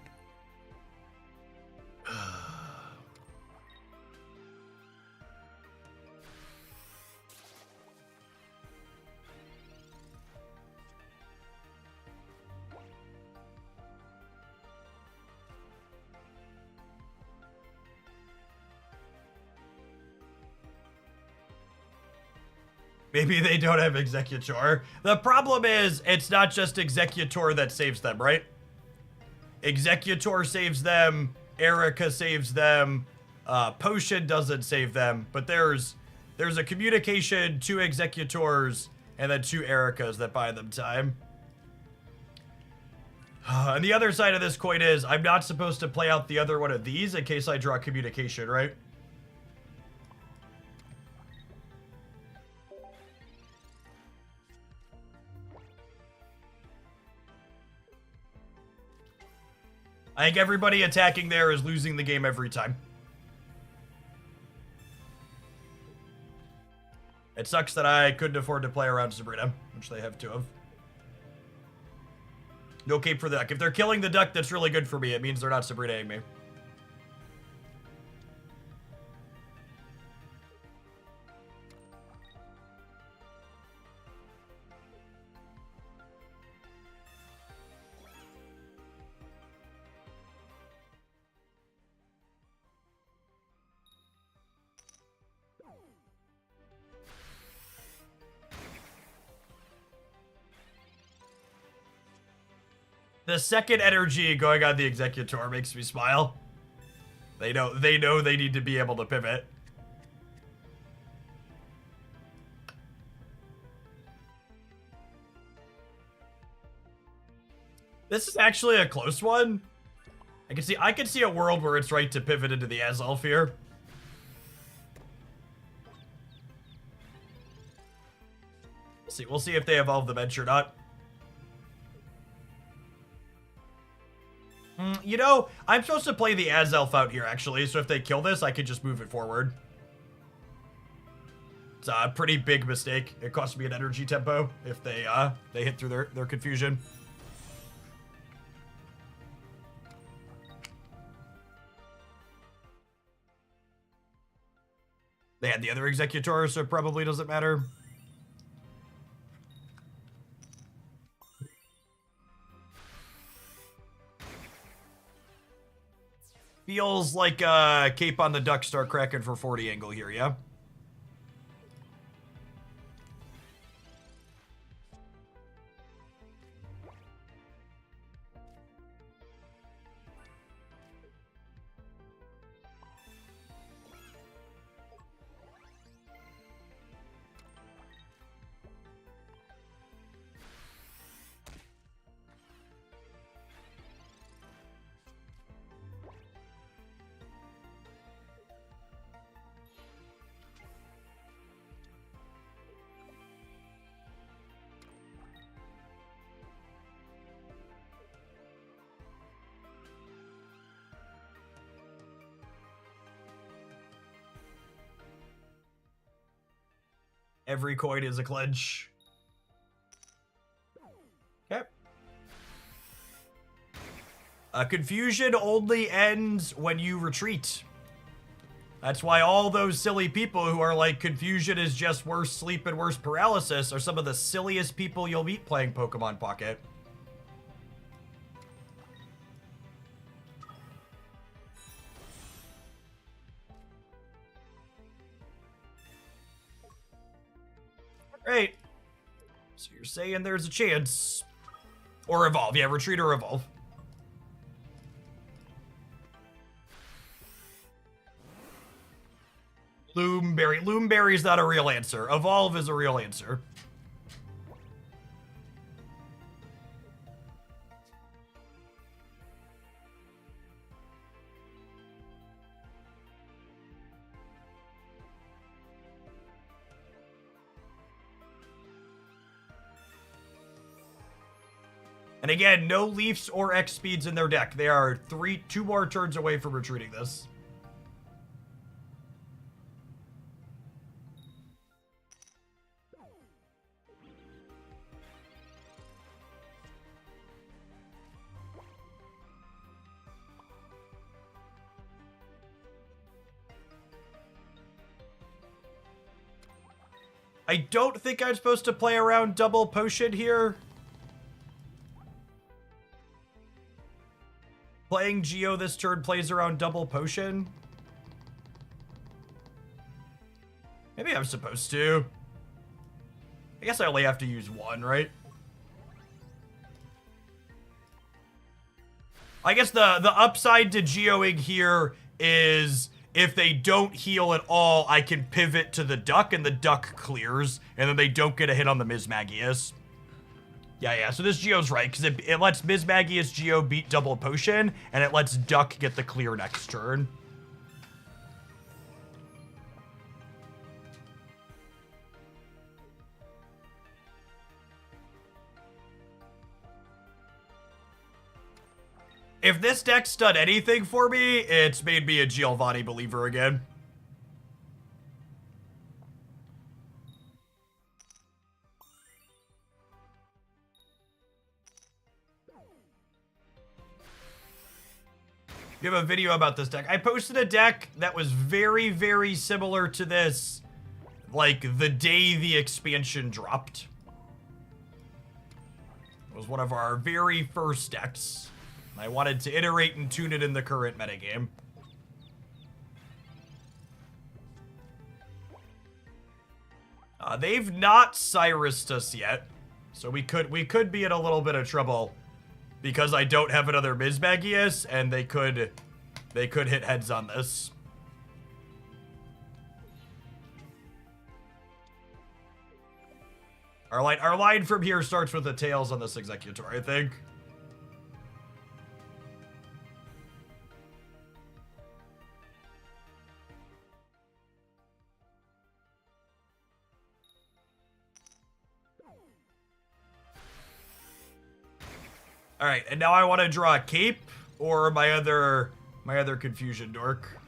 Maybe they don't have Exeggutor. The problem is, it's not just Exeggutor that saves them, right? Exeggutor saves them, Erica saves them, Potion doesn't save them, but there's a communication, 2 Exeggutors, and then 2 Ericas that buy them time. And the other side of this coin is, I'm not supposed to play out the other one of these in case I draw communication, right? I think everybody attacking there is losing the game every time. It sucks that I couldn't afford to play around Sabrina, which they have 2 of. No cape for the duck. If they're killing the duck, that's really good for me. It means they're not Sabrinaing me. The second energy going on the Exeggutor makes me smile. They know they need to be able to pivot. This is actually a close one. I can see a world where it's right to pivot into the Azelf here. We'll see if they evolve the bench or not. You know, I'm supposed to play the Azelf out here, actually, so if they kill this, I can just move it forward. It's a pretty big mistake. It cost me an energy tempo if they hit through their confusion. They had the other Exeggutor, so it probably doesn't matter. Feels like a Cape on the Duck start cracking for 40 angle here, yeah? Every coin is a clinch. Okay. Confusion only ends when you retreat. That's why all those silly people who are like, confusion is just worse sleep and worse paralysis, are some of the silliest people you'll meet playing Pokemon Pocket. Great. So you're saying there's a chance. Or evolve. Yeah, retreat or evolve. Loomberry. Loomberry is not a real answer. Evolve is a real answer. And again, no Leafs or X speeds in their deck. They are two more turns away from retreating this. I don't think I'm supposed to play around double potion here. Playing Geo this turn plays around double potion. Maybe I'm supposed to. I guess I only have to use one, right? I guess the upside to Geoing here is if they don't heal at all, I can pivot to the duck and the duck clears, and then they don't get a hit on the Mismagius. Yeah, so this Geo's right, because it lets Mismagius Geo beat double potion, and it lets duck get the clear next turn. If this deck's done anything for me, it's made me a Giovanni believer again. You have a video about this deck. I posted a deck that was very, very similar to this, like, the day the expansion dropped. It was one of our very first decks. I wanted to iterate and tune it in the current metagame. They've not Cyrus'd us yet, so we could be in a little bit of trouble because I don't have another Mismagius, and they could hit heads on this. Our line from here starts with the tails on this Exeggutor, I think. All right, and now I want to draw a cape or my other confusion dork.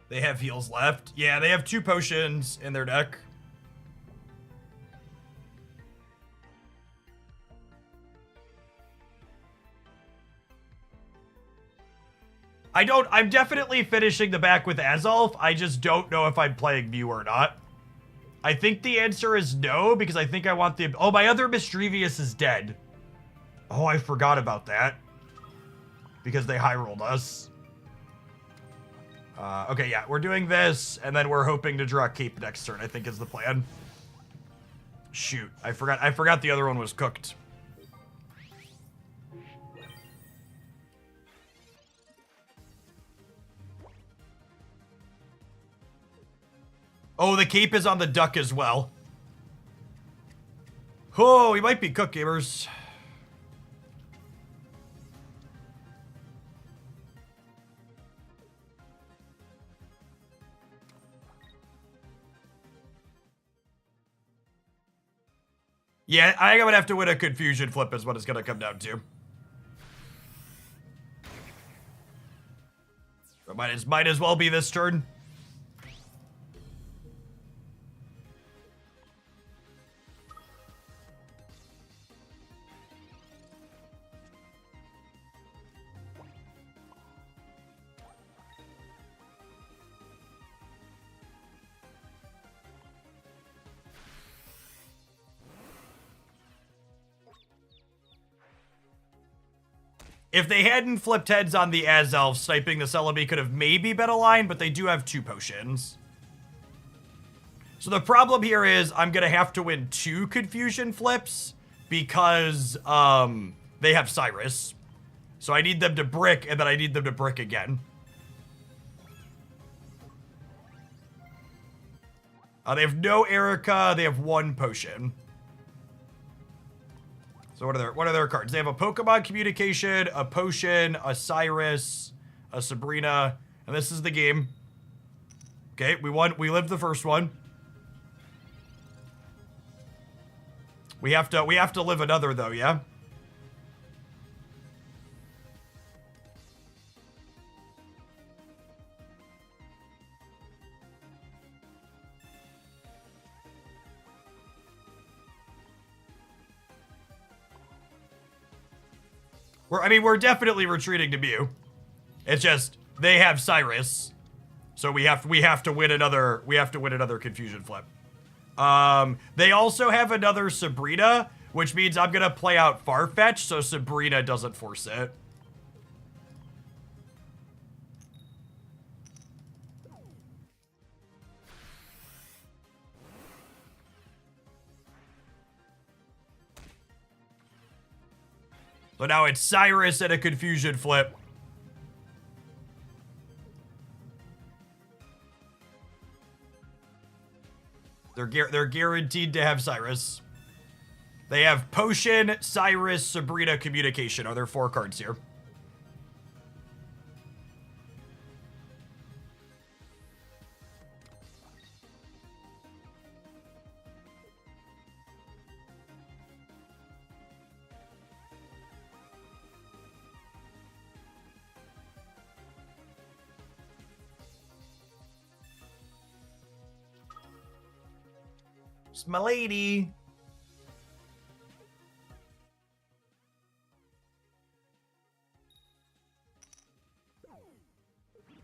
They have heals left. Yeah, they have 2 potions in their deck. I'm definitely finishing the back with Azalf. I just don't know if I'm playing Mew or not. I think the answer is no, because I think I want the... Oh, my other Mischievous is dead. Oh, I forgot about that. Because they high-rolled us. Okay, yeah, we're doing this, and then we're hoping to draw a cape next turn, I think is the plan. Shoot, I forgot the other one was cooked. Oh, the cape is on the duck as well. Oh, we might be cooked, gamers. Yeah, I think I'm gonna have to win a confusion flip is what it's gonna come down to. Might as well be this turn. If they hadn't flipped heads on the Azelf, sniping the Celebi could have maybe been a line, but they do have 2 potions. So the problem here is I'm going to have to win 2 confusion flips because they have Cyrus. So I need them to brick, and then I need them to brick again. They have no Erica. They have 1 potion. So what are their cards? They have a Pokemon Communication, a Potion, a Cyrus, a Sabrina, and this is the game. Okay, we won. We lived the first one. We have to live another though, yeah? We're definitely retreating to Mew. It's just they have Cyrus, so we have to win another confusion flip. They also have another Sabrina, which means I'm gonna play out Farfetch so Sabrina doesn't force it. So now it's Cyrus and a confusion flip. They're guaranteed to have Cyrus. They have Potion, Cyrus, Sabrina, Communication. Are there 4 cards here? It's my lady.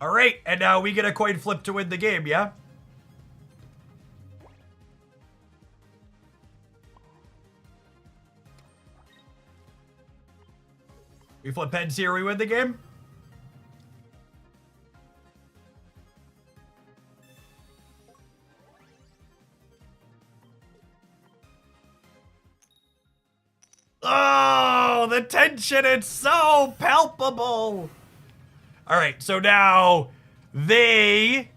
All right, and now we get a coin flip to win the game, yeah? We flip heads here, we win the game? Oh, the tension, it's so palpable. All right, so now they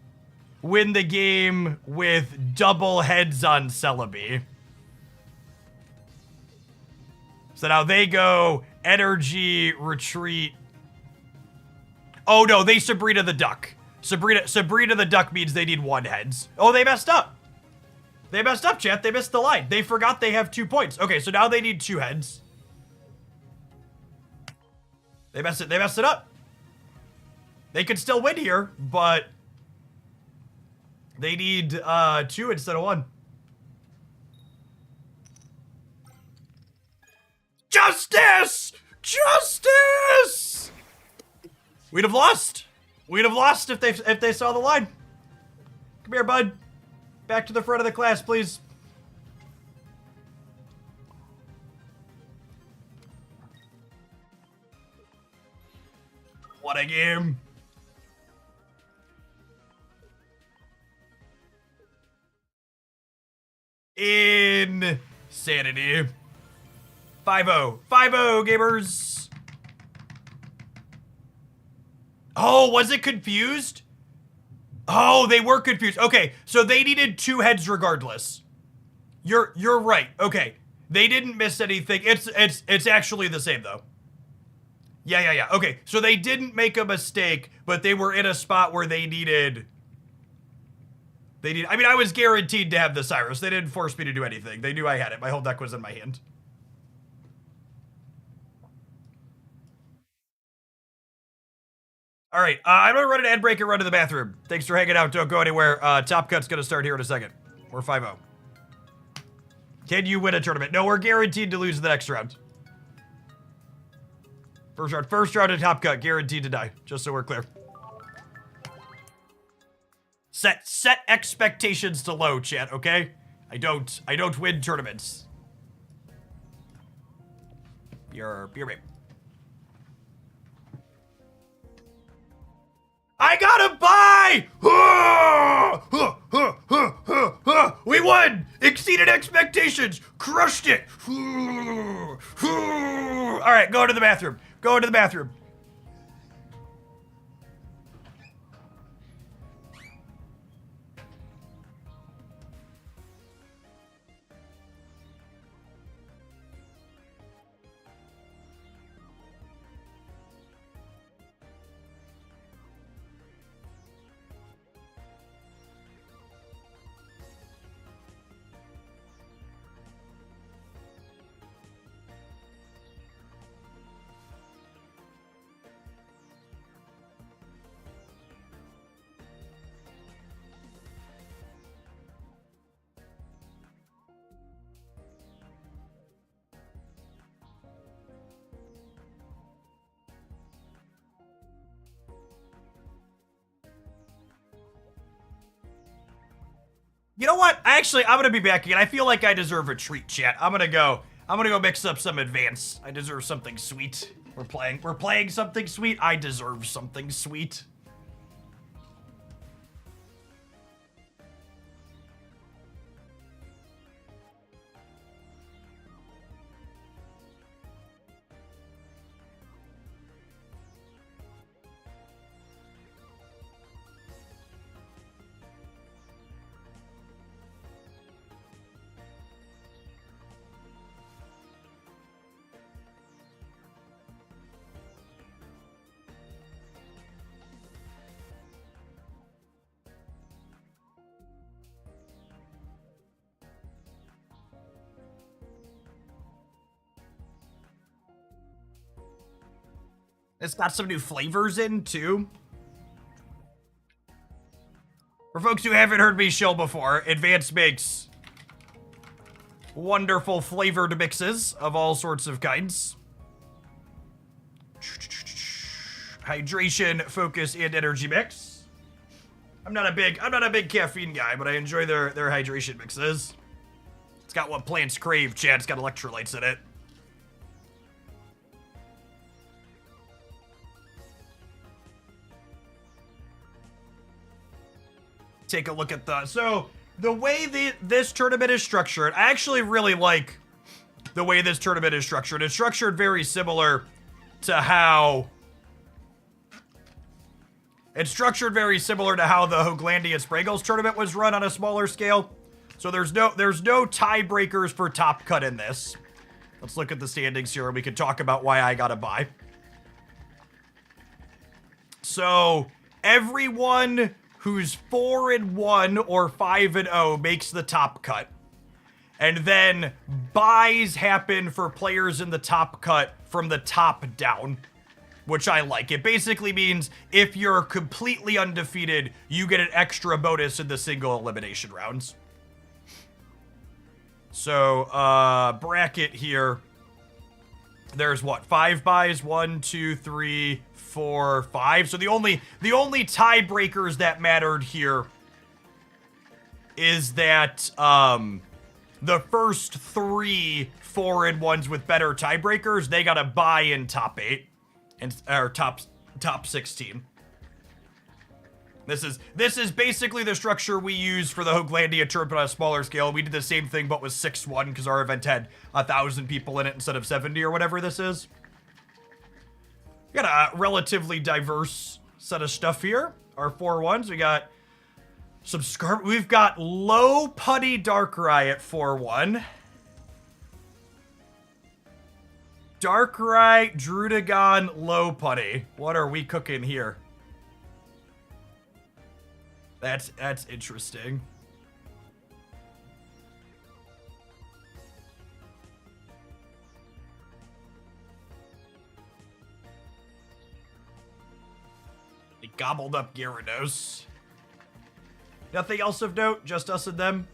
win the game with double heads on Celebi. So now they go energy, retreat. Oh no, they Sabrina the Duck. Sabrina the Duck means they need 1 heads. Oh, they messed up. They messed up, chat. They missed the line. They forgot they have 2 points. Okay, so now they need 2 heads. They messed it up. They could still win here, but they need 2 instead of 1. Justice! Justice! We'd have lost. We'd have lost if they saw the line. Come here, bud. Back to the front of the class, please. What a game. Insanity. 5-0. 5-0, gamers. Oh, was it confused? Oh, they were confused. Okay, so they needed 2 heads regardless. You're right. Okay, they didn't miss anything. It's actually the same though. Yeah. Okay, so they didn't make a mistake, but they were in a spot where they needed They need. I mean, I was guaranteed to have the Cyrus. They didn't force me to do anything. They knew I had it. My whole deck was in my hand. All right, I'm gonna run an ad break and run to the bathroom. Thanks for hanging out. Don't go anywhere. Top Cut's gonna start here in a second. We're 5-0. Can you win a tournament? No, we're guaranteed to lose the next round. First round of Top Cut, guaranteed to die. Just so we're clear. Set expectations to low, chat. Okay, I don't win tournaments. You're right. I gotta buy! We won! Exceeded expectations! Crushed it! Alright, go to the bathroom. Go to the bathroom. You know what? I'm gonna be back again. I feel like I deserve a treat, chat. I'm gonna go mix up some advance. I deserve something sweet. We're playing something sweet. I deserve something sweet. It's got some new flavors in, too. For folks who haven't heard me shill before, Advance makes wonderful flavored mixes of all sorts of kinds. Hydration, focus, and energy mix. I'm not a big caffeine guy, but I enjoy their hydration mixes. It's got what plants crave, Chad. It's got electrolytes in it. Take a look at the way this tournament is structured. I actually really like the way this tournament is structured. It's structured very similar to how the Hooglandia Spraggles tournament was run on a smaller scale. So there's no tiebreakers for Top Cut in this. Let's look at the standings here and we can talk about why I gotta buy. So everyone who's 4-1 or 5-0 makes the Top Cut. And then buys happen for players in the Top Cut from the top down, which I like. It basically means if you're completely undefeated, you get an extra bonus in the single elimination rounds. So, bracket here. There's what, 5 buys? 1, 2, 3, 4, 5. So the only tiebreakers that mattered here is that the first 3 4-1s with better tiebreakers, they got to buy in top 8 or top 16. This is basically the structure we use for the Hooglandia tournament on a smaller scale. We did the same thing but with 6-1 because our event had 1,000 people in it instead of 70 or whatever this is. We got a relatively diverse set of stuff here. Our 4-1s, we got some we've got low putty Darkrai at 4-1. Darkrai, Drudagon, low putty. What are we cooking here? That's interesting. Gobbled up Gyarados. Nothing else of note, just us and them.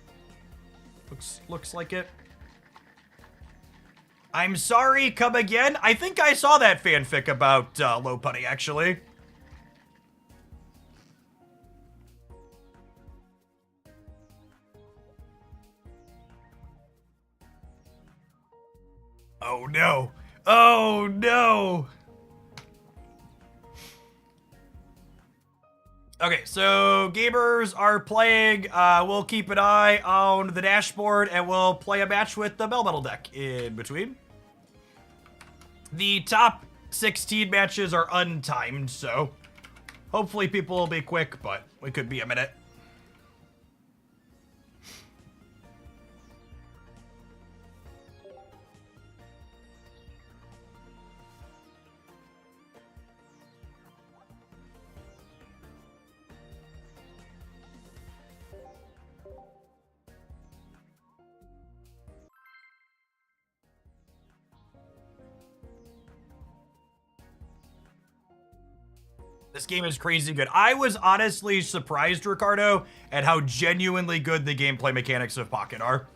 Looks like it. I'm sorry, come again? I think I saw that fanfic about Lopunny, actually. Oh no. Oh no. Okay, so gamers are playing. We'll keep an eye on the dashboard and we'll play a match with the Melmetal deck in between. The top 16 matches are untimed, so hopefully people will be quick, but we could be a minute. This game is crazy good. I was honestly surprised, Ricardo, at how genuinely good the gameplay mechanics of Pocket are.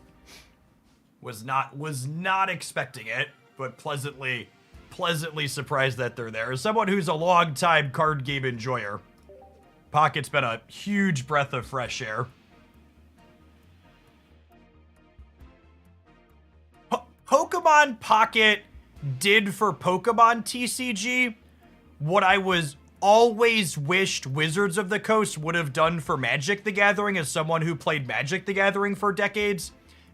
Was not expecting it, but pleasantly surprised that they're there. As someone who's a long-time card game enjoyer, Pocket's been a huge breath of fresh air. Pokemon Pocket did for Pokemon TCG what I was always wished Wizards of the Coast would have done for Magic the Gathering, as someone who played Magic the Gathering for decades.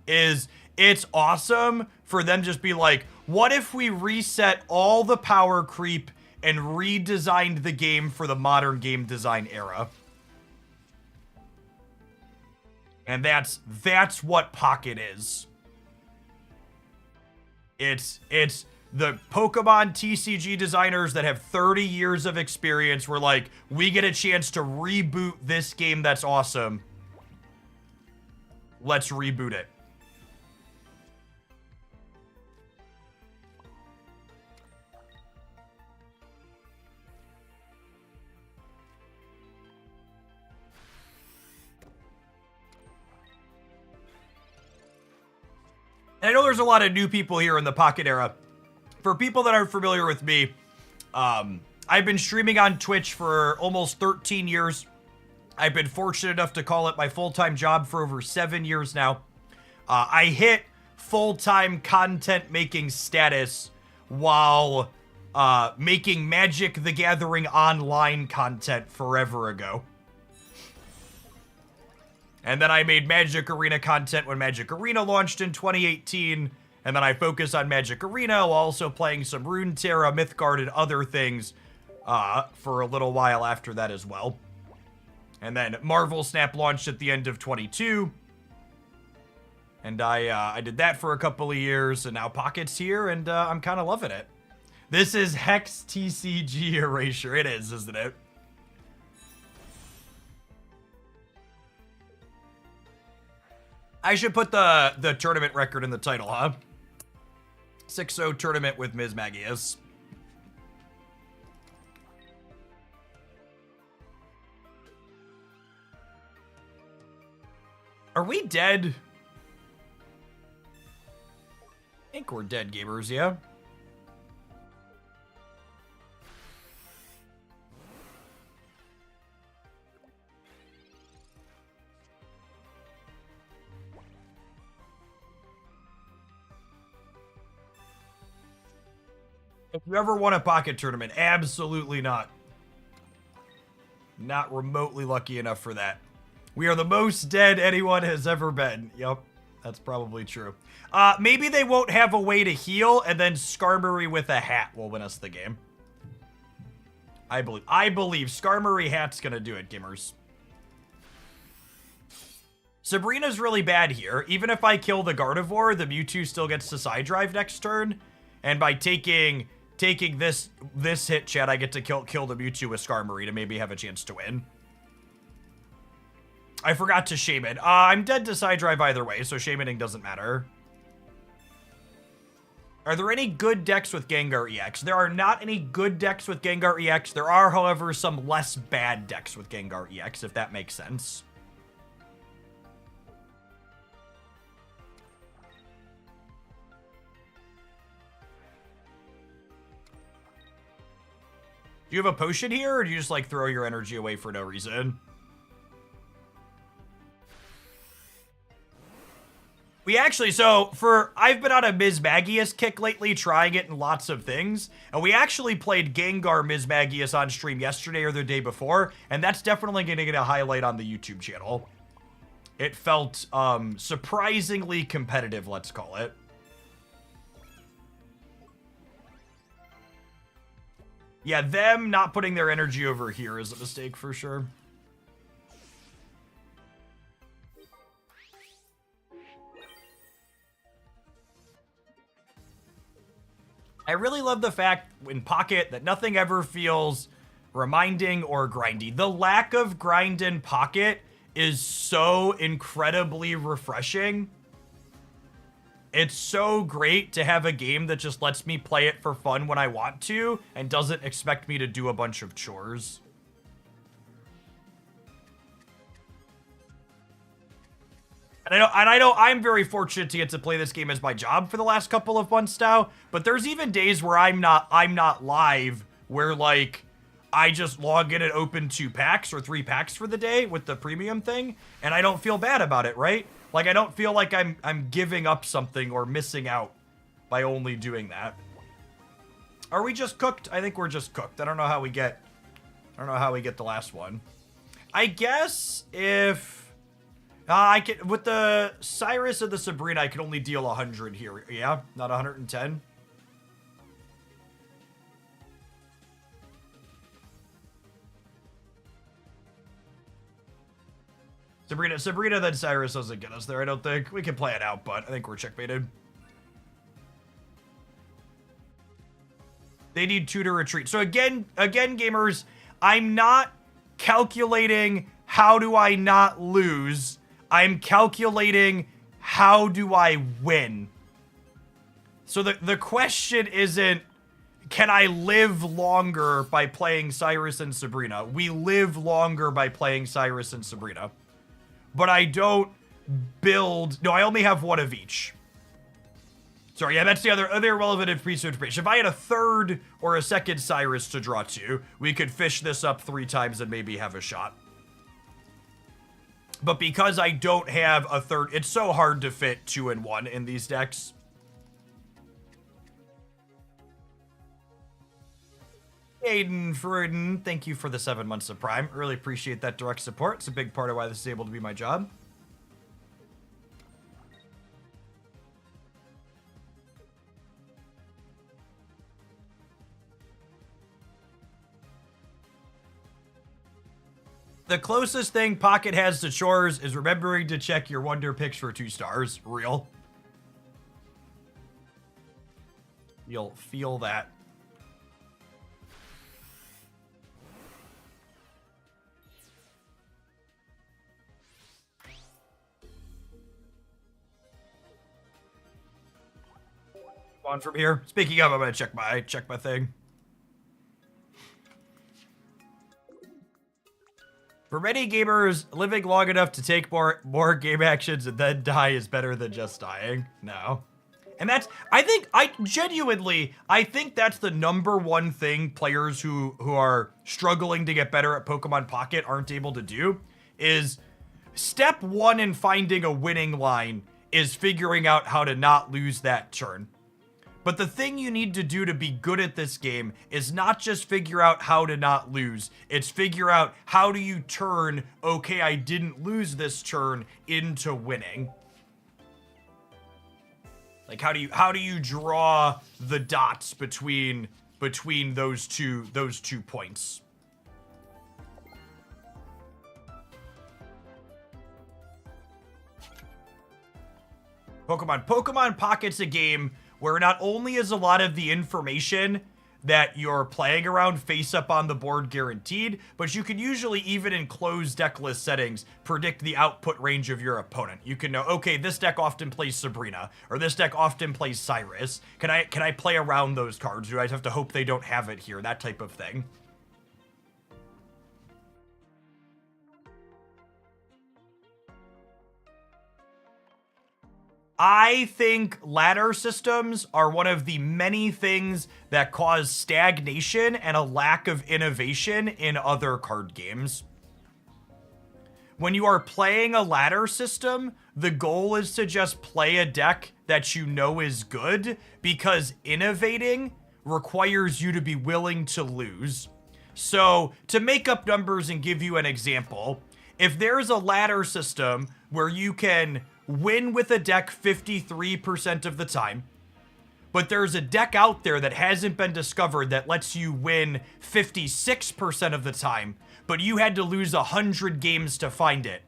Is it's awesome for them just be like, what if we reset all the power creep and redesigned the game for the modern game design era? And that's what Pocket is. It's the Pokemon TCG designers that have 30 years of experience were like, we get a chance to reboot this game that's awesome. Let's reboot it. And I know there's a lot of new people here in the Pocket era. For people that aren't familiar with me, I've been streaming on Twitch for almost 13 years. I've been fortunate enough to call it my full-time job for over 7 years now. I hit full-time content making status while making Magic the Gathering online content forever ago. And then I made Magic Arena content when Magic Arena launched in 2018. And then I focus on Magic Arena while also playing some Runeterra, Mythgard, and other things for a little while after that as well. And then Marvel Snap launched at the end of 22. And I did that for a couple of years, and now Pocket's here, and I'm kind of loving it. This is Hex TCG Erasure. It is, isn't it? I should put the tournament record in the title, huh? 6-0 tournament with Mismagius. Are we dead? I think we're dead, gamers, yeah? If you ever won a Pocket tournament, absolutely not. Not remotely lucky enough for that. We are the most dead anyone has ever been. Yep, that's probably true. Maybe they won't have a way to heal, and then Skarmory with a hat will win us the game. I believe Skarmory hat's gonna do it, gamers. Sabrina's really bad here. Even if I kill the Gardevoir, the Mewtwo still gets to side drive next turn. And by taking this hit, Chad, I get to kill the Mewtwo with Skarmory to maybe have a chance to win. I forgot to Shaymin. I'm dead to side drive either way, so Shaymining doesn't matter. Are there any good decks with Gengar EX? There are not any good decks with Gengar EX. There are, however, some less bad decks with Gengar EX, if that makes sense. Do you have a potion here, or do you just, like, throw your energy away for no reason? We actually, I've been on a Mismagius kick lately, trying it in lots of things, and we actually played Gengar Mismagius on stream yesterday or the day before, and that's definitely going to get a highlight on the YouTube channel. It felt, surprisingly competitive, let's call it. Yeah, them not putting their energy over here is a mistake for sure. I really love the fact in Pocket that nothing ever feels reminding or grindy. The lack of grind in Pocket is so incredibly refreshing. It's so great to have a game that just lets me play it for fun when I want to and doesn't expect me to do a bunch of chores. And I know I'm very fortunate to get to play this game as my job for the last couple of months now, but there's even days where I'm not live, where like I just log in and open 2 packs or 3 packs for the day with the premium thing, and I don't feel bad about it, right? Like, I don't feel like I'm giving up something or missing out by only doing that. Are we just cooked? I think we're just cooked. I don't know how we get the last one. I guess if I can, with the Cyrus and the Sabrina, I can only deal 100 here. Yeah, not 110. Sabrina, then Cyrus doesn't get us there, I don't think. We can play it out, but I think we're checkmated. They need 2 to retreat. So again, gamers, I'm not calculating how do I not lose. I'm calculating how do I win. So the question isn't, can I live longer by playing Cyrus and Sabrina? We live longer by playing Cyrus and Sabrina. But I don't build... No, I only have 1 of each. Sorry, yeah, that's the other relevant piece of information. If I had a 3rd or a 2nd Cyrus to draw to, we could fish this up 3 times and maybe have a shot. But because I don't have a 3rd, it's so hard to fit 2 and 1 in these decks. Aiden Fruden, thank you for the 7 months of Prime. Really appreciate that direct support. It's a big part of why this is able to be my job. The closest thing Pocket has to chores is remembering to check your Wonder Picks for 2 stars. Real. You'll feel that. On from here. Speaking of, I'm gonna check my thing. For many gamers, living long enough to take more game actions and then die is better than just dying. No. And that's, I think that's the #1 thing players who are struggling to get better at Pokemon Pocket aren't able to do, is step 1 in finding a winning line is figuring out how to not lose that turn. But the thing you need to do to be good at this game is not just figure out how to not lose. It's figure out how do you turn, okay, I didn't lose this turn, into winning. Like, how do you draw the dots between those two points? Pokemon Pocket's a game where not only is a lot of the information that you're playing around face up on the board guaranteed, but you can usually, even in closed deck list settings, predict the output range of your opponent. You can know, okay, this deck often plays Sabrina, or this deck often plays Cyrus. Can I play around those cards? Do I have to hope they don't have it here? That type of thing. I think ladder systems are one of the many things that cause stagnation and a lack of innovation in other card games. When you are playing a ladder system, the goal is to just play a deck that you know is good, because innovating requires you to be willing to lose. So, to make up numbers and give you an example, if there's a ladder system where you can win with a deck 53% of the time, but there's a deck out there that hasn't been discovered that lets you win 56% of the time, but you had to lose 100 games to find it,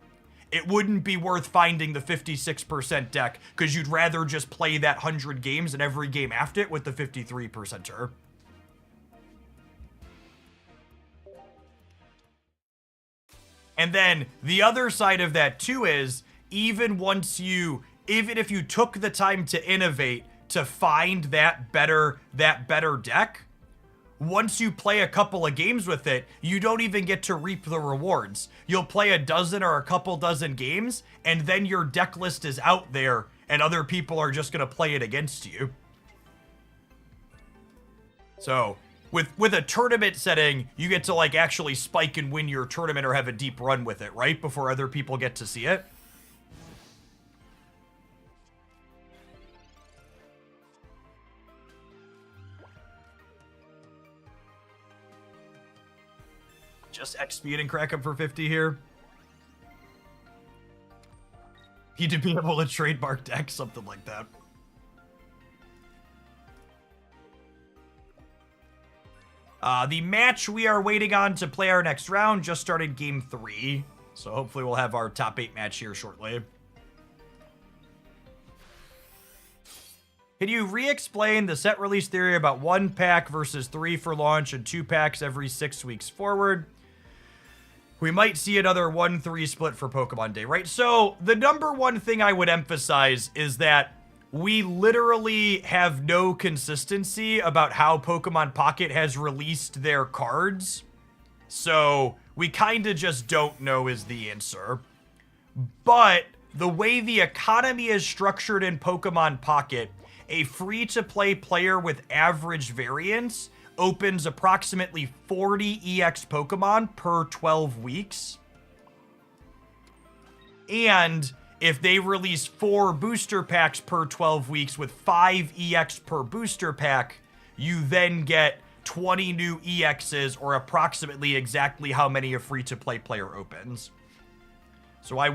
it wouldn't be worth finding the 56% deck, because you'd rather just play that 100 games and every game after it with the 53%er. And then the other side of that too is, even if you took the time to innovate to find that better deck, once you play a couple of games with it, you don't even get to reap the rewards. You'll play a dozen or a couple dozen games, and then your deck list is out there, and other people are just gonna play it against you. So, with a tournament setting, you get to like actually spike and win your tournament or have a deep run with it, right? Before other people get to see it. Just XP and crack up for 50 here. He to be able to trademark deck, something like that. The match we are waiting on to play our next round just started game 3. So hopefully we'll have our top 8 match here shortly. Can you re-explain the set release theory about 1 pack versus 3 for launch and 2 packs every 6 weeks forward? We might see another 1-3 split for Pokemon Day, right? So the number one thing I would emphasize is that we literally have no consistency about how Pokemon Pocket has released their cards. So we kind of just don't know is the answer. But the way the economy is structured in Pokemon Pocket, a free-to-play player with average variance opens approximately 40 EX Pokemon per 12 weeks. And if they release 4 booster packs per 12 weeks with 5 EX per booster pack, you then get 20 new EXs, or approximately exactly how many a free-to-play player opens. So I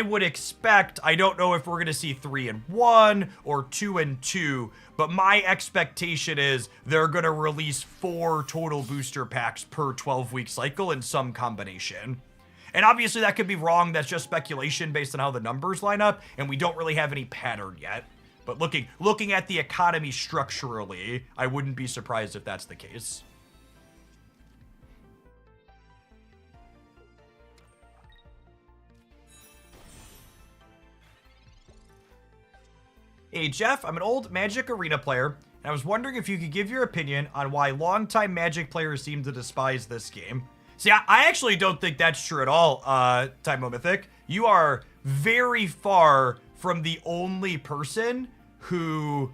would expect, I don't know if we're going to see 3 and 1 or 2 and 2, but my expectation is they're going to release 4 total booster packs per 12-week cycle in some combination. And obviously that could be wrong. That's just speculation based on how the numbers line up, and we don't really have any pattern yet. But looking at the economy structurally, I wouldn't be surprised if that's the case. Hey Jeff, I'm an old Magic Arena player, and I was wondering if you could give your opinion on why longtime Magic players seem to despise this game. See, I actually don't think that's true at all, Tymo Mythic. You are very far from the only person who,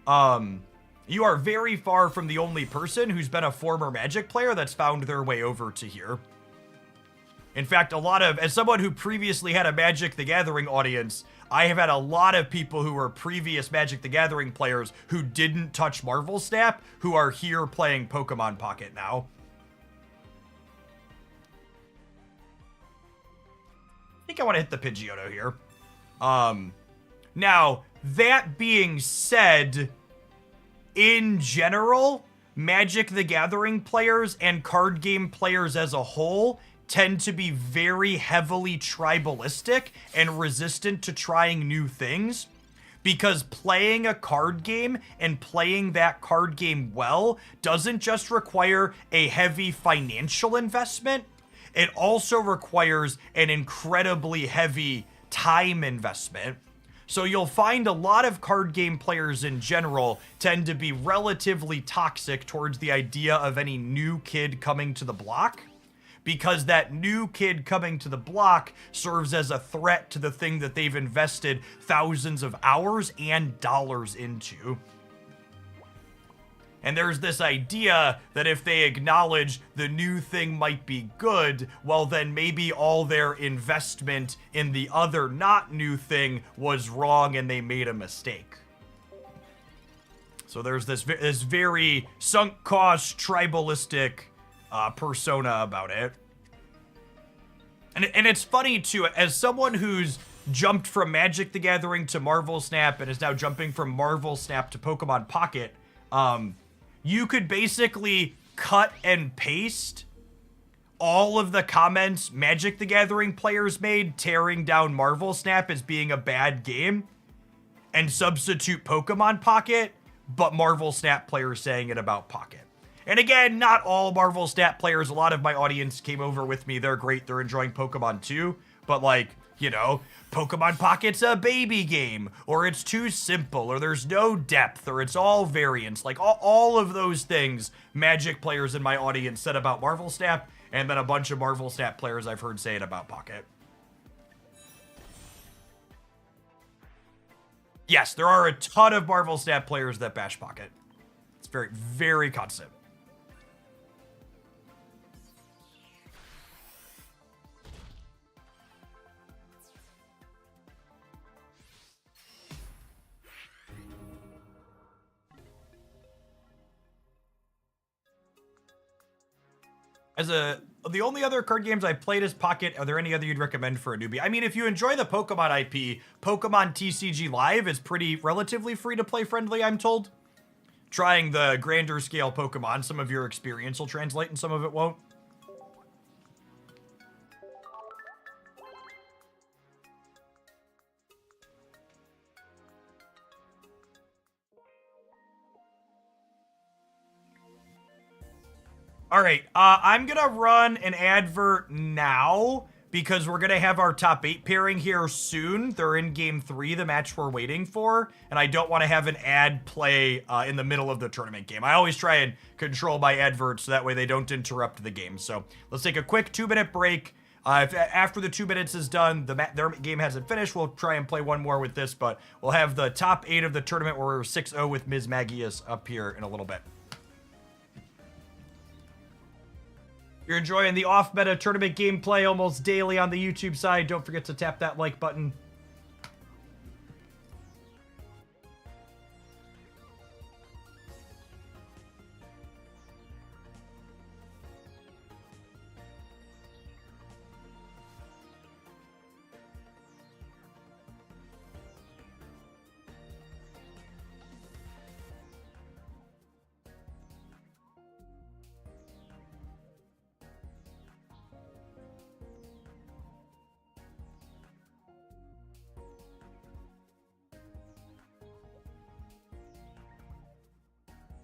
you are very far from the only person who's been a former Magic player that's found their way over to here. In fact, as someone who previously had a Magic the Gathering audience, I have had a lot of people who were previous Magic the Gathering players who didn't touch Marvel Snap, who are here playing Pokemon Pocket now. I think I want to hit the Pidgeotto here. Now, that being said, in general, Magic the Gathering players and card game players as a whole tend to be very heavily tribalistic and resistant to trying new things, because playing a card game and playing that card game well doesn't just require a heavy financial investment, it also requires an incredibly heavy time investment. So you'll find a lot of card game players in general tend to be relatively toxic towards the idea of any new kid coming to the block, because that new kid coming to the block serves as a threat to the thing that they've invested thousands of hours and dollars into. And there's this idea that if they acknowledge the new thing might be good, well, then maybe all their investment in the other not new thing was wrong and they made a mistake. So there's this very sunk cost tribalistic persona about it. And it's funny too, as someone who's jumped from Magic the Gathering to Marvel Snap and is now jumping from Marvel Snap to Pokemon Pocket, you could basically cut and paste all of the comments Magic the Gathering players made tearing down Marvel Snap as being a bad game and substitute Pokemon Pocket, but Marvel Snap players saying it about Pocket. And again, not all Marvel Snap players. A lot of my audience came over with me. They're great. They're enjoying Pokemon too. But like, you know, Pokemon Pocket's a baby game, or it's too simple, or there's no depth, or it's all variants. Like all of those things Magic players in my audience said about Marvel Snap, and then a bunch of Marvel Snap players I've heard say it about Pocket. Yes, there are a ton of Marvel Snap players that bash Pocket. It's very, very constant. The only other card games I played as Pocket, are there any other you'd recommend for a newbie? I mean, if you enjoy the Pokemon IP, Pokemon TCG Live is relatively free to play friendly, I'm told. Trying the grander scale Pokemon, some of your experience will translate and some of it won't. All right, I'm gonna run an advert now because we're gonna have our top 8 pairing here soon. They're in game 3, the match we're waiting for, and I don't want to have an ad play in the middle of the tournament game. I always try and control my adverts so that way they don't interrupt the game. So let's take a quick 2-minute break. If after the 2 minutes is done, their game hasn't finished, we'll try and play one more with this, but we'll have the top 8 of the tournament where we're 6-0 with Mismagius up here in a little bit. You're enjoying the off-meta tournament gameplay almost daily on the YouTube side. Don't forget to tap that like button.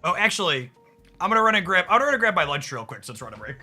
Oh, actually, I'm gonna run and grab my lunch real quick since we're on a break.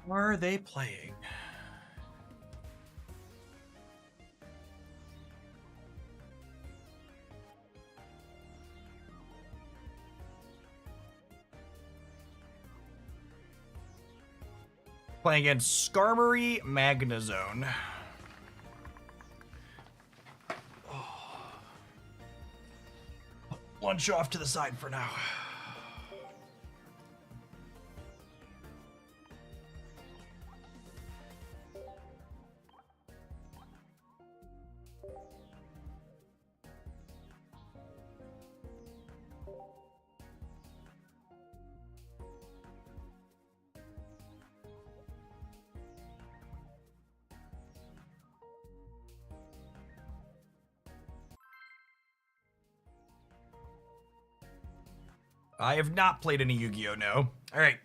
What are they playing? Playing against Skarmory Magnezone. Lunch off to the side for now. I have not played any Yu-Gi-Oh! No. Alright.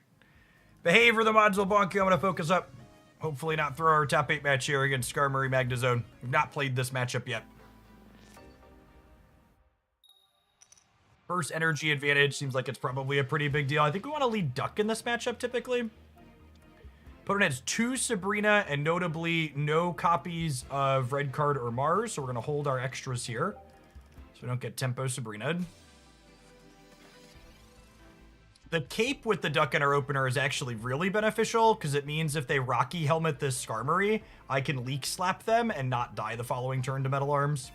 Behave or the mods will bonk you. I'm going to focus up. Hopefully not throw our top 8 match here against Skarmory Magnezone. We've not played this matchup yet. First energy advantage seems like it's probably a pretty big deal. I think we want to lead Duck in this matchup typically. Opponent has 2 Sabrina and notably no copies of Red Card or Mars. So we're going to hold our extras here so we don't get Tempo Sabrina. The cape with the Duck in our opener is actually really beneficial because it means if they Rocky Helmet this Skarmory, I can Leak Slap them and not die the following turn to Metal Arms.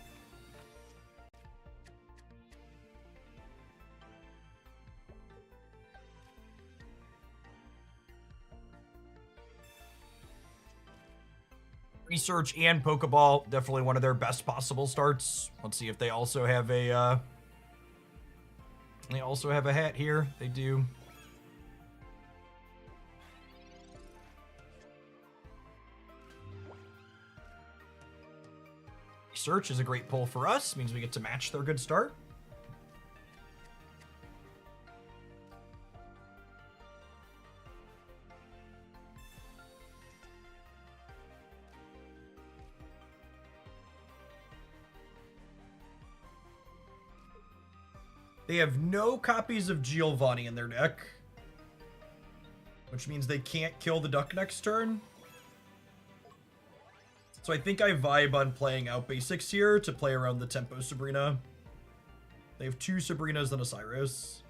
Research and Pokeball, definitely one of their best possible starts. Let's see if they also have a hat here. They do. Research is a great pull for us. Means we get to match their good start. They have no copies of Giovanni in their deck, which means they can't kill the Duck next turn. So I think I vibe on playing out basics here to play around the Tempo Sabrina. They have 2 Sabrinas and a Cyrus.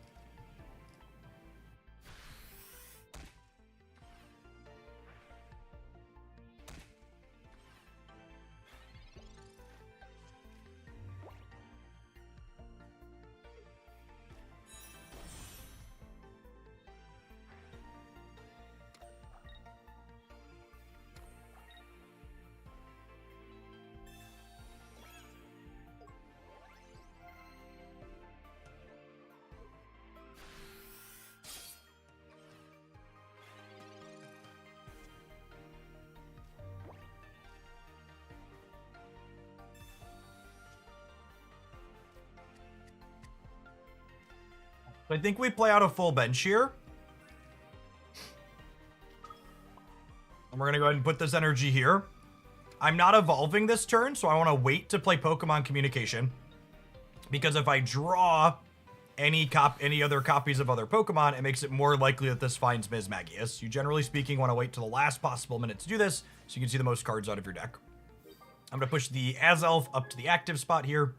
I think we play out a full bench here. And we're going to go ahead and put this energy here. I'm not evolving this turn, so I want to wait to play Pokemon Communication. Because if I draw any other copies of other Pokemon, it makes it more likely that this finds Mismagius. You generally speaking want to wait till the last possible minute to do this, so you can see the most cards out of your deck. I'm going to push the Azelf up to the active spot here.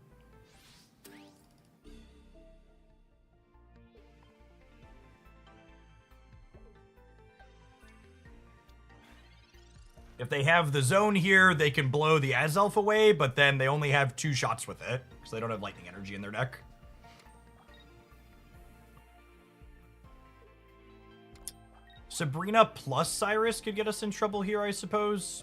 If they have the zone here, they can blow the Azelf away, but then they only have 2 shots with it, because they don't have lightning energy in their deck. Sabrina plus Cyrus could get us in trouble here, I suppose.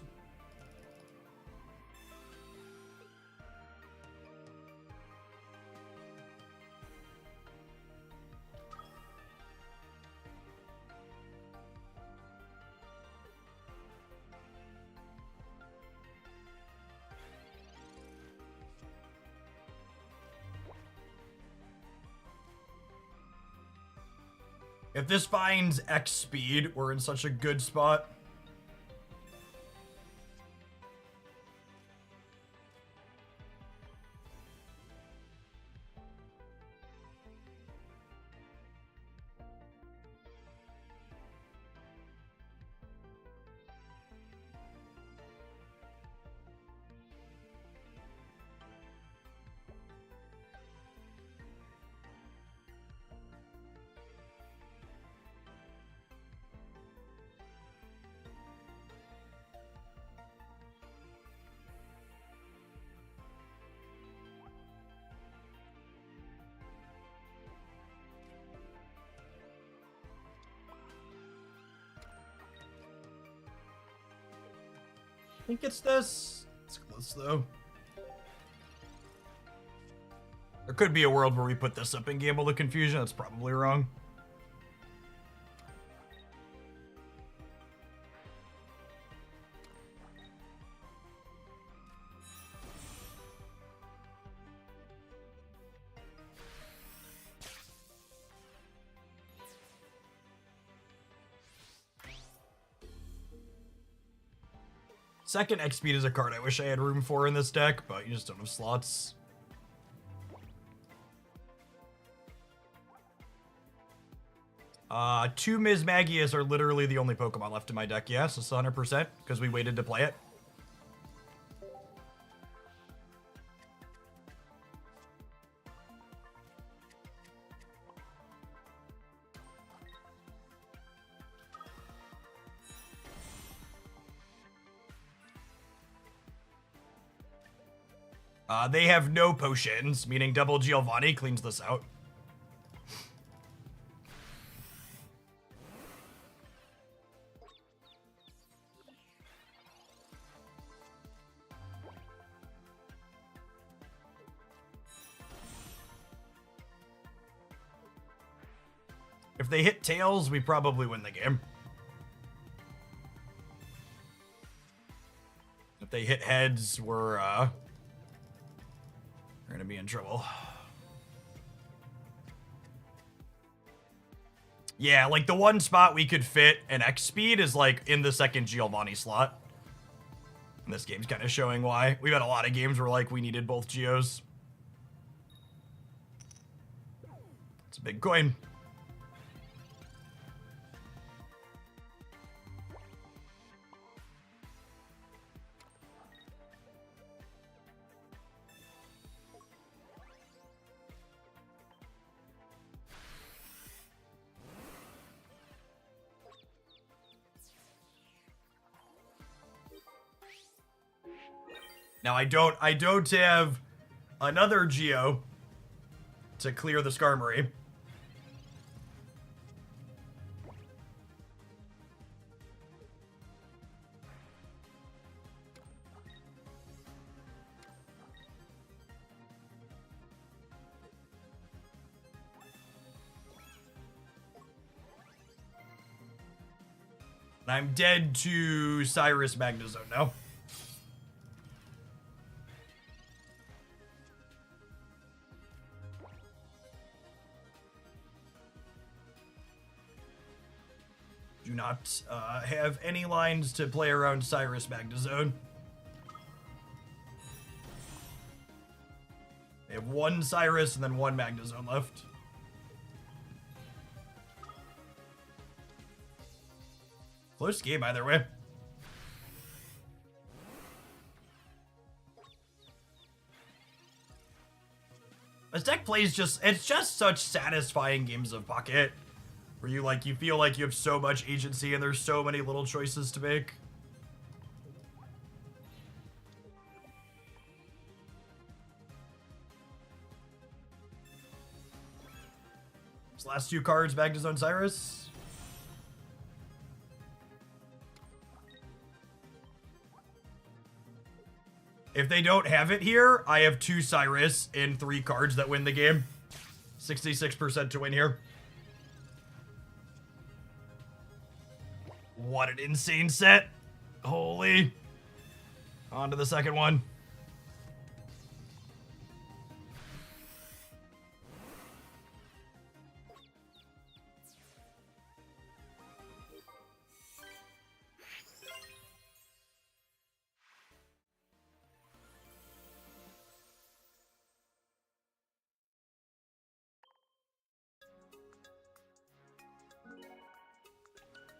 If this finds X speed, we're in such a good spot. think it's this. It's close, though. There could be a world where we put this up in Gamble the Confusion. That's probably wrong. Second X Speed is a card I wish I had room for in this deck, but you just don't have slots. Two Mismagius are literally the only Pokemon left in my deck, yes, it's 100%, because we waited to play it. They have no potions, meaning Double Giovanni cleans this out. If they hit tails, we probably win the game. If they hit heads, we're gonna be in trouble. Yeah, like the one spot we could fit an X speed is like in the second Giovanni slot. And this game's kind of showing why. We've had a lot of games where like we needed both Geos. It's a big coin. Now I don't have another Geo to clear the Skarmory. I'm dead to Cyrus Magnezone now. Do not have any lines to play around Cyrus Magnezone. They have one Cyrus and then one Magnezone left. Close game either way. This deck plays it's just such satisfying games of Pocket. Where you feel like you have so much agency and there's so many little choices to make. These last two cards, Magnezone Cyrus. If they don't have it here, I have two Cyrus in 3 cards that win the game. 66% to win here. What an insane set. Holy. On to the second one.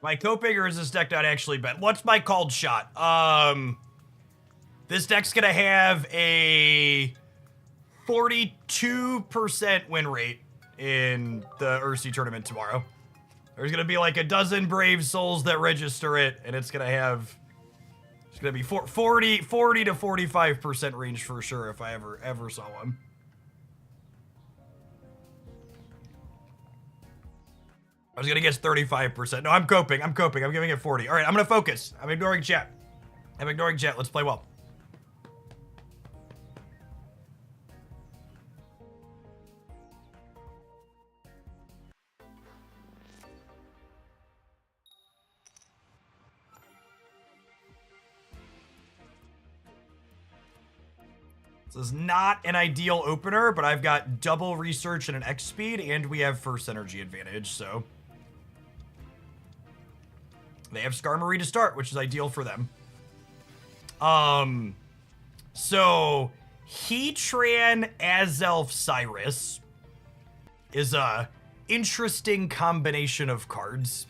My coping, or is this deck not actually bet? What's my called shot? This deck's gonna have a 42% win rate in the Ursi tournament tomorrow. There's gonna be like a dozen Brave Souls that register it, and it's gonna be 40 to 45% range for sure if I ever saw one. I was gonna guess 35%. No, I'm coping. I'm giving it 40. All right, I'm gonna focus. I'm ignoring chat. I'm ignoring Jet. Let's play well. This is not an ideal opener, but I've got double research and an X speed, and we have first energy advantage, so. They have Skarmory to start, which is ideal for them. So Heatran, Azelf, Cyrus is a interesting combination of cards.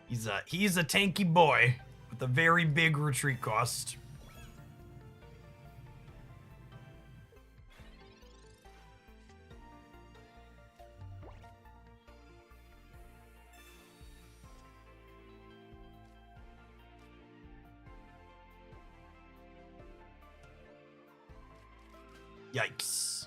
He's a tanky boy with a very big retreat cost. Yikes.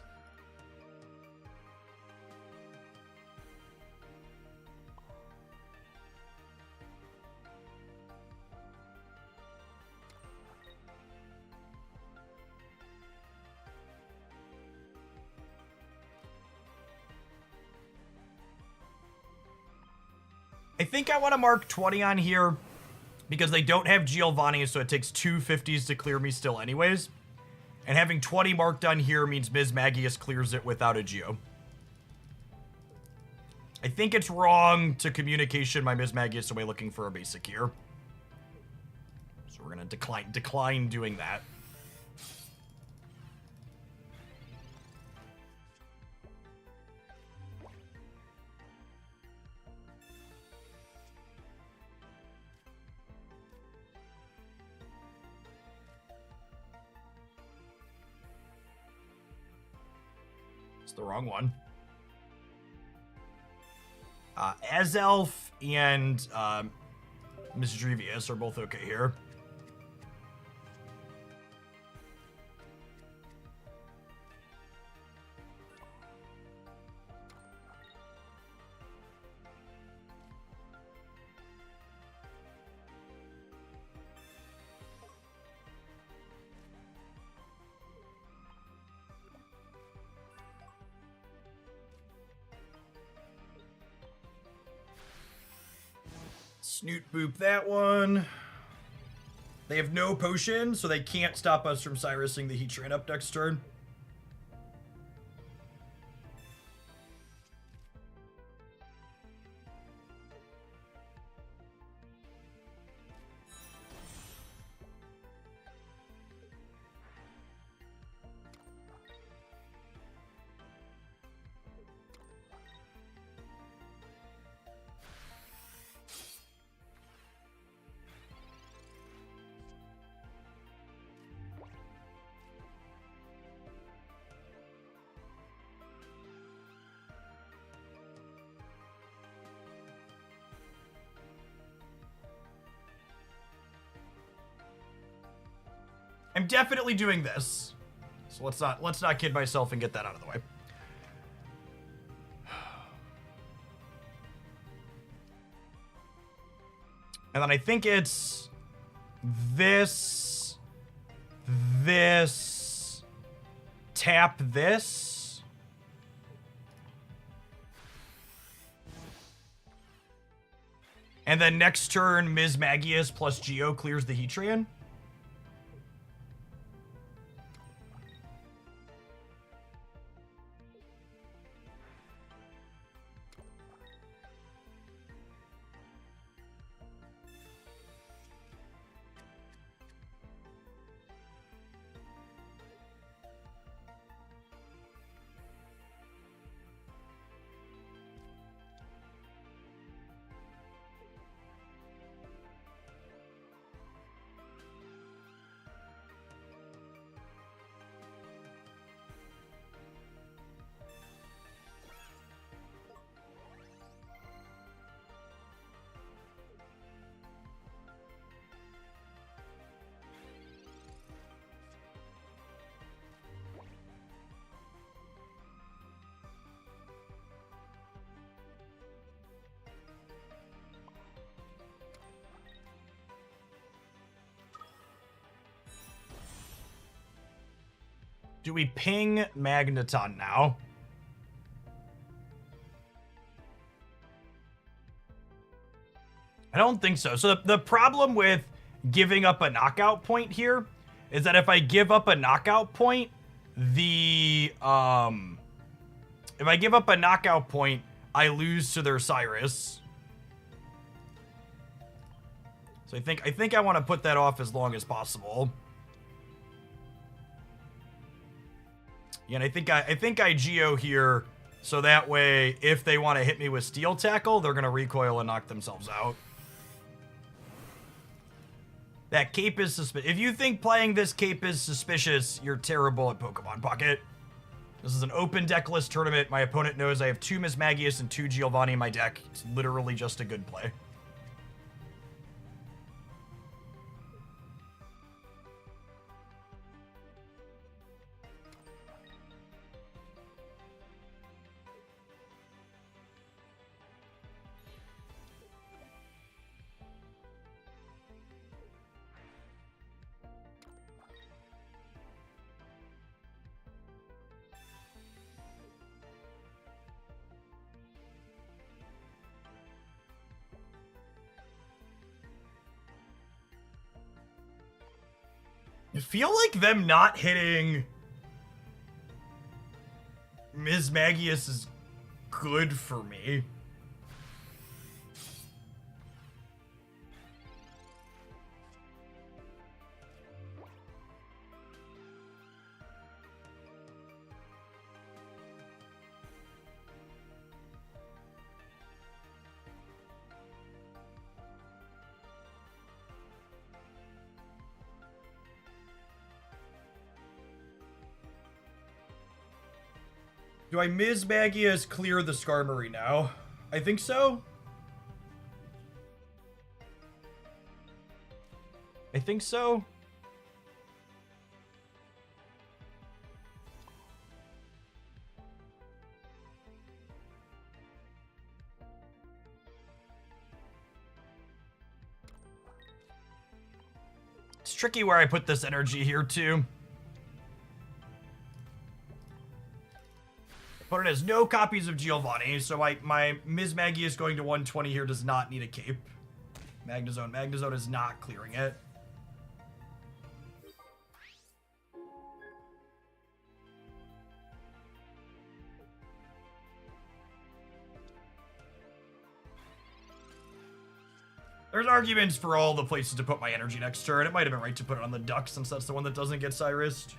I think I want to mark 20 on here because they don't have Giovanni, so it takes 2 50s to clear me still anyways. And having 20 marked on here means Mismagius clears it without a Geo. I think it's wrong to communication my Mismagius away looking for a basic here. So we're going to decline doing that. The wrong one. Azelf and Mismagius are both okay here. Snoot boop that one. They have no potion, so they can't stop us from Cyrusing the Heatran up next turn. I'm definitely doing this. So let's not kid myself and get that out of the way. And then I think it's this, tap this. And then next turn, Mismagius plus Geo clears the Heatran. Do we ping Magneton now? I don't think so. So the problem with giving up a knockout point here is that if I give up a knockout point, if I give up a knockout point, I lose to their Cyrus. So I think I want to put that off as long as possible. Yeah, and I think I Geo here, so that way, if they want to hit me with Steel Tackle, they're going to recoil and knock themselves out. That cape is suspicious. If you think playing this cape is suspicious, you're terrible at Pokemon Pocket. This is an open deck list tournament. My opponent knows I have 2 Mismagius and 2 Giovanni in my deck. It's literally just a good play. I feel like them not hitting Mismagius is good for me. Do I Mismagius clear the Skarmory now? I think so. I think so. It's tricky where I put this energy here, too. But it has no copies of Giovanni, so my Mismagius going to 120 here does not need a cape. Magnezone. Magnezone is not clearing it. There's arguments for all the places to put my energy next turn. It might have been right to put it on the Duck since that's the one that doesn't get Cyrused.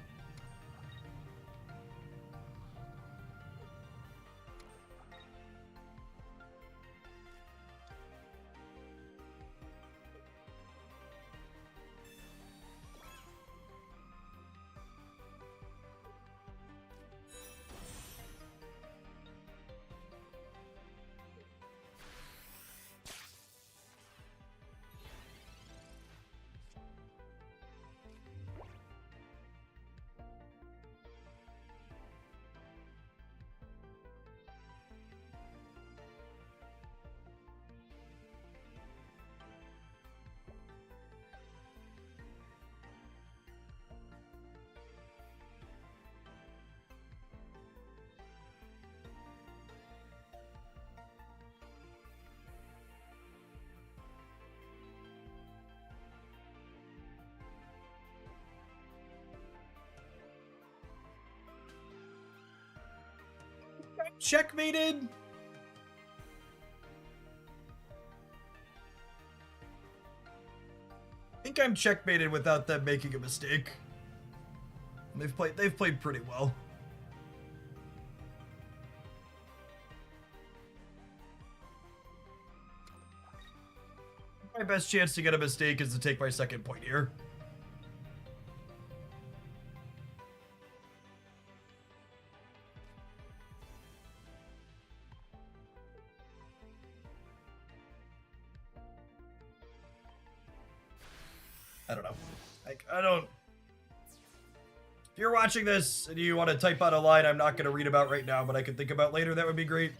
Checkmated? I think I'm checkmated without them making a mistake. They've played pretty well. My best chance to get a mistake is to take my second point here. I don't know. I don't... If you're watching this and you want to type out a line I'm not going to read about right now, but I could think about later, that would be great.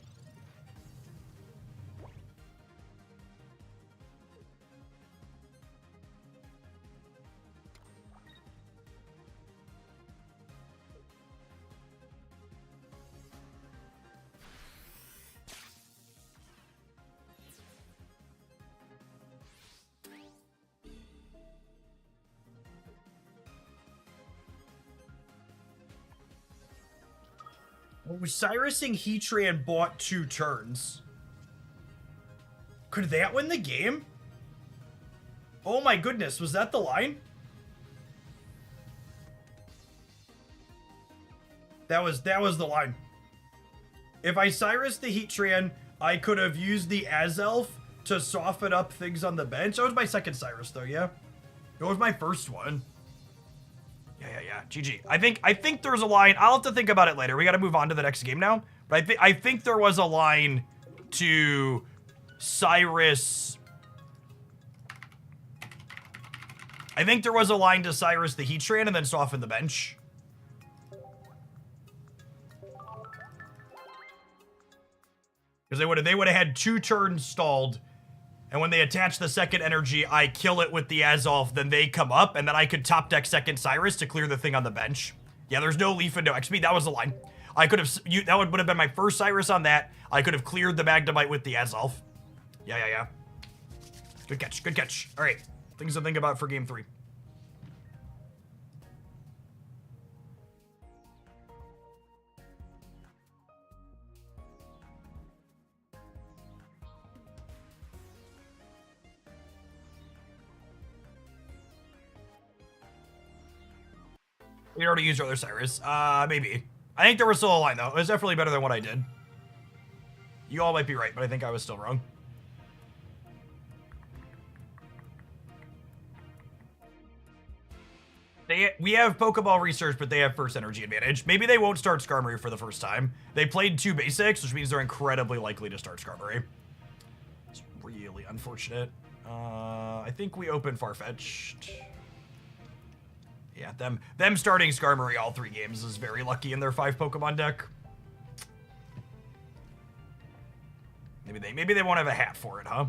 Oh, Cyrusing Heatran bought 2 turns. Could that win the game? Oh my goodness, was that the line? That was the line. If I Cyrus the Heatran, I could have used the Azelf to soften up things on the bench. That was my second Cyrus though, yeah? It was my first one. Yeah. GG. I think there was a line. I'll have to think about it later. We got to move on to the next game now. But I think there was a line to Cyrus. I think there was a line to Cyrus the Heatran and then soften the bench. Because they would have had 2 turns stalled. And when they attach the second energy, I kill it with the Azelf, then they come up, and then I could top deck second Cyrus to clear the thing on the bench. Yeah, there's no Leaf and no XP. That was the line. I could have, that would have been my first Cyrus on that. I could have cleared the Magnemite with the Azelf. Yeah. Good catch. All right, things to think about for game 3. We already used our other Cyrus. Maybe. I think there was still a line, though. It was definitely better than what I did. You all might be right, but I think I was still wrong. We have Pokeball research, but they have first energy advantage. Maybe they won't start Skarmory for the first time. They played 2 basics, which means they're incredibly likely to start Skarmory. It's really unfortunate. I think we open Farfetch'd. Yeah, them starting Skarmory all 3 games is very lucky in their 5 Pokemon deck. Maybe they won't have a hat for it, huh?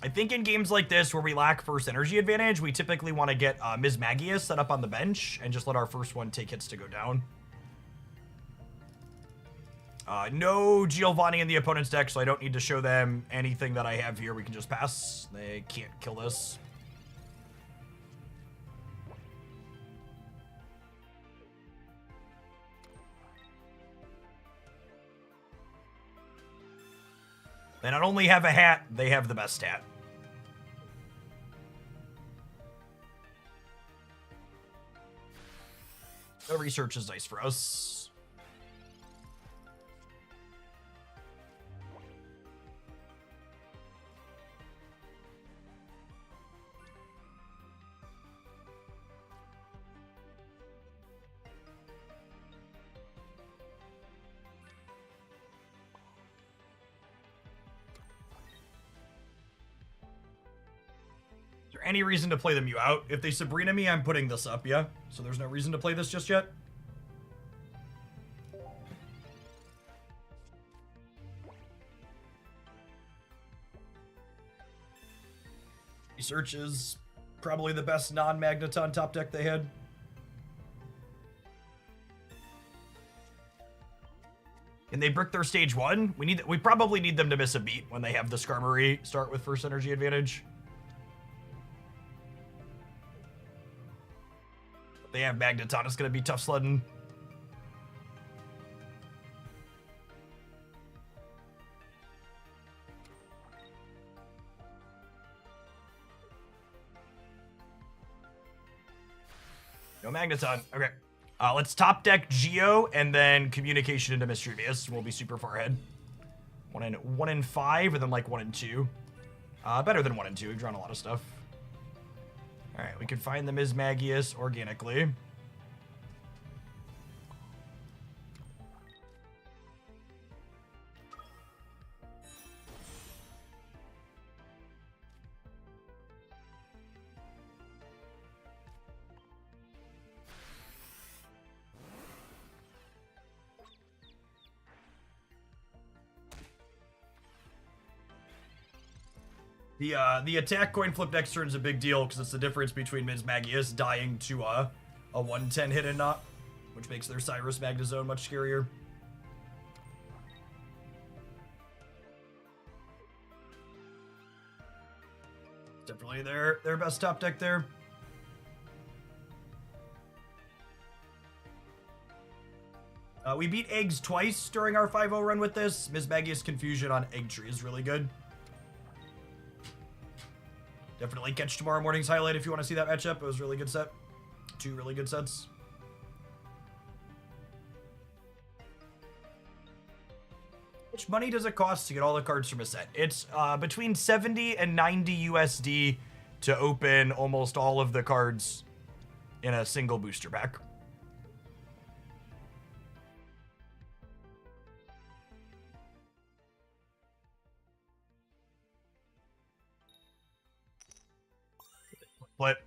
I think in games like this where we lack first energy advantage, we typically want to get Mismagius set up on the bench and just let our first one take hits to go down. No Giovanni in the opponent's deck, so I don't need to show them anything that I have here. We can just pass. They can't kill this. They not only have a hat, they have the best hat. The research is nice for us. Is there any reason to play the Mew out? If they Sabrina me, I'm putting this up, yeah? So there's no reason to play this just yet? Research is probably the best non-Magneton top deck they had. Can they brick their stage 1? We probably need them to miss a beat when they have the Skarmory start with first energy advantage. They have Magneton, it's gonna be tough sledding. No Magneton. Okay. Let's top deck Geo and then Communication into Mischievous. We'll be super far ahead. 1 in 5, and then like 1 in 2. Better than 1 in 2. We've drawn a lot of stuff. All right, we can find the Mismagius organically. The attack coin flip next turn is a big deal because it's the difference between Mismagius dying to a 110 hit and not, which makes their Cyrus Magnezone much scarier. Definitely their best top deck there. We beat eggs twice during our 5-0 run with this. Mismagius Confusion on Egg Tree is really good. Definitely catch tomorrow morning's highlight if you want to see that matchup. It was a really good set. 2 really good sets. Which money does it cost to get all the cards from a set? It's between 70 and 90 USD to open almost all of the cards in a single booster pack. Flip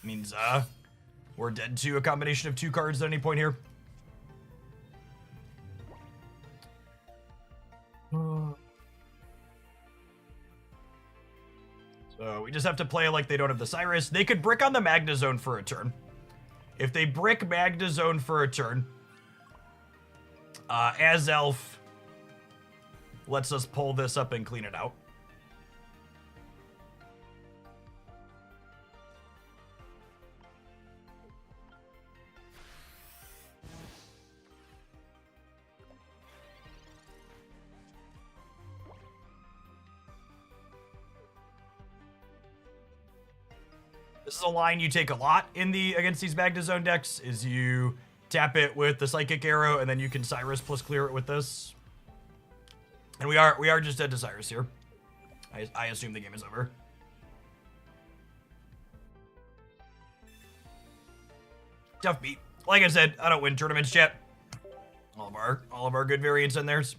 means we're dead to a combination of 2 cards at any point here. So we just have to play like they don't have the Cyrus. They could brick on the Magnezone for a turn. If they brick Magnezone for a turn, Azelf lets us pull this up and clean it out. This is a line you take a lot in against these Magnezone decks, is you tap it with the Psychic Arrow, and then you can Cyrus plus clear it with this. And we are just dead to Cyrus here. I assume the game is over. Tough beat. Like I said, I don't win tournaments, chat. All of our good variants in there. So,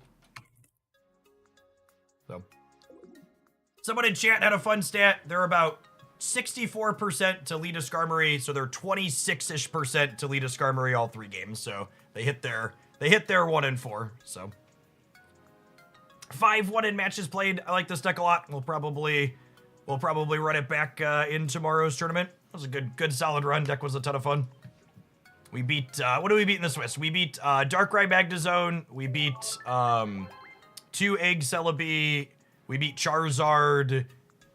someone in chat had a fun stat. They're about 64% to lead a Skarmory, so they're 26-ish% to lead a Skarmory all 3 games. So they hit their 1 and 4. So 5-1 in matches played. I like this deck a lot. We'll probably run it back in tomorrow's tournament. It was a good solid run. Deck was a ton of fun. We beat what do we beat in the Swiss? We beat Darkrai Magnezone. We beat 2 Egg Celebi. We beat Charizard.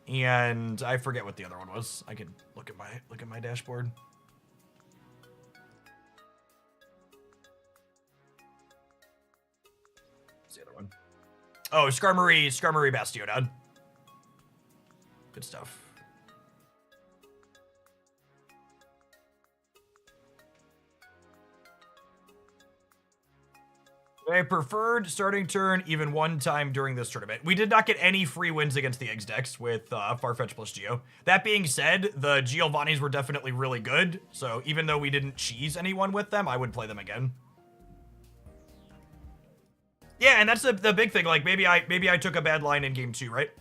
And I forget what the other one was. I could look at my dashboard. What's the other one? Oh, Skarmory Bastiodon. Good stuff. I preferred starting turn even 1 time during this tournament. We did not get any free wins against the Eggs decks with Farfetch plus Geo. That being said, the Giovannis were definitely really good, so even though we didn't cheese anyone with them, I would play them again. Yeah, and that's the big thing. Like, maybe I took a bad line in game 2, right?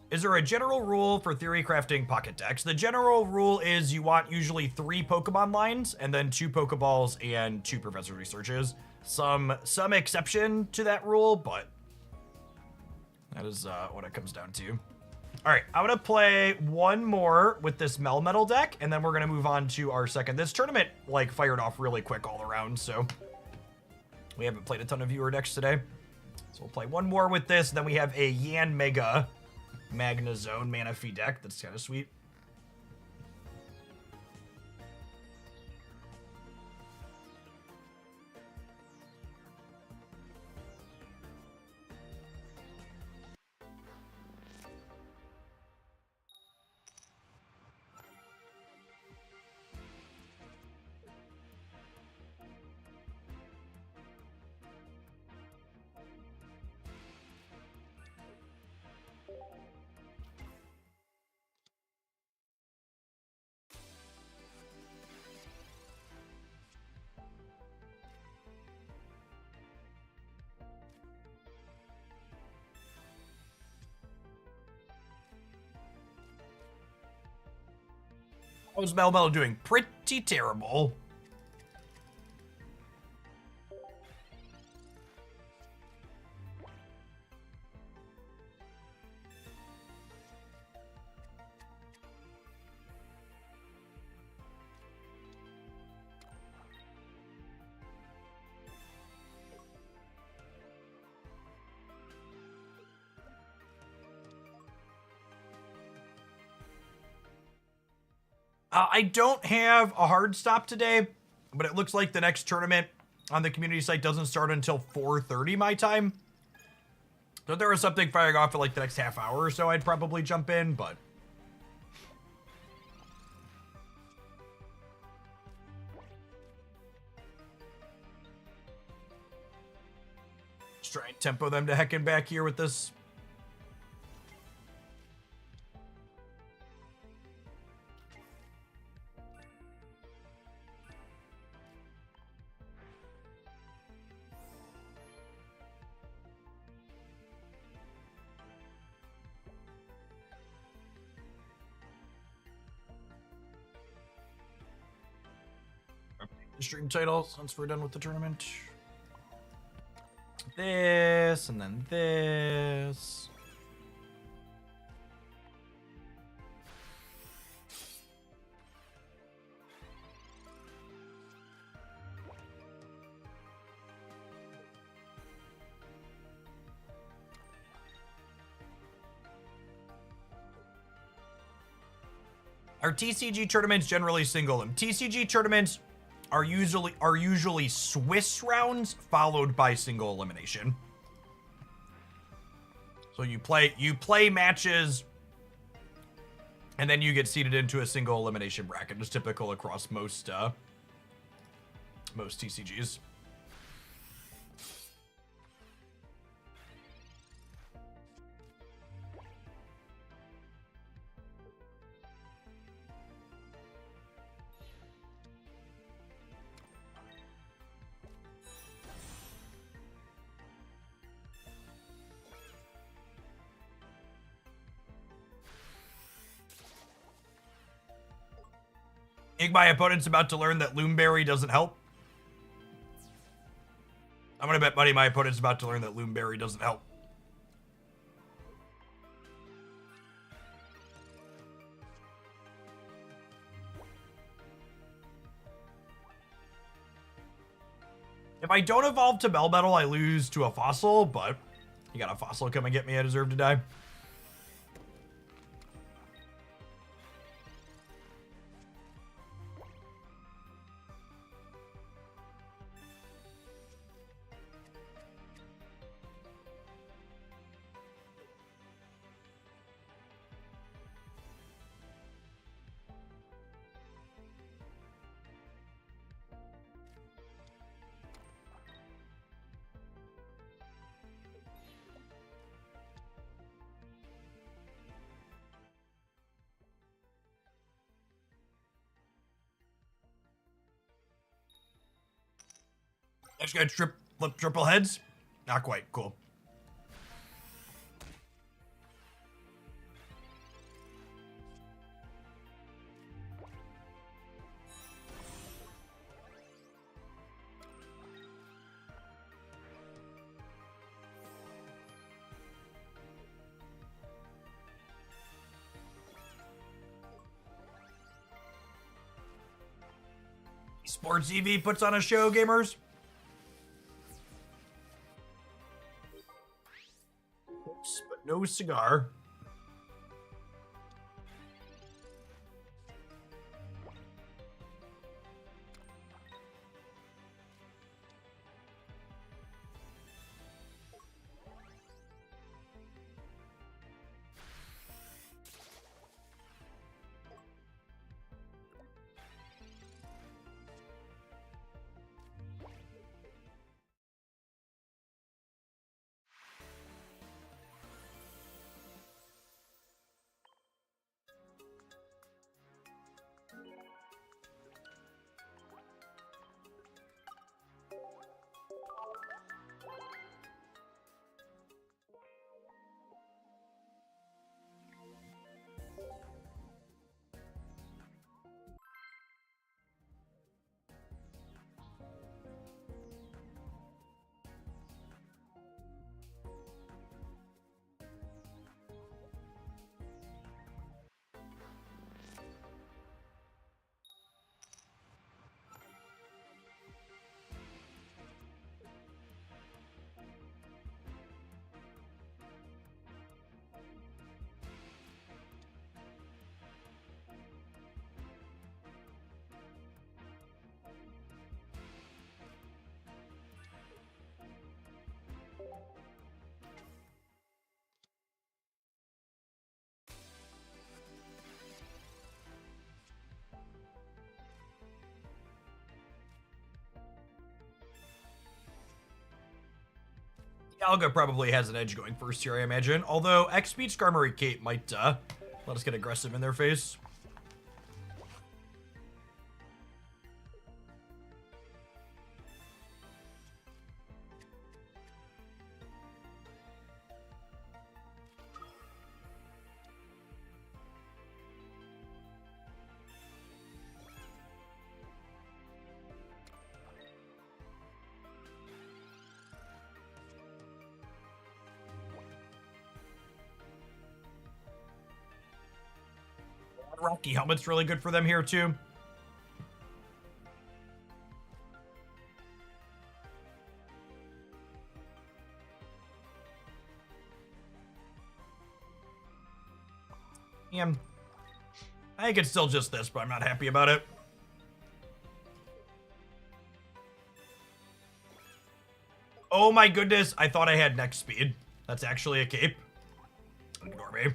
Is there a general rule for theory crafting pocket decks? The general rule is you want usually 3 Pokemon lines and then 2 Pokeballs and 2 Professor Researches. Some exception to that rule, but that is what it comes down to. All right, I'm gonna play 1 more with this Melmetal deck, and then we're gonna move on to our second. This tournament like fired off really quick all around, so we haven't played a ton of viewer decks today. So we'll play 1 more with this, and then we have a Yan Mega Magnezone Manaphy deck. That's kind of sweet. How's Melmetal doing? Pretty terrible. I don't have a hard stop today, but it looks like the next tournament on the community site doesn't start until 4:30 my time. So if there was something firing off for like the next half hour or so, I'd probably jump in, but... Let's try and tempo them to heckin' back here with this. Stream title since we're done with the tournament. This and then this. Are TCG tournaments generally single? And TCG tournaments are usually Swiss rounds followed by single elimination. So you play matches and then you get seeded into a single elimination bracket. It's typical across most TCGs. I think my opponent's about to learn that Loomberry doesn't help. I'm gonna bet money my opponent's about to learn that Loomberry doesn't help. If I don't evolve to Melmetal, I lose to a Fossil, but you got a Fossil come and get me, I deserve to die. I just got flip triple heads. Not quite. Cool. Sports EV puts on a show, gamers. Oops, but no cigar. Alga probably has an edge going first here, I imagine. Although X-Speed Skarmory Cape might let us get aggressive in their face. Rocky Helmet's really good for them here, too. Yeah. I think it's still just this, but I'm not happy about it. Oh my goodness, I thought I had next speed. That's actually a cape. Ignore me.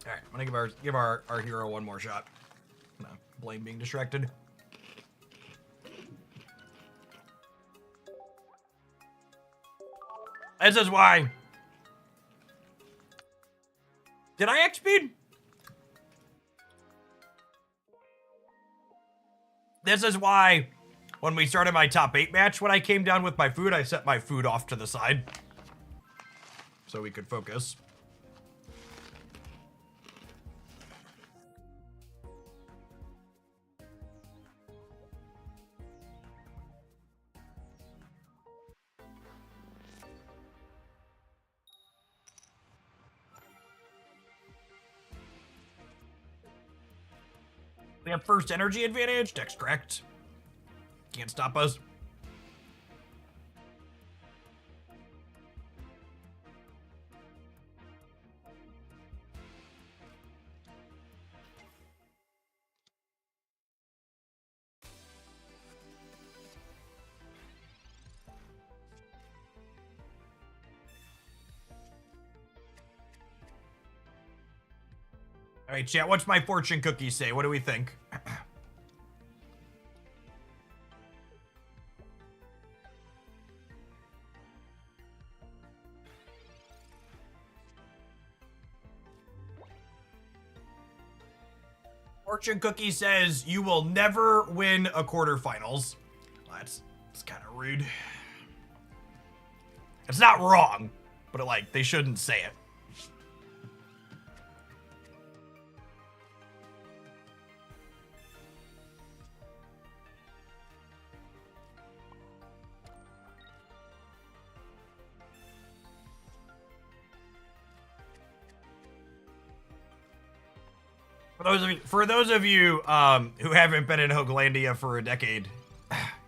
Alright, I'm gonna give our hero one more shot. No, blame being distracted. This is why. Did I X-Speed? This is why when we started my top 8 match, when I came down with my food, I set my food off to the side. So we could focus. We have first energy advantage. Dex correct. Can't stop us. All right, chat, what's my fortune cookie say? What do we think? Fortune cookie says you will never win a quarterfinals. Well, that's kind of rude. It's not wrong, but like they shouldn't say it. For those of you who haven't been in Hooglandia for a decade,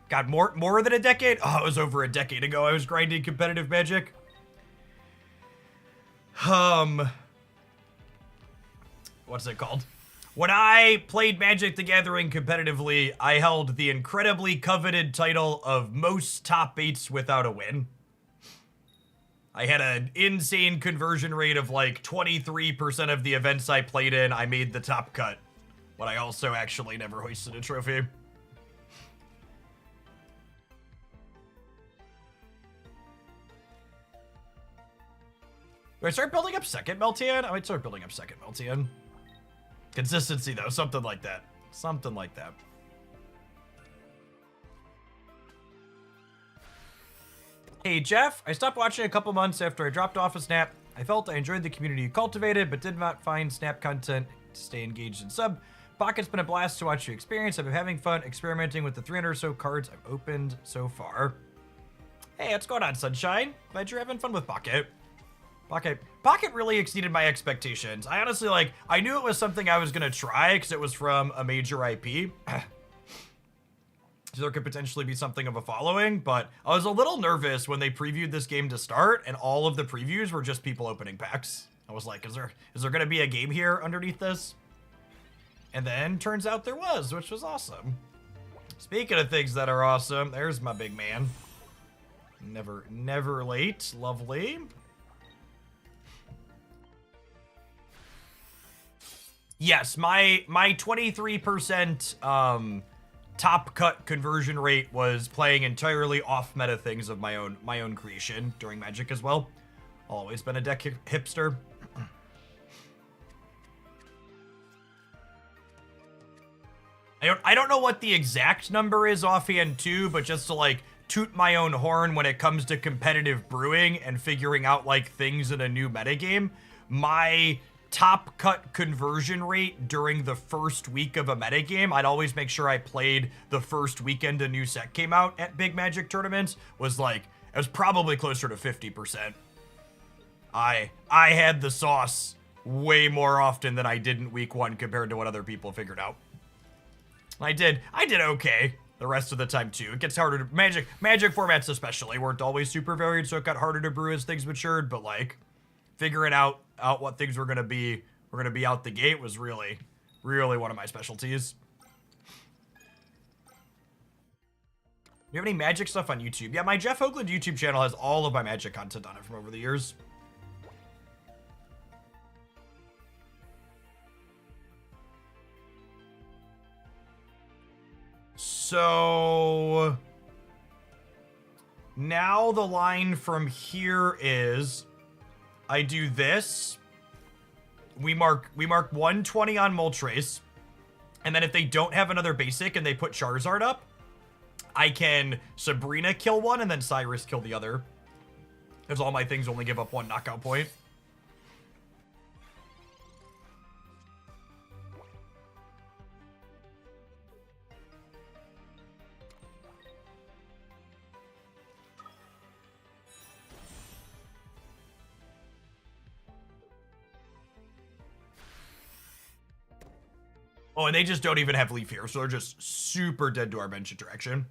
God, more than a decade? Oh, it was over a decade ago. I was grinding competitive Magic. What's it called? When I played Magic the Gathering competitively, I held the incredibly coveted title of most top 8s without a win. I had an insane conversion rate of like 23% of the events I played in, I made the top cut. But I also actually never hoisted a trophy. Do I start building up second Meltian? I might start building up second Meltian. Consistency though, something like that. Something like that. Hey Jeff, I stopped watching a couple months after I dropped off of Snap. I felt I enjoyed the community you cultivated, but did not find Snap content to stay engaged in sub. Pocket's been a blast to watch you experience. I've been having fun experimenting with the 300 or so cards I've opened so far. Hey, what's going on, Sunshine? Glad you're having fun with Pocket. Pocket really exceeded my expectations. I honestly, I knew it was something I was gonna try because it was from a major IP. So there could potentially be something of a following, but I was a little nervous when they previewed this game to start and all of the previews were just people opening packs. I was like, is there gonna be a game here underneath this? And then turns out there was, which was awesome. Speaking of things that are awesome, there's my big man. Never late, lovely. Yes, my 23% top cut conversion rate was playing entirely off meta things of my own creation during Magic as well. Always been a deck hipster. I don't know what the exact number is offhand too, but just to like toot my own horn when it comes to competitive brewing and figuring out like things in a new metagame, my top cut conversion rate during the first week of a metagame, I'd always make sure I played the first weekend a new set came out at big Magic tournaments, was like, it was probably closer to 50%. I had the sauce way more often than I did in week one compared to what other people figured out. I did okay the rest of the time too. It gets harder to, Magic formats especially weren't always super varied, so it got harder to brew as things matured, but like figuring out what things were gonna be out the gate was really one of my specialties. Do you have any Magic stuff on YouTube? Yeah, my Jeff Oakland YouTube channel has all of my Magic content on it from over the years. So now the line from here is I do this. We mark 120 on Moltres, and then if they don't have another basic and they put Charizard up, I can Sabrina kill one and then Cyrus kill the other. Because all my things only give up one knockout point. Oh, and they just don't even have Leaf here, so they're just super dead to our bench interaction.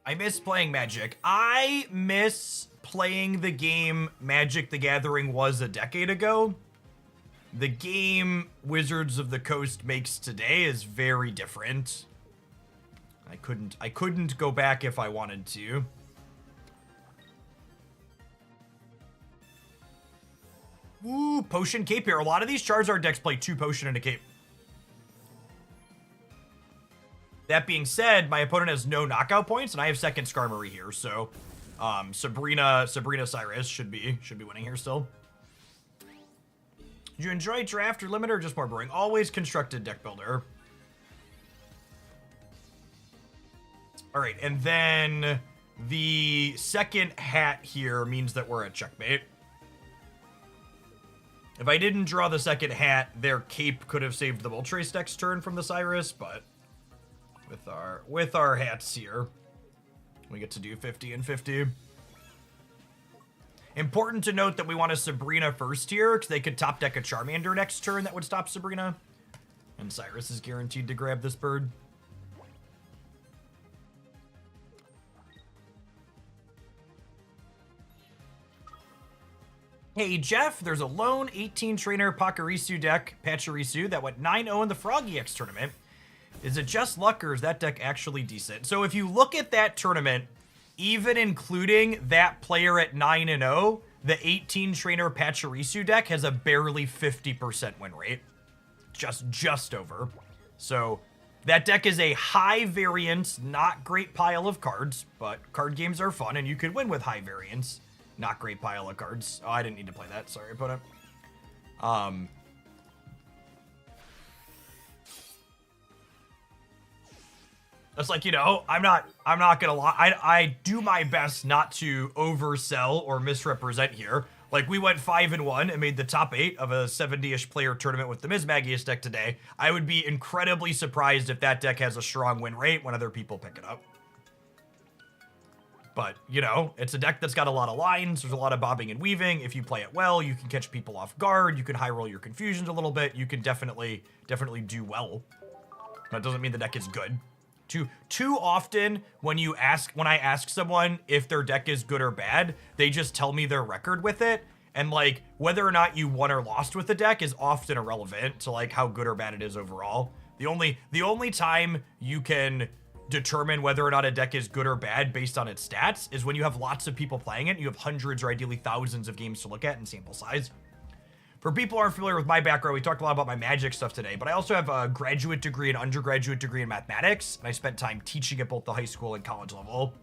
I miss playing Magic. I miss playing the game Magic the Gathering was a decade ago. The game Wizards of the Coast makes today is very different. I couldn't go back if I wanted to. Ooh, Potion Cape here. A lot of these Charizard decks play 2 Potion and a Cape. That being said, my opponent has no knockout points, and I have second Skarmory here, so Sabrina Cyrus should be winning here still. Did you enjoy draft or limiter or just more boring? Always constructed deck builder. All right, and then the second hat here means that we're at checkmate. If I didn't draw the second hat, their cape could have saved the Moltres deck's turn from the Cyrus, but with our hats here, we get to do 50 and 50. Important to note that we want a Sabrina first here, because they could top deck a Charmander next turn that would stop Sabrina. And Cyrus is guaranteed to grab this bird. Hey Jeff, there's a lone 18 trainer Pachirisu deck, Pachirisu, that went 9-0 in the Froggy X tournament. Is it just luck, or is that deck actually decent? So if you look at that tournament, even including that player at 9-0, the 18 trainer Pachirisu deck has a barely 50% win rate. Just over. So that deck is a high variance, not great pile of cards, but card games are fun, and you could win with high variance, not great pile of cards. Oh, I didn't need to play that. Sorry, opponent. It's like, you know, I'm not gonna lie. I do my best not to oversell or misrepresent here. Like, we went 5-1 and made the top 8 of a 70-ish player tournament with the Mismagius deck today. I would be incredibly surprised if that deck has a strong win rate when other people pick it up. But, you know, it's a deck that's got a lot of lines. There's a lot of bobbing and weaving. If you play it well, you can catch people off guard. You can high roll your confusions a little bit. You can definitely do well. That doesn't mean the deck is good. Too often when I ask someone if their deck is good or bad, they just tell me their record with it. And like whether or not you won or lost with the deck is often irrelevant to like how good or bad it is overall. The only time you can determine whether or not a deck is good or bad based on its stats is when you have lots of people playing it and you have hundreds or ideally thousands of games to look at in sample size. For people who aren't familiar with my background, we talked a lot about my magic stuff today, but I also have a graduate degree and undergraduate degree in mathematics, and I spent time teaching at both the high school and college level,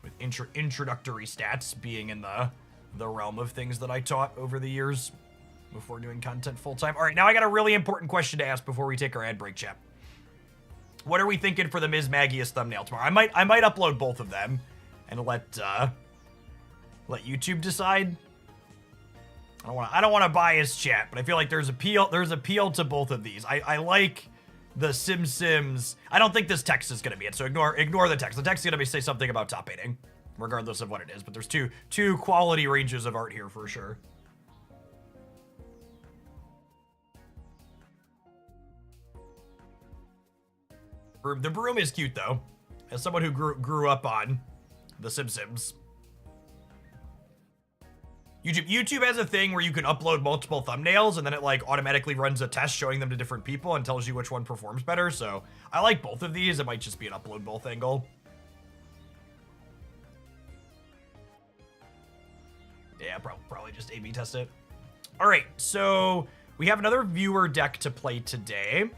with introductory stats being in the realm of things that I taught over the years before doing content full-time. All right, now I got a really important question to ask before we take our ad break, chat. What are we thinking for the Mismagius thumbnail tomorrow? I might upload both of them and let YouTube decide. I don't want to bias chat, but I feel like there's appeal to both of these. I like the Sims. I don't think this text is going to be it, so ignore the text. The text is going to say something about top 8ing, regardless of what it is. But there's two quality ranges of art here for sure. The broom is cute though. As someone who grew up on the Sims. YouTube has a thing where you can upload multiple thumbnails and then it like automatically runs a test showing them to different people and tells you which one performs better. So I like both of these. It might just be an upload both angle. Yeah, probably just A/B test it. All right, so we have another viewer deck to play today.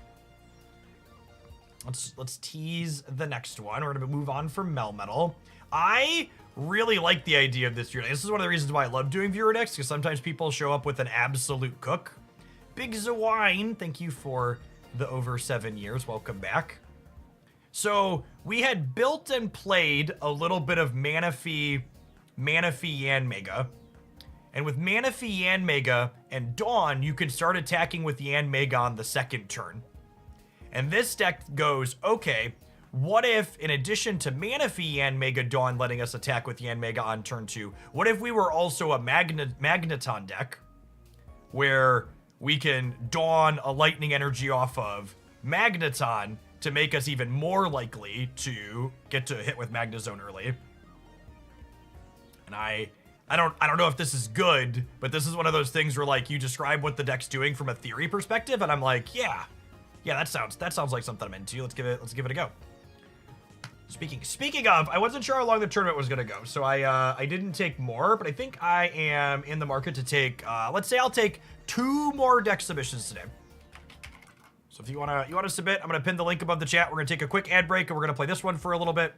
Let's tease the next one. We're gonna move on from Melmetal. I really like the idea of this viewer deck. This is one of the reasons why I love doing viewer decks, because sometimes people show up with an absolute cook. Big Zawine, thank you for the over 7 years. Welcome back. So we had built and played a little bit of Manaphy Yanmega. And with Manaphy Yanmega and Dawn, you can start attacking with Yanmega on the second turn. And this deck goes, okay, what if, in addition to Manaphy Yanmega Dawn letting us attack with Yanmega on turn 2, what if we were also a Magneton deck, where we can Dawn a lightning energy off of Magneton to make us even more likely to get to hit with Magnezone early. And I don't know if this is good, but this is one of those things where like you describe what the deck's doing from a theory perspective, and I'm like, yeah, that sounds like something I'm into. Let's give it a go. Speaking of, I wasn't sure how long the tournament was gonna go, so I didn't take more, but I think I am in the market to take, let's say I'll take 2 more deck submissions today. So if you wanna submit, I'm gonna pin the link above the chat. We're gonna take a quick ad break and we're gonna play this one for a little bit.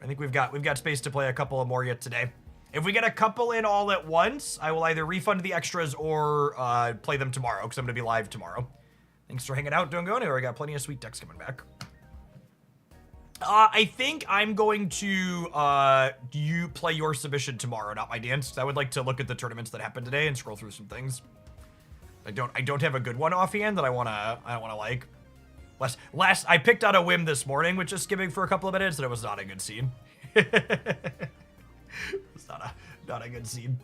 I think we've got space to play a couple of more yet today. If we get a couple in all at once, I will either refund the extras or play them tomorrow, because I'm gonna be live tomorrow. Thanks for hanging out. Don't go anywhere. I got plenty of sweet decks coming back. I think I'm going to you play your submission tomorrow, not my dance. I would like to look at the tournaments that happened today and scroll through some things. I don't have a good one offhand that I wanna like. Last I picked out a whim this morning, which is skipping for a couple of minutes, and it was not a good scene. It's not a good scene.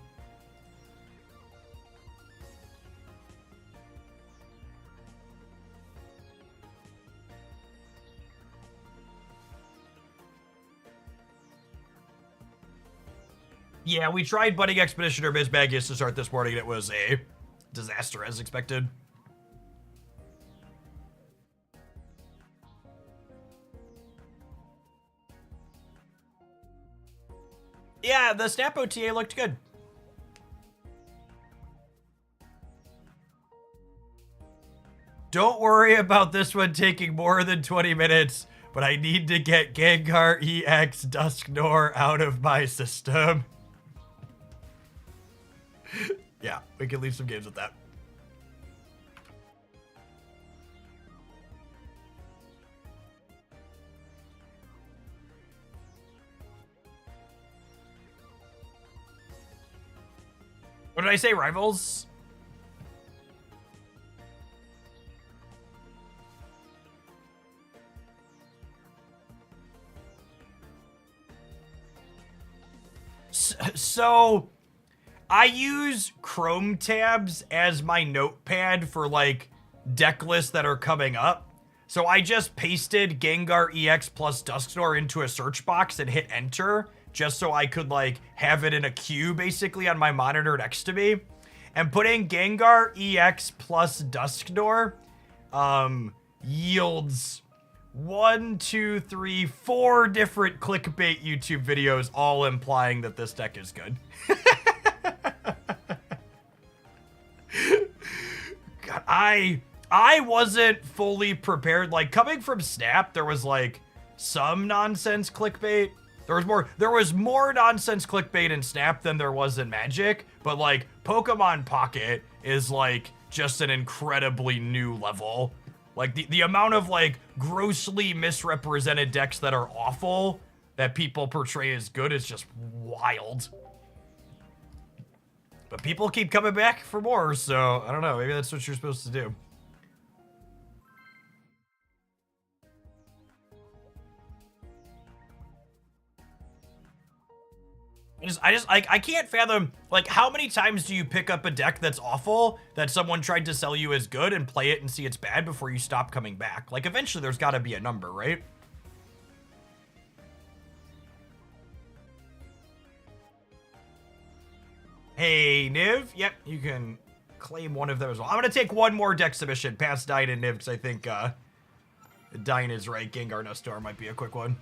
Yeah, we tried Budding Expeditioner Mismagius to start this morning, and it was a disaster as expected. Yeah, the Snap OTA looked good. Don't worry about this one taking more than 20 minutes, but I need to get Gengar EX Dusknoir out of my system. Yeah, we can leave some games with that. What did I say, rivals? So I use Chrome tabs as my notepad for like deck lists that are coming up. So I just pasted Gengar EX plus Dusknoir into a search box and hit enter just so I could like have it in a queue basically on my monitor next to me. And putting Gengar EX plus Dusknoir yields 1, 2, 3, 4 different clickbait YouTube videos, all implying that this deck is good. God, I wasn't fully prepared. Like, coming from Snap, there was like some nonsense clickbait. There was more nonsense clickbait in Snap than there was in Magic, but like Pokemon Pocket is like just an incredibly new level. Like the amount of like grossly misrepresented decks that are awful that people portray as good is just wild. But people keep coming back for more, so I don't know, maybe that's what you're supposed to do. I can't fathom, like, how many times do you pick up a deck that's awful that someone tried to sell you as good and play it and see it's bad before you stop coming back? Like, eventually there's got to be a number, right? Hey, Niv. Yep, you can claim one of those. I'm going to take one more deck submission past Dyne and Niv because I think Dyne is right. Gengar Dusknoir might be a quick one.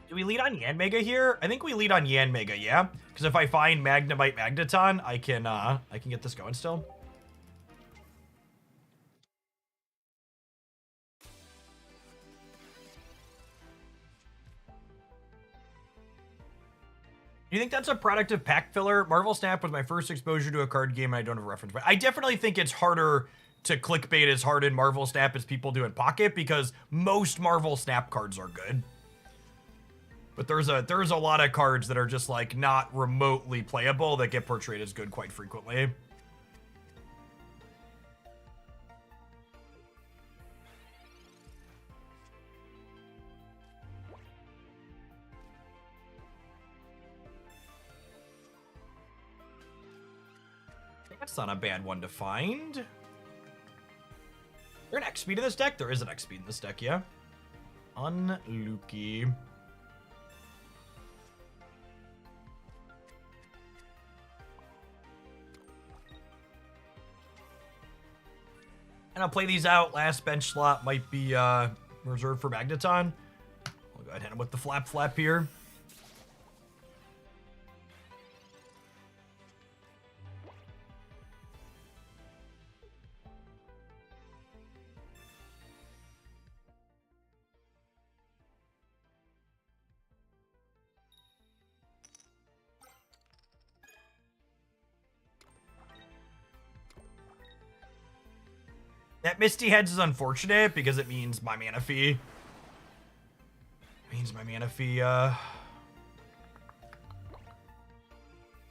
Do we lead on Yanmega here? I think we lead on Yanmega, yeah? Because if I find Magnemite Magneton, I can get this going still. Do you think that's a product of pack filler? Marvel Snap was my first exposure to a card game and I don't have a reference, but I definitely think it's harder to clickbait as hard in Marvel Snap as people do in Pocket because most Marvel Snap cards are good. But there's a lot of cards that are just like not remotely playable that get portrayed as good quite frequently. That's not a bad one to find. Is there an X speed in this deck? There is an X speed in this deck, yeah. Unlucky. And I'll play these out. Last bench slot might be reserved for Magneton. I'll go ahead and hit him with the flap here. That Misty Heads is unfortunate because it means my mana fee.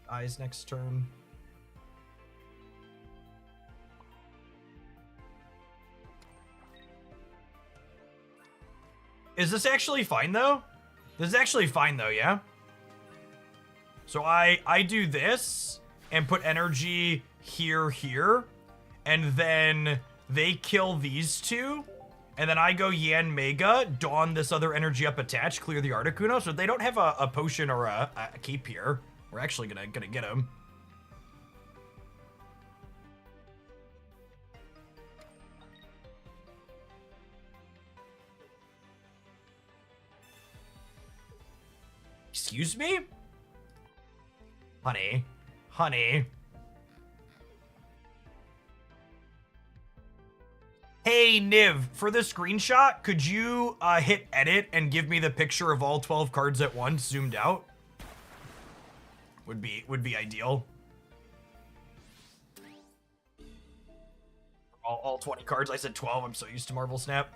Dies next turn. Is this actually fine though? This is actually fine though, yeah? So I do this and put energy here, and then they kill these two, and then I go Yanmega, Dawn this other energy up attached, clear the Articuno, so they don't have a potion or a cape here. We're actually gonna get him. Excuse me? Honey. Hey, Niv, for the screenshot, could you hit edit and give me the picture of all 12 cards at once, zoomed out? Would be ideal. All 20 cards. I said 12. I'm so used to Marvel Snap.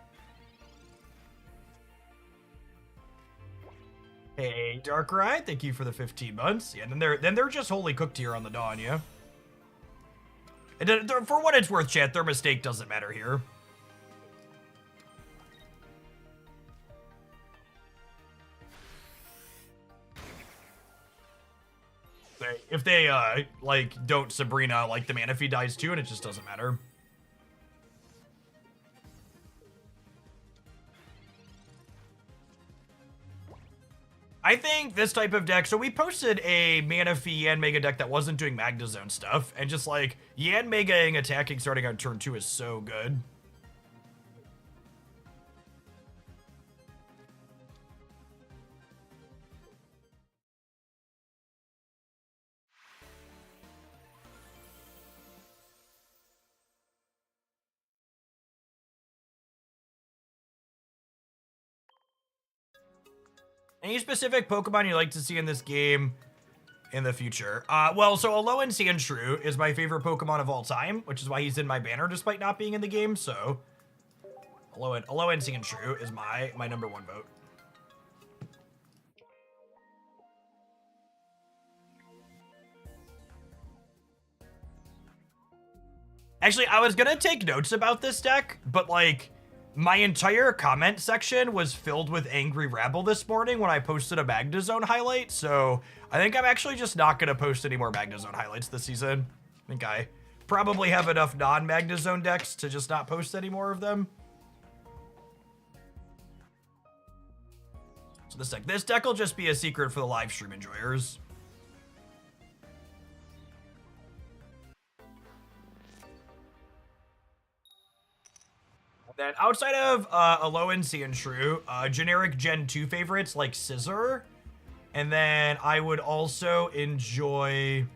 Hey, Darkrai, thank you for the 15 months. Yeah, then they're just wholly cooked here on the Dawn, yeah? And for what it's worth, chat, their mistake doesn't matter here. if they, like, don't Sabrina, like, the Manaphy dies too, and it just doesn't matter. I think this type of deck, so we posted a Manaphy Yan Mega deck that wasn't doing Magnezone stuff, and just, like, Yan Megaing attacking starting on turn 2 is so good. Any specific Pokemon you'd like to see in this game in the future? Well, so Alolan Sandshrew is my favorite Pokemon of all time, which is why he's in my banner despite not being in the game, so Alolan Sandshrew is my number 1 vote. Actually, I was gonna take notes about this deck, but, like, my entire comment section was filled with angry rabble this morning when I posted a Magnezone highlight, so I think I'm actually just not going to post any more Magnezone highlights this season. I think I probably have enough non-Magnezone decks to just not post any more of them. So this deck will just be a secret for the live stream enjoyers. Then outside of Alolan Sandshrew, generic Gen 2 favorites like Scissor. And then I would also enjoy...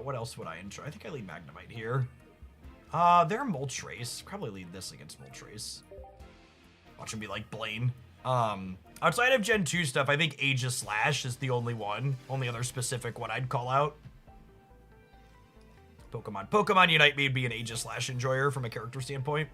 what else would I enjoy? I think I lead Magnemite here. They're Moltres. Probably lead this against Moltres. Watch him be like Blaine. Outside of Gen 2 stuff, I think Aegislash is the only other specific one I'd call out. Pokemon Unite made me an Aegislash enjoyer from a character standpoint.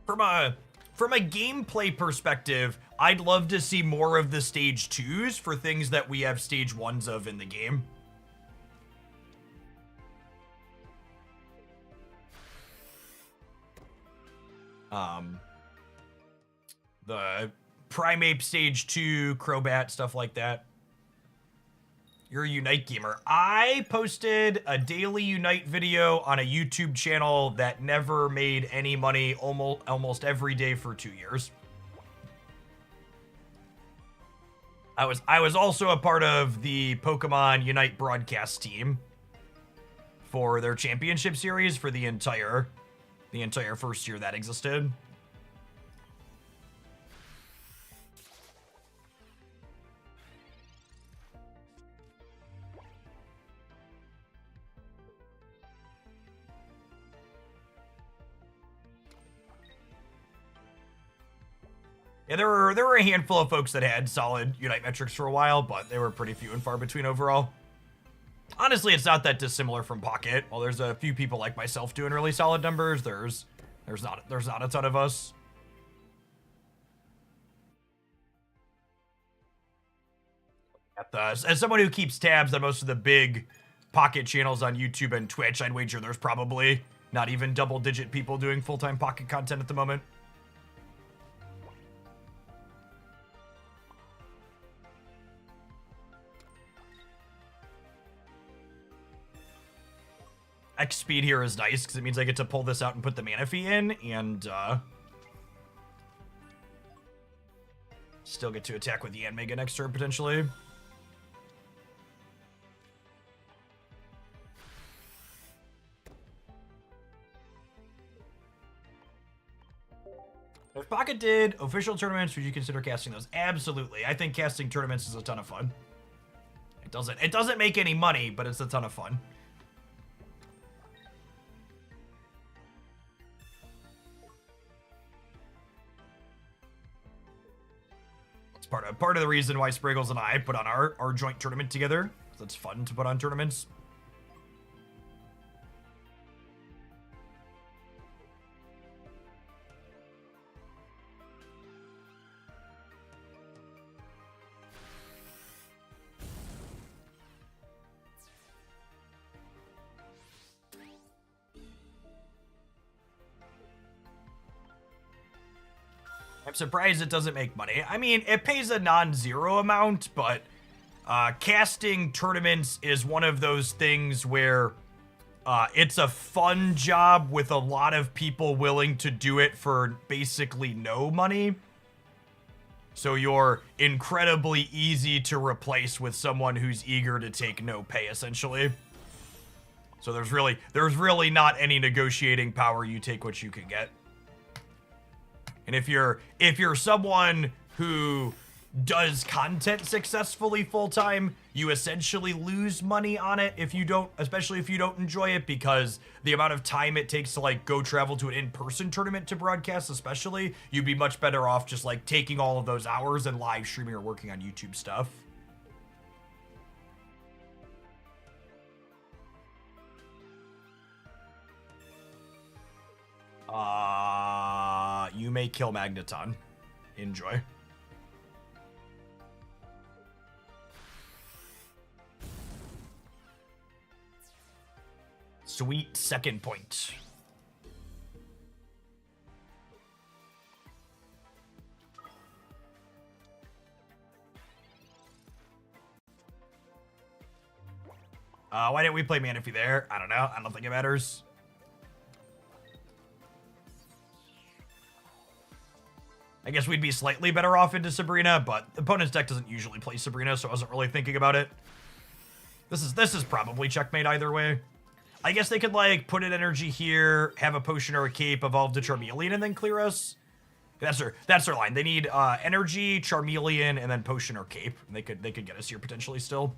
From a gameplay perspective, I'd love to see more of the stage 2s for things that we have stage 1s of in the game. The Primeape stage 2, Crobat, stuff like that. You're a Unite gamer. I posted a daily Unite video on a YouTube channel that never made any money almost every day for 2 years. I was also a part of the Pokemon Unite broadcast team for their championship series for the entire first year that existed. Yeah, there were a handful of folks that had solid Unite metrics for a while, but they were pretty few and far between overall. Honestly, it's not that dissimilar from Pocket. While there's a few people like myself doing really solid numbers, there's not a ton of us. As someone who keeps tabs on most of the big Pocket channels on YouTube and Twitch, I'd wager there's probably not even double-digit people doing full-time Pocket content at the moment. X speed here is nice because it means I get to pull this out and put the Manaphy in, and still get to attack with Yan Mega next turn potentially. If Pocket did official tournaments, would you consider casting those? Absolutely. I think casting tournaments is a ton of fun. It doesn't make any money, but it's a ton of fun. It's part of the reason why Spriggles and I put on our joint tournament together. It's fun to put on tournaments. surprised it doesn't make money. I mean, it pays a non-zero amount, but casting tournaments is one of those things where it's a fun job with a lot of people willing to do it for basically no money. So you're incredibly easy to replace with someone who's eager to take no pay, essentially. So there's really not any negotiating power. You take what you can get. And if you're someone who does content successfully full-time, you essentially lose money on it especially if you don't enjoy it, because the amount of time it takes to like go travel to an in-person tournament to broadcast, especially, you'd be much better off just like taking all of those hours and live streaming or working on YouTube stuff. You may kill Magneton. Enjoy. Sweet second point. Why didn't we play Manaphy there? I don't know. I don't think it matters. I guess we'd be slightly better off into Sabrina, but the opponent's deck doesn't usually play Sabrina, so I wasn't really thinking about it. This is probably checkmate either way. I guess they could, like, put an energy here, have a potion or a cape, evolve to Charmeleon, and then clear us. That's their line. They need energy, Charmeleon, and then potion or cape. And they could get us here potentially still.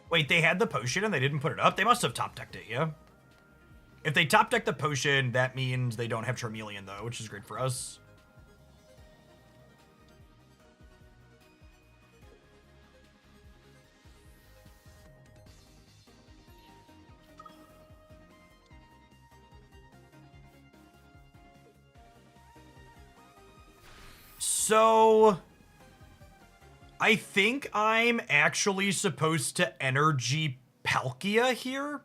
Wait, they had the potion and they didn't put it up? They must have top-decked it, yeah? If they top-deck the potion, that means they don't have Charmeleon, though, which is great for us. So I think I'm actually supposed to energy Palkia here,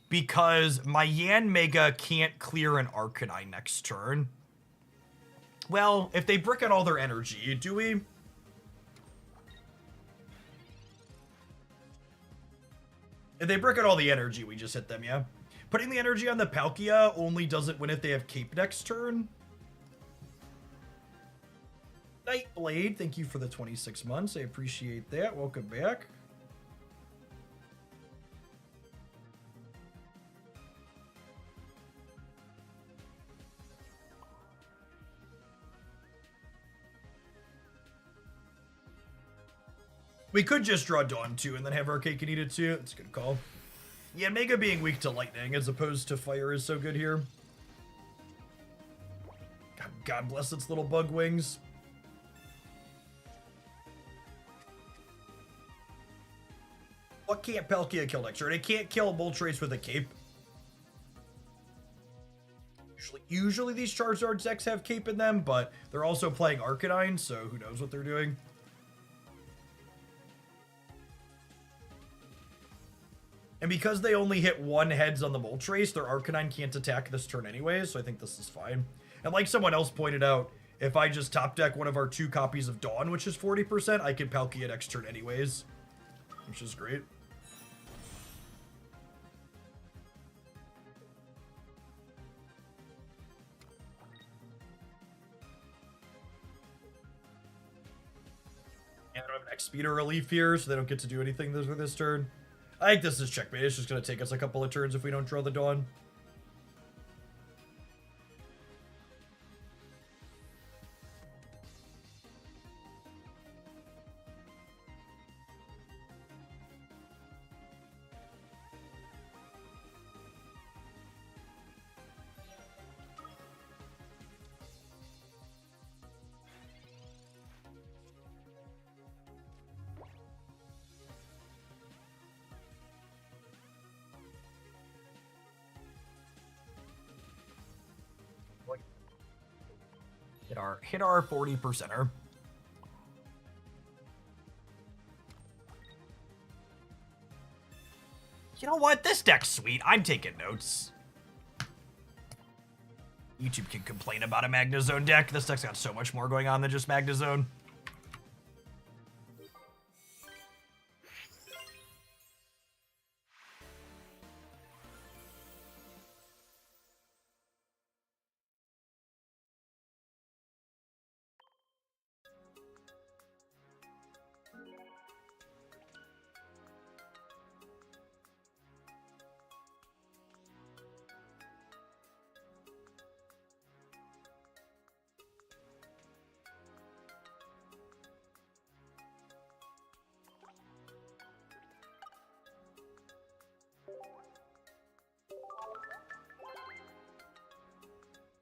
because my Yanmega can't clear an Arcanine next turn. Well, if they brick out all their energy, do we? If they brick out all the energy, we just hit them, yeah? Putting the energy on the Palkia only doesn't win if they have Cape next turn. Nightblade, thank you for the 26 months. I appreciate that. Welcome back. We could just draw Dawn 2 and then have our cake and eat it too. That's a good call. Yeah, Mega being weak to lightning as opposed to fire is so good here. God bless its little bug wings. What can't Palkia kill next turn? It can't kill Moltres with a cape. Usually these Charizard decks have cape in them, but they're also playing Arcanine, so who knows what they're doing. And because they only hit one heads on the Moltres, their Arcanine can't attack this turn anyways, so I think this is fine. And like someone else pointed out, if I just top deck one of our 2 copies of Dawn, which is 40%, I can Palkia next turn anyways, which is great. And I don't have an X-Speed or Relief here, so they don't get to do anything with this turn. I think this is checkmate. It's just going to take us a couple of turns if we don't draw the Dawn. Hit our 40%er. You know what? This deck's sweet. I'm taking notes. YouTube can complain about a Magnezone deck. This deck's got so much more going on than just Magnezone.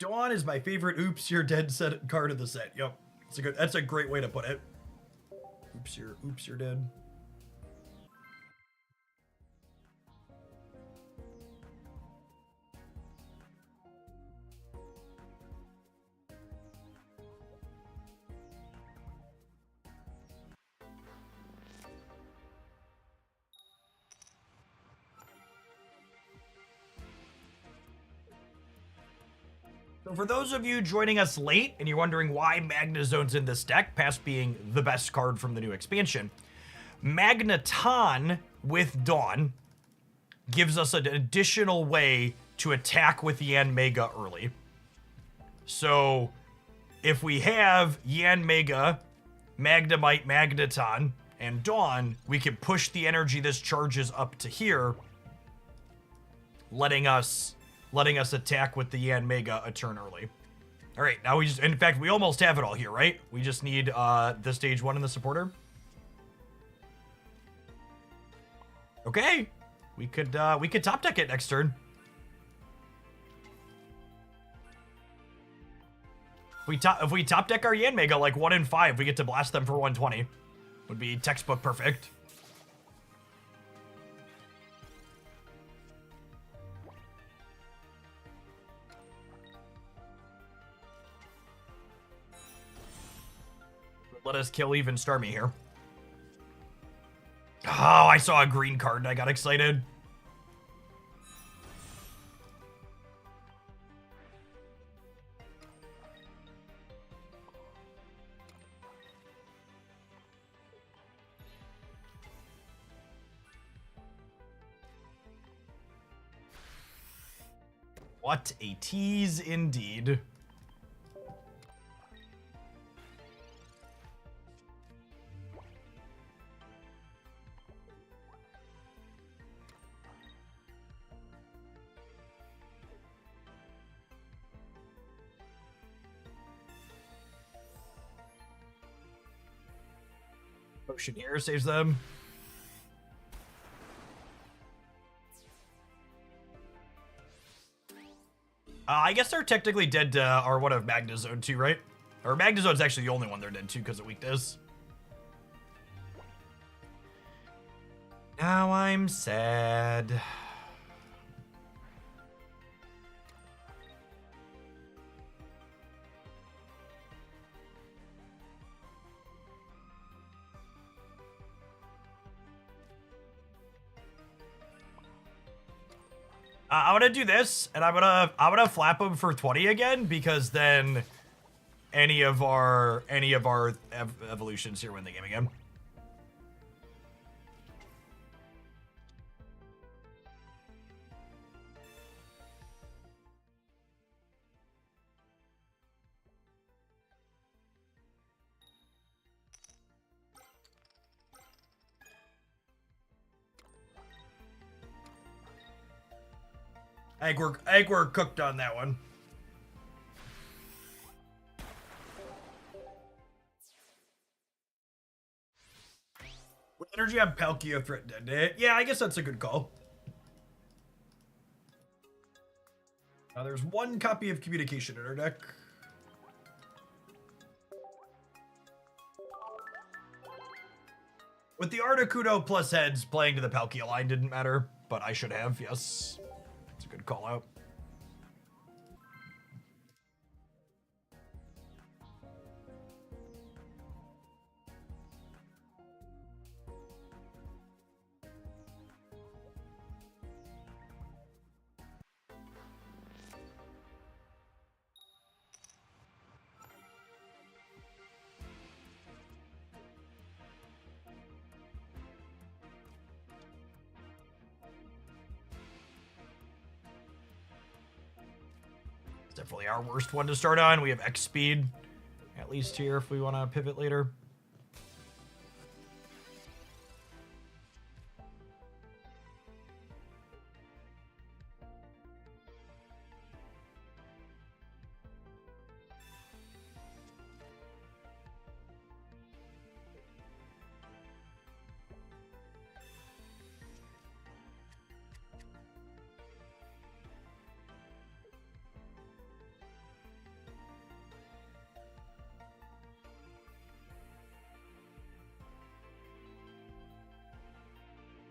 Dawn is my favorite oops you're dead set card of the set. Yep. That's a great way to put it. Oops you're dead. So for those of you joining us late and you're wondering why Magnezone's in this deck, past being the best card from the new expansion, Magneton with Dawn gives us an additional way to attack with Yanmega early. So if we have Yanmega, Magnemite, Magneton, and Dawn, we can push the energy this charges up to here, letting us attack with the Yanmega a turn early. All right, now in fact, we almost have it all here, right? We just need the stage 1 and the supporter. Okay, we could top deck it next turn. If we top deck our Yanmega like 1 in 5, we get to blast them for 120. Would be textbook perfect. Let us kill even Starmie here. Oh, I saw a green card and I got excited. What a tease indeed. Potion here saves them. I guess they're technically dead to our one of Magnezone too, right? Or Magnezone's actually the only one they're dead to because of weakness. Now I'm sad. I'm gonna do this, and I'm gonna flap him for 20 again, because then any of our evolutions here win the game again. I think we're cooked on that one. With energy on Palkia, threatened it. Yeah, I guess that's a good call. Now there's one copy of Communication in our deck. With the Articuno plus heads, playing to the Palkia line didn't matter, but I should have, yes. It's a good call out. definitely our worst one to start on. We have X speed, at least here, if we want to pivot later.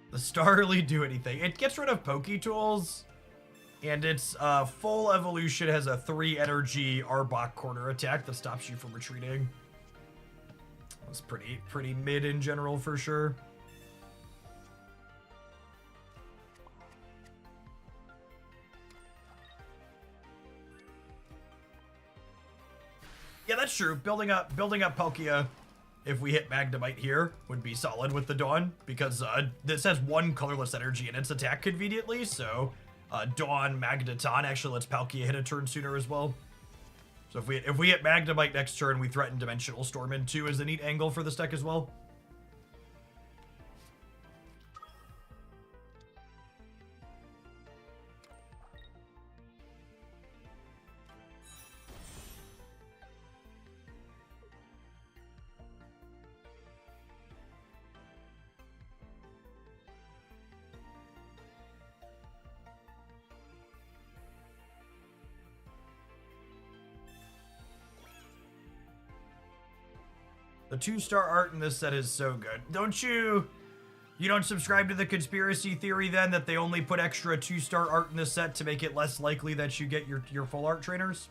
The Starly do anything. It gets rid of Poke Tools, and its full evolution has a 3 energy Arbok corner attack that stops you from retreating. That's pretty mid in general for sure. Yeah, that's true. Building up Palkia, if we hit Magnemite here, would be solid with the Dawn, because this has 1 colorless energy in its attack conveniently, so Dawn Magneton actually lets Palkia hit a turn sooner as well. So if we hit Magnemite next turn, we threaten Dimensional Storm in 2 as a neat angle for this deck as well. The 2-star art in this set is so good. You don't subscribe to the conspiracy theory then that they only put extra 2-star art in this set to make it less likely that you get your full art trainers?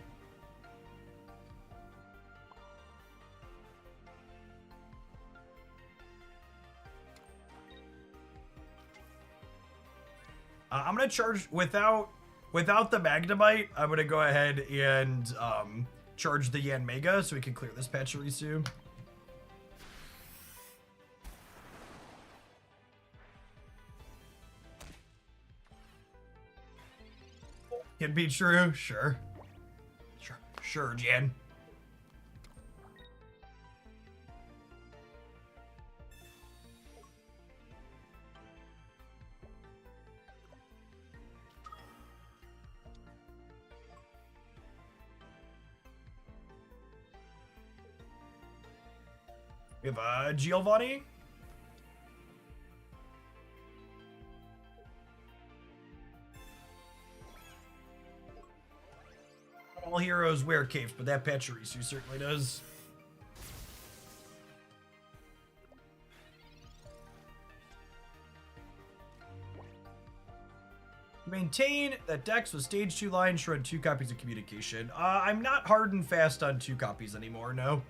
I'm gonna charge without the Magnemite. I'm gonna go ahead and charge the Yanmega so we can clear this Pachirisu. Can be true, sure. Sure, Jan. We have Giovanni. All heroes wear capes, but that Pachirisu certainly does. Maintain that Dex with stage 2 line should run 2 copies of communication. I'm not hard and fast on 2 copies anymore, no.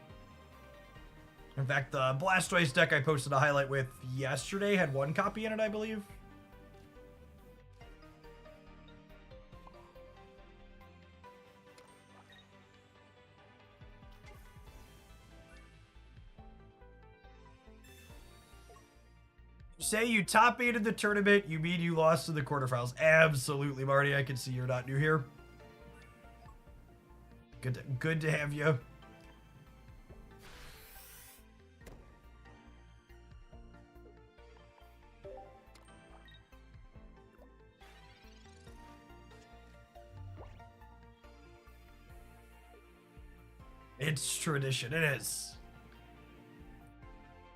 In fact, the Blastoise deck I posted a highlight with yesterday had 1 copy in it, I believe. Say you top 8 in the tournament, you mean you lost in the quarterfinals. Absolutely, Marty. I can see you're not new here. Good to have you. It's tradition. It is.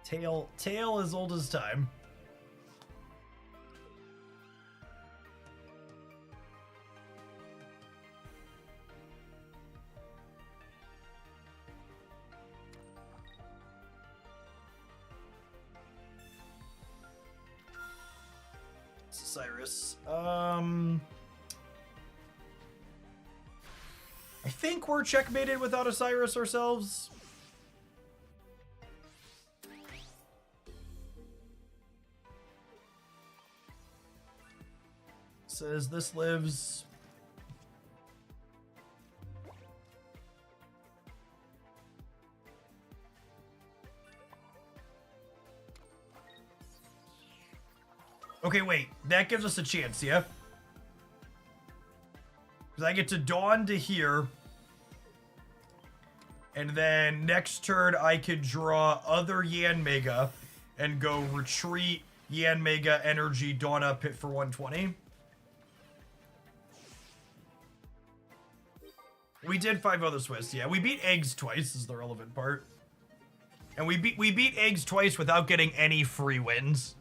Tale as old as time. Cyrus. I think we're checkmated without a Cyrus ourselves. Says this lives. Okay, wait. That gives us a chance, yeah? Because I get to Dawn to here. And then next turn, I could draw other Yanmega and go retreat, Yanmega, Energy, Dawn up, hit for 120. We did 5-0 the Swiss. Yeah, we beat Eggs twice is the relevant part. And we beat Eggs twice without getting any free wins.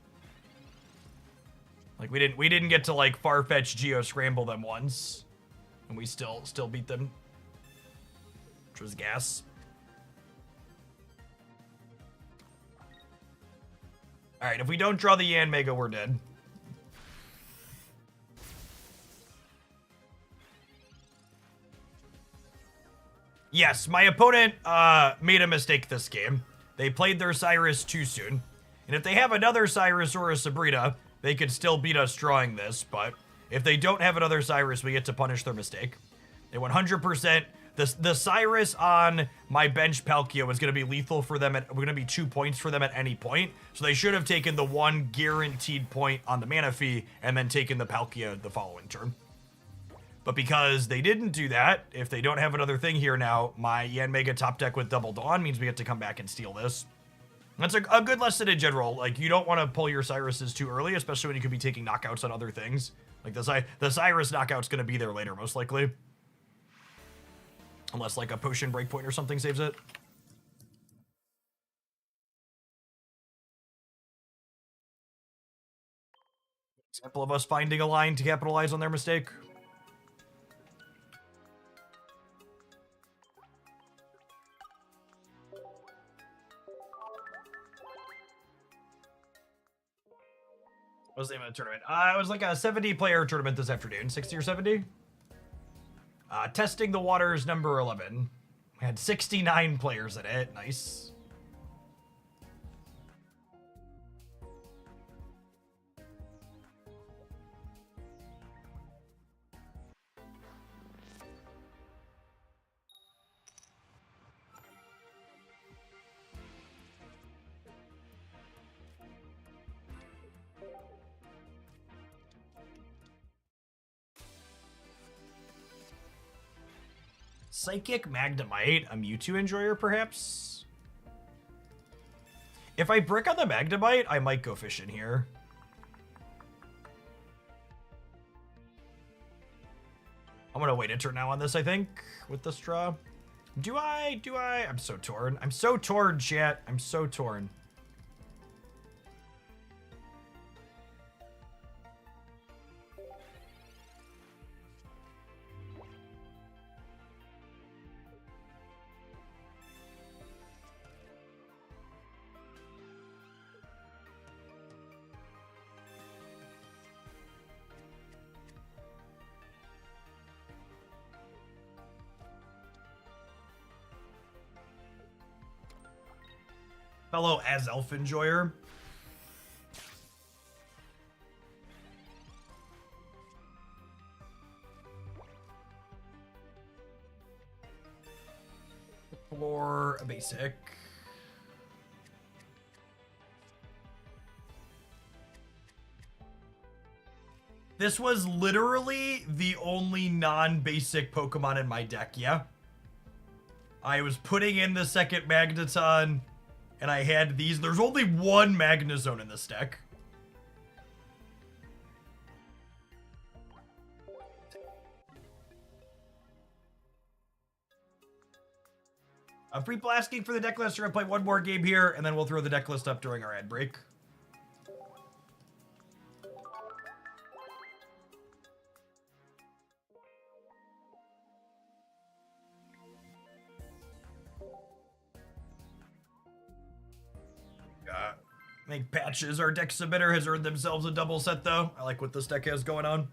Like we didn't get to like Farfetch Geo Scramble them once. And we still beat them. Which was gas. Alright, if we don't draw the Yanmega, we're dead. Yes, my opponent made a mistake this game. They played their Cyrus too soon. And if they have another Cyrus or a Sabrina, they could still beat us drawing this, but if they don't have another Cyrus, we get to punish their mistake. They 100%. The Cyrus on my bench Palkia was going to be lethal for them. We're going to be 2 points for them at any point. So they should have taken the 1 guaranteed point on the mana fee and then taken the Palkia the following turn. But because they didn't do that, if they don't have another thing here now, my Yanmega top deck with Double Dawn means we get to come back and steal this. That's a good lesson in general. Like, you don't want to pull your Cyruses too early, especially when you could be taking knockouts on other things. Like, the Cyrus knockout's going to be there later, most likely. Unless, like, a potion breakpoint or something saves it. Example of us finding a line to capitalize on their mistake. What was the name of the tournament? It was like a 70-player tournament this afternoon. 60 or 70? Testing the Waters number 11. We had 69 players in it. Nice. Psychic Magnemite, a Mewtwo Enjoyer, perhaps? If I brick on the Magnemite, I might go fishing here. I'm gonna wait a turn now on this, I think, with this draw. Do I? I'm so torn. I'm so torn, chat. I'm so torn. Fellow as Elf Enjoyer. For a basic. This was literally the only non-basic Pokemon in my deck, yeah? I was putting in the second Magneton, and I had these. There's only one Magnezone in this deck. I'm pre-blasting for the deck list. We're gonna play one more game here, and then we'll throw the deck list up during our ad break. Make patches. Our deck submitter has earned themselves a double set, though. I like what this deck has going on.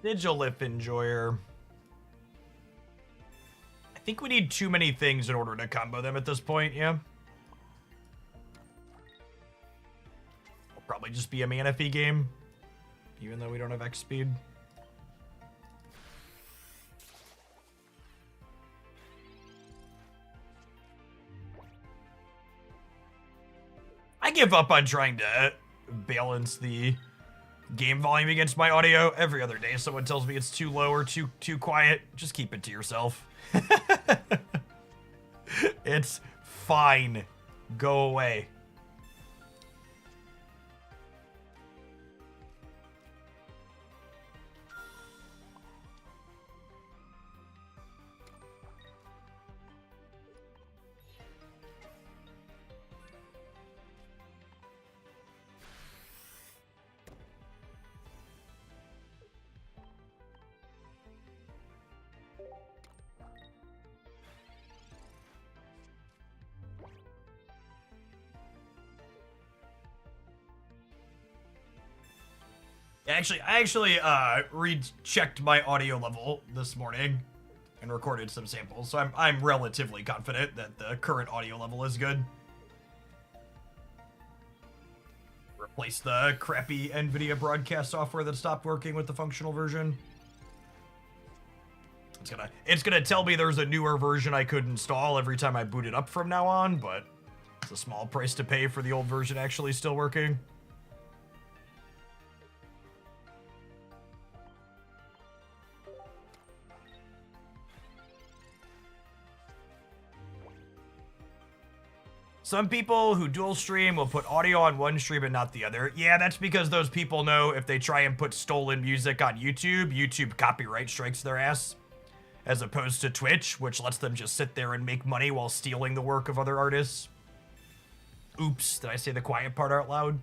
Sigilif Enjoyer. I think we need too many things in order to combo them at this point, yeah. It'll probably just be a Manaphy game, even though we don't have X speed. I give up on trying to balance the game volume against my audio. Every other day someone tells me it's too low or too quiet. Just keep it to yourself. It's fine. Go away. I actually rechecked my audio level this morning and recorded some samples, so I'm relatively confident that the current audio level is good. Replace the crappy NVIDIA broadcast software that stopped working with the functional version. It's gonna tell me there's a newer version I could install every time I boot it up from now on, but it's a small price to pay for the old version actually still working. Some people who dual stream will put audio on one stream and not the other. Yeah, that's because those people know if they try and put stolen music on YouTube, YouTube copyright strikes their ass. As opposed to Twitch, which lets them just sit there and make money while stealing the work of other artists. Oops, did I say the quiet part out loud?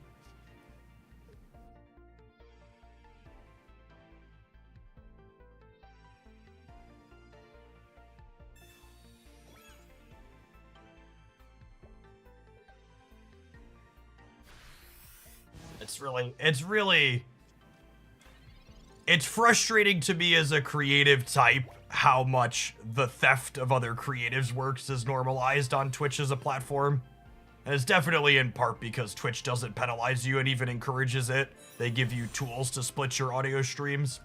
It's frustrating to me as a creative type how much the theft of other creatives' works is normalized on Twitch as a platform. And it's definitely in part because Twitch doesn't penalize you and even encourages it. They give you tools to split your audio streams.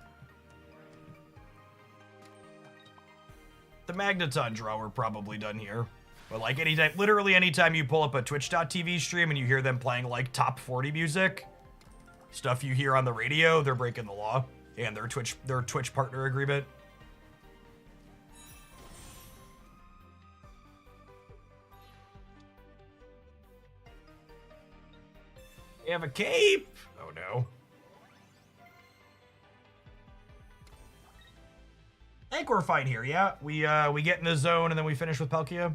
The Magneton draw we're probably done here. But like literally anytime you pull up a Twitch.tv stream and you hear them playing like top 40 music, stuff you hear on the radio, they're breaking the law and their Twitch partner agreement. They have a cape. Oh no. I think we're fine here, yeah? We get in the zone and then we finish with Palkia.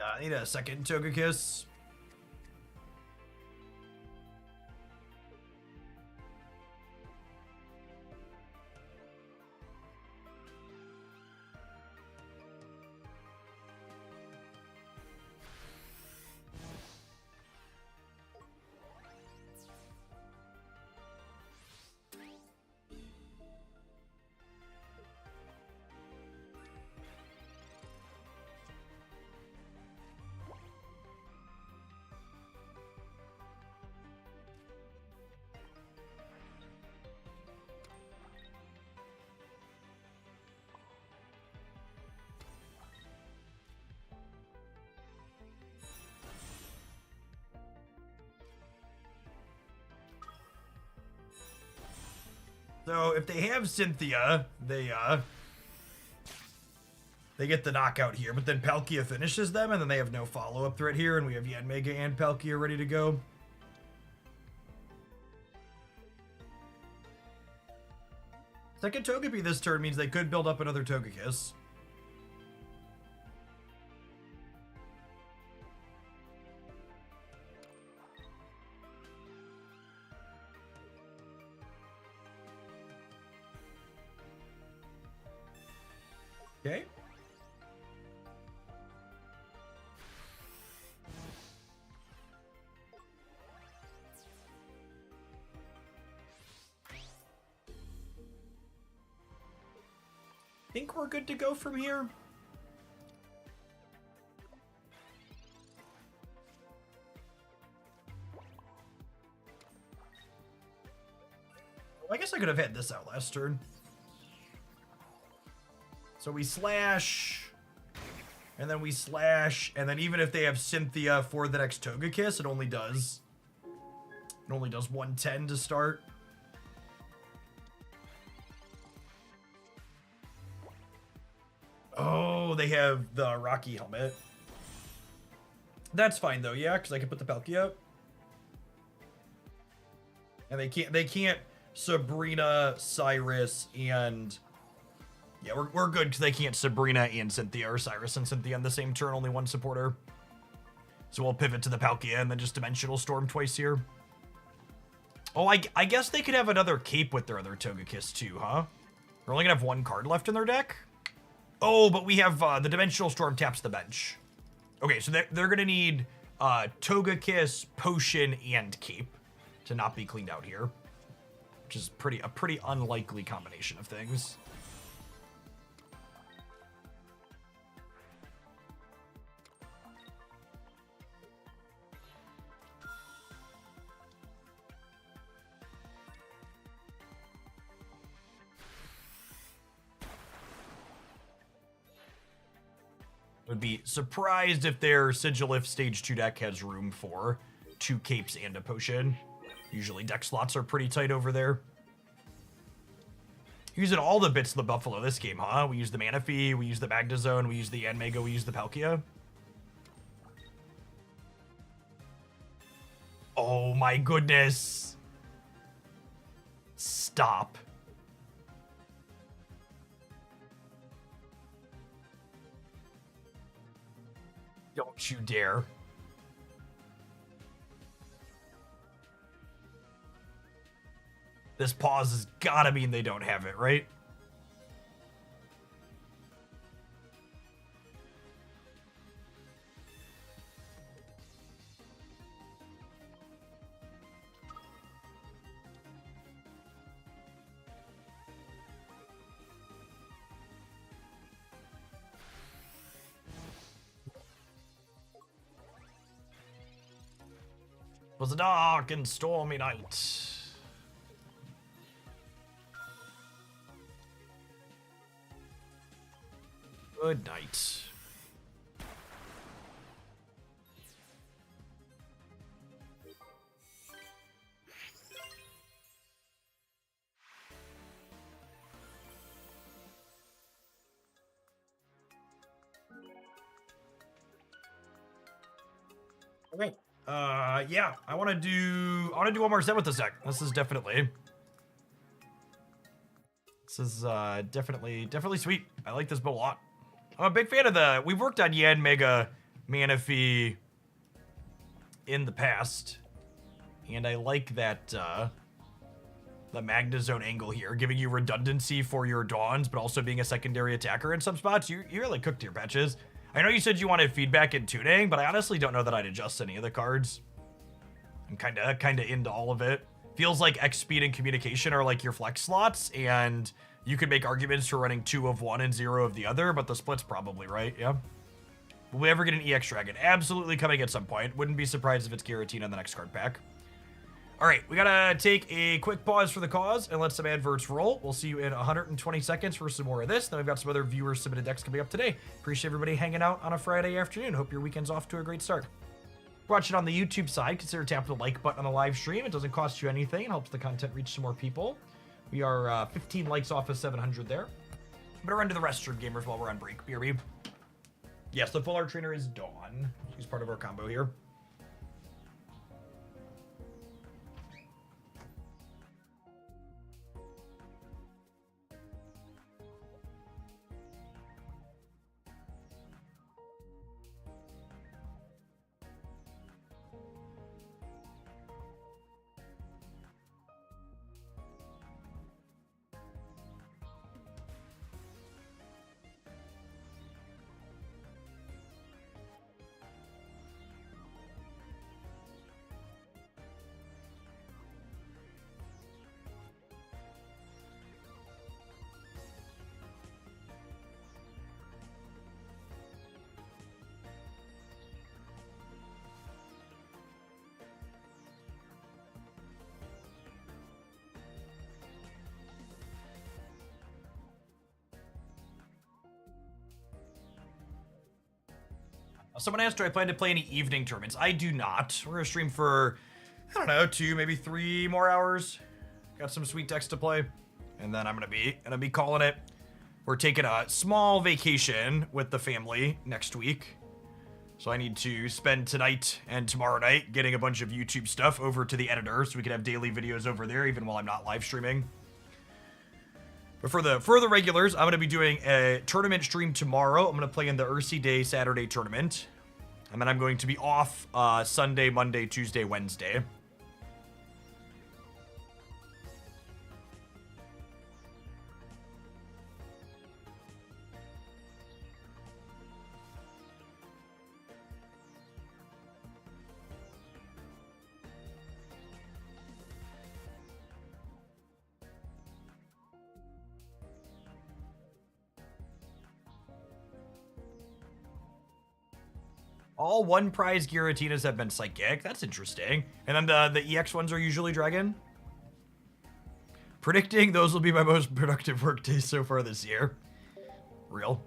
I need a second Togekiss. So if they have Cynthia, they get the knockout here, but then Palkia finishes them, and then they have no follow-up threat here, and we have Yanmega and Palkia ready to go. Second Togepi this turn means they could build up another Togekiss. Okay. Think we're good to go from here. Well, I guess I could have had this out last turn. So we slash, and then we slash, and then even if they have Cynthia for the next Togekiss, it only does 110 to start. Oh, they have the Rocky Helmet. That's fine though, yeah, because I can put the Palkia up. And they can't Sabrina, Cyrus, and yeah, we're good because they can't Sabrina and Cynthia or Cyrus and Cynthia on the same turn, only one supporter. So we'll pivot to the Palkia and then just Dimensional Storm twice here. Oh, I guess they could have another Cape with their other Togekiss too, huh? We're only gonna have one card left in their deck. Oh, but we have the Dimensional Storm taps the bench. Okay, so they're gonna need Togekiss, Potion, and Cape to not be cleaned out here, which is a pretty unlikely combination of things. Would be surprised if their Sigilif Stage 2 deck has room for 2 Capes and a Potion. Usually deck slots are pretty tight over there. Using all the bits of the Buffalo this game, huh? We use the Manaphy, we use the Magnezone, we use the Yanmega, we use the Palkia. Oh my goodness. Stop. Don't you dare. This pause has gotta mean they don't have it, right? It was a dark and stormy night. Good night. Okay. Yeah, I want to do one more set with this deck. This is definitely definitely sweet. I like this build a lot. I'm a big fan of we've worked on Yanmega, Manaphy in the past, and I like that the Magnezone angle here, giving you redundancy for your Dawns, but also being a secondary attacker in some spots. You really cooked your patches. I know you said you wanted feedback in tuning, but I honestly don't know that I'd adjust any of the cards. I'm kinda into all of it. Feels like X speed and communication are like your flex slots, and you could make arguments for running 2 of one and 0 of the other, but the split's probably right, yeah. Will we ever get an EX Dragon? Absolutely coming at some point. Wouldn't be surprised if it's Giratina in the next card pack. Alright, we gotta take a quick pause for the cause and let some adverts roll. We'll see you in 120 seconds for some more of this. Then we've got some other viewer-submitted decks coming up today. Appreciate everybody hanging out on a Friday afternoon. Hope your weekend's off to a great start. Watch it on the YouTube side. Consider tapping the like button on the live stream. It doesn't cost you anything. It helps the content reach some more people. We are 15 likes off of 700 there. I'm gonna run to the restroom, gamers, while we're on break. BRB. Yes, the full art trainer is Dawn. She's part of our combo here. Someone asked, do I plan to play any evening tournaments? I do not. We're gonna stream for, I don't know, 2, maybe 3 more hours. Got some sweet decks to play. And then I'm gonna be calling it. We're taking a small vacation with the family next week. So I need to spend tonight and tomorrow night getting a bunch of YouTube stuff over to the editor so we can have daily videos over there even while I'm not live streaming. But for the regulars, I'm going to be doing a tournament stream tomorrow. I'm going to play in the Ursi Day Saturday tournament. And then I'm going to be off Sunday, Monday, Tuesday, Wednesday. All one prize Giratinas have been Psychic. That's interesting. And then the EX ones are usually Dragon. Predicting those will be my most productive work days so far this year. Real.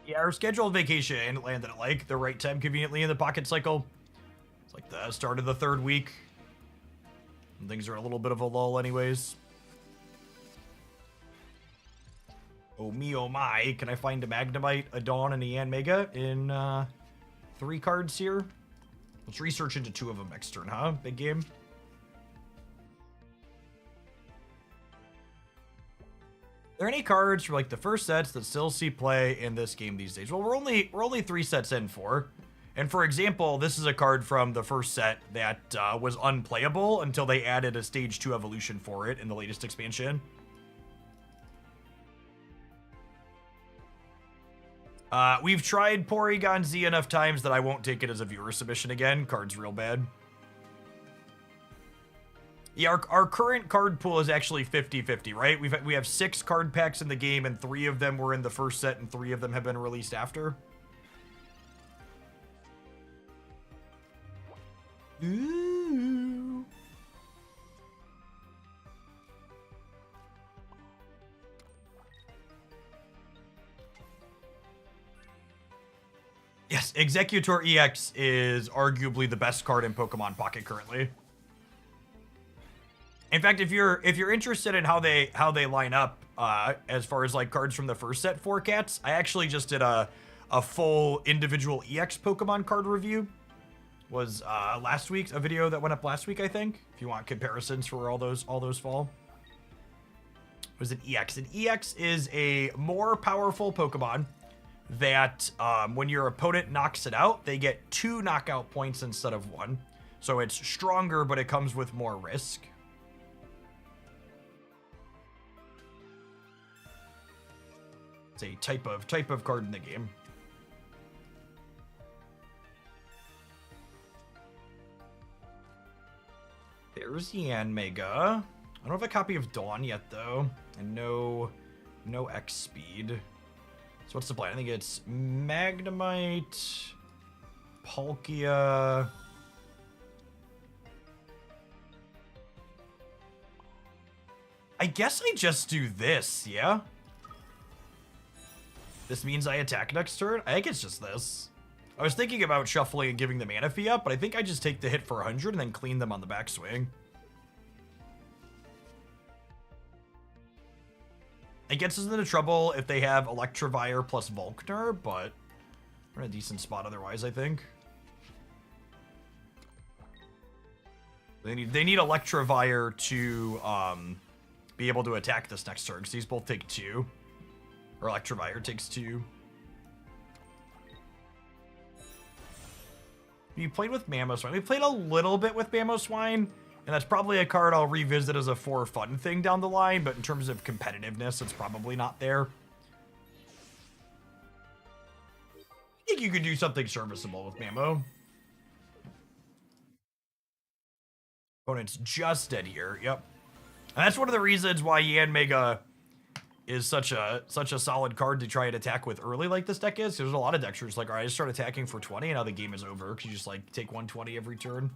Yeah, our scheduled vacation landed at like the right time conveniently in the pocket cycle. It's like the start of the 3rd week. And things are a little bit of a lull anyways. Oh me, oh my. Can I find a Magnemite, a Dawn, and a Yanmega in 3 cards here? Let's research into 2 of them next turn, huh? Big game. Are there any cards for like the first sets that still see play in this game these days? Well, we're only 3 sets in for. And for example, this is a card from the first set that was unplayable until they added a Stage 2 evolution for it in the latest expansion. We've tried Porygon Z enough times that I won't take it as a viewer submission again. Card's real bad. Yeah, our current card pool is actually 50-50, right? We have 6 card packs in the game, and 3 of them were in the first set, and 3 of them have been released after. Ooh. Yes, Exeggutor EX is arguably the best card in Pokemon Pocket currently. In fact, if you're interested in how they line up as far as like cards from the first set for cats, I actually just did a full individual EX Pokemon card review. Was last week, a video that went up last week, I think. If you want comparisons for where all those fall. It was an EX. An EX is a more powerful Pokemon that when your opponent knocks it out, they get 2 knockout points instead of 1. So it's stronger, but it comes with more risk. It's a type of card in the game. There's Yanmega. I don't have a copy of Dawn yet, though. And no X speed. So what's the plan? I think it's Magnemite, Palkia. I guess I just do this, yeah? This means I attack next turn? I think it's just this. I was thinking about shuffling and giving the mana fee up, but I think I just take the hit for 100 and then clean them on the backswing. It gets us into trouble if they have Electivire plus Volkner, but we're in a decent spot otherwise, I think. They need Electivire to be able to attack this next turn, because these both take 2. Or Electivire takes 2. We played with Mamoswine. We played a little bit with Mamoswine, and that's probably a card I'll revisit as a for fun thing down the line, but in terms of competitiveness, it's probably not there. I think you could do something serviceable with Mamo. Opponent's just dead here. Yep. And that's one of the reasons why Yanmega is such a solid card to try and attack with early like this deck is. There's a lot of decks where it's like, all right, I just start attacking for 20 and now the game is over because you just like take 120 every turn.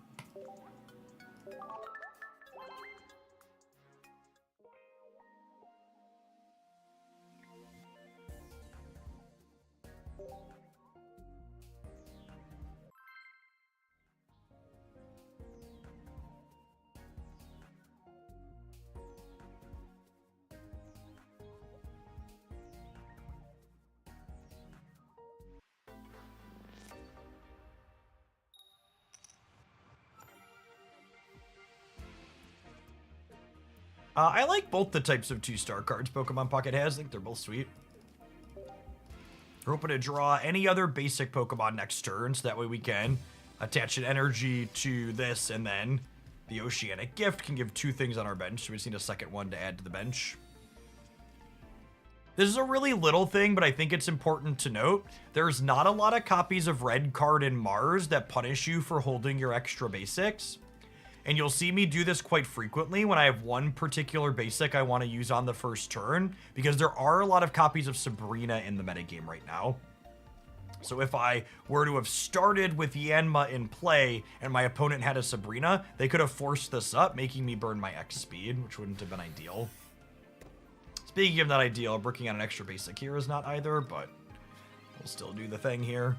I like both the types of 2-star cards Pokemon Pocket has. I think they're both sweet. We're hoping to draw any other basic Pokemon next turn, so that way we can attach an energy to this, and then the Oceanic Gift can give 2 things on our bench, so we just need a second one to add to the bench. This is a really little thing, but I think it's important to note. There's not a lot of copies of Red Card in Mars that punish you for holding your extra basics. And you'll see me do this quite frequently when I have one particular basic I want to use on the first turn, because there are a lot of copies of Sabrina in the metagame right now. So if I were to have started with Yanma in play and my opponent had a Sabrina, they could have forced this up, making me burn my X speed, which wouldn't have been ideal. Speaking of not ideal, bricking on an extra basic here is not either, but we'll still do the thing here.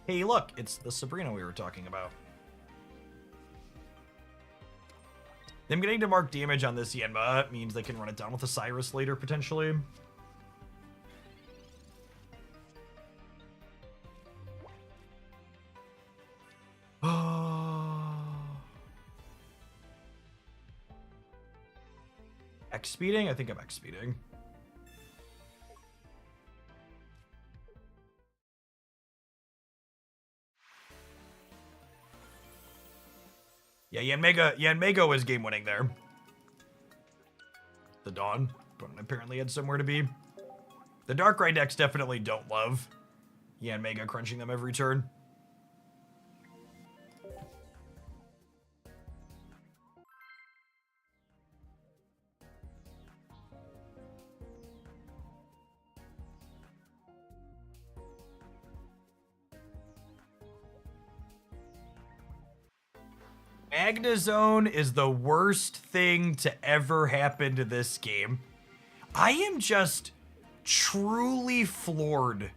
Hey, look, it's the Sabrina we were talking about. Them getting to mark damage on this Yanma means they can run it down with a Cyrus later, potentially. X-speeding? I think I'm X-speeding. Yeah, Yanmega was game winning there. The Dawn, but apparently had somewhere to be. The Darkrai decks definitely don't love Yanmega crunching them every turn. Magnezone is the worst thing to ever happen to this game. I am just truly floored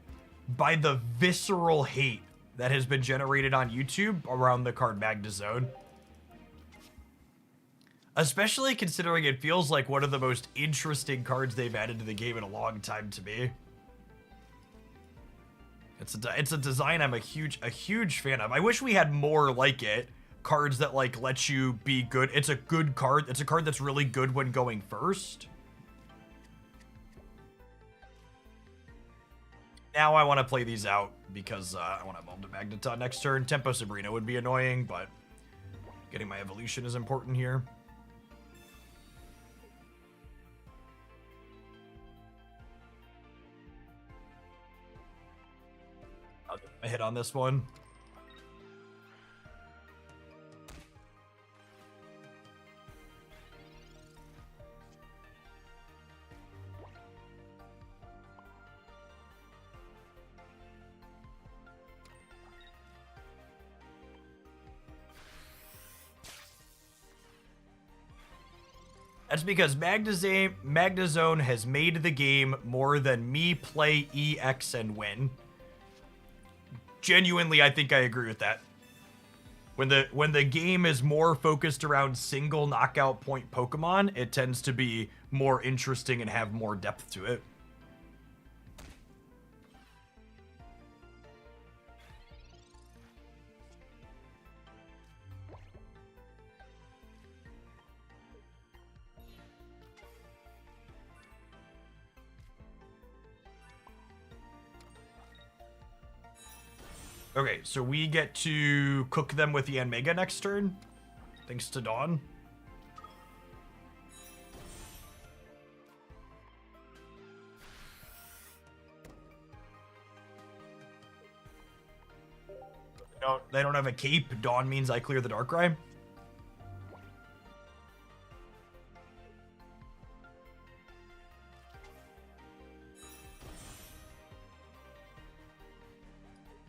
by the visceral hate that has been generated on YouTube around the card Magnezone. Especially considering it feels like one of the most interesting cards they've added to the game in a long time to me. It's a design I'm a huge fan of. I wish we had more like it. Cards that like let you be good. It's a good card. It's a card that's really good when going first. Now I want to play these out because I want to evolve to Magneton next turn. Tempo Sabrina would be annoying, but getting my evolution is important here. I'll get a hit on this one. That's because Magnezone has made the game more than me play EX and win. Genuinely, I think I agree with that. When the game is more focused around single knockout point Pokemon, it tends to be more interesting and have more depth to it. Okay, so we get to cook them with Yanmega next turn. Thanks to Dawn. No, they don't have a cape. Dawn means I clear the Darkrai.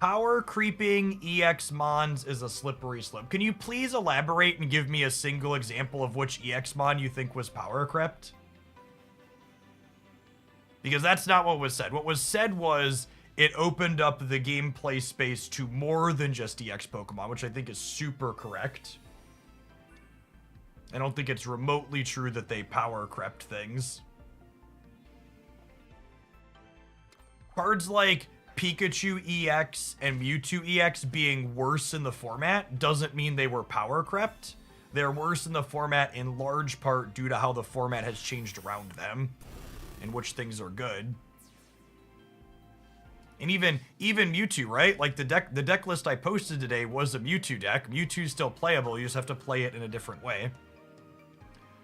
Power creeping EX Mons is a slippery slope. Can you please elaborate and give me a single example of which EX Mon you think was power crept? Because that's not what was said. What was said was it opened up the gameplay space to more than just EX Pokemon, which I think is super correct. I don't think it's remotely true that they power crept things. Cards like Pikachu EX and Mewtwo EX being worse in the format doesn't mean they were power crept. They're worse in the format in large part due to how the format has changed around them and which things are good. And even Mewtwo, right? Like the deck list I posted today was a Mewtwo deck. Mewtwo's still playable, you just have to play it in a different way.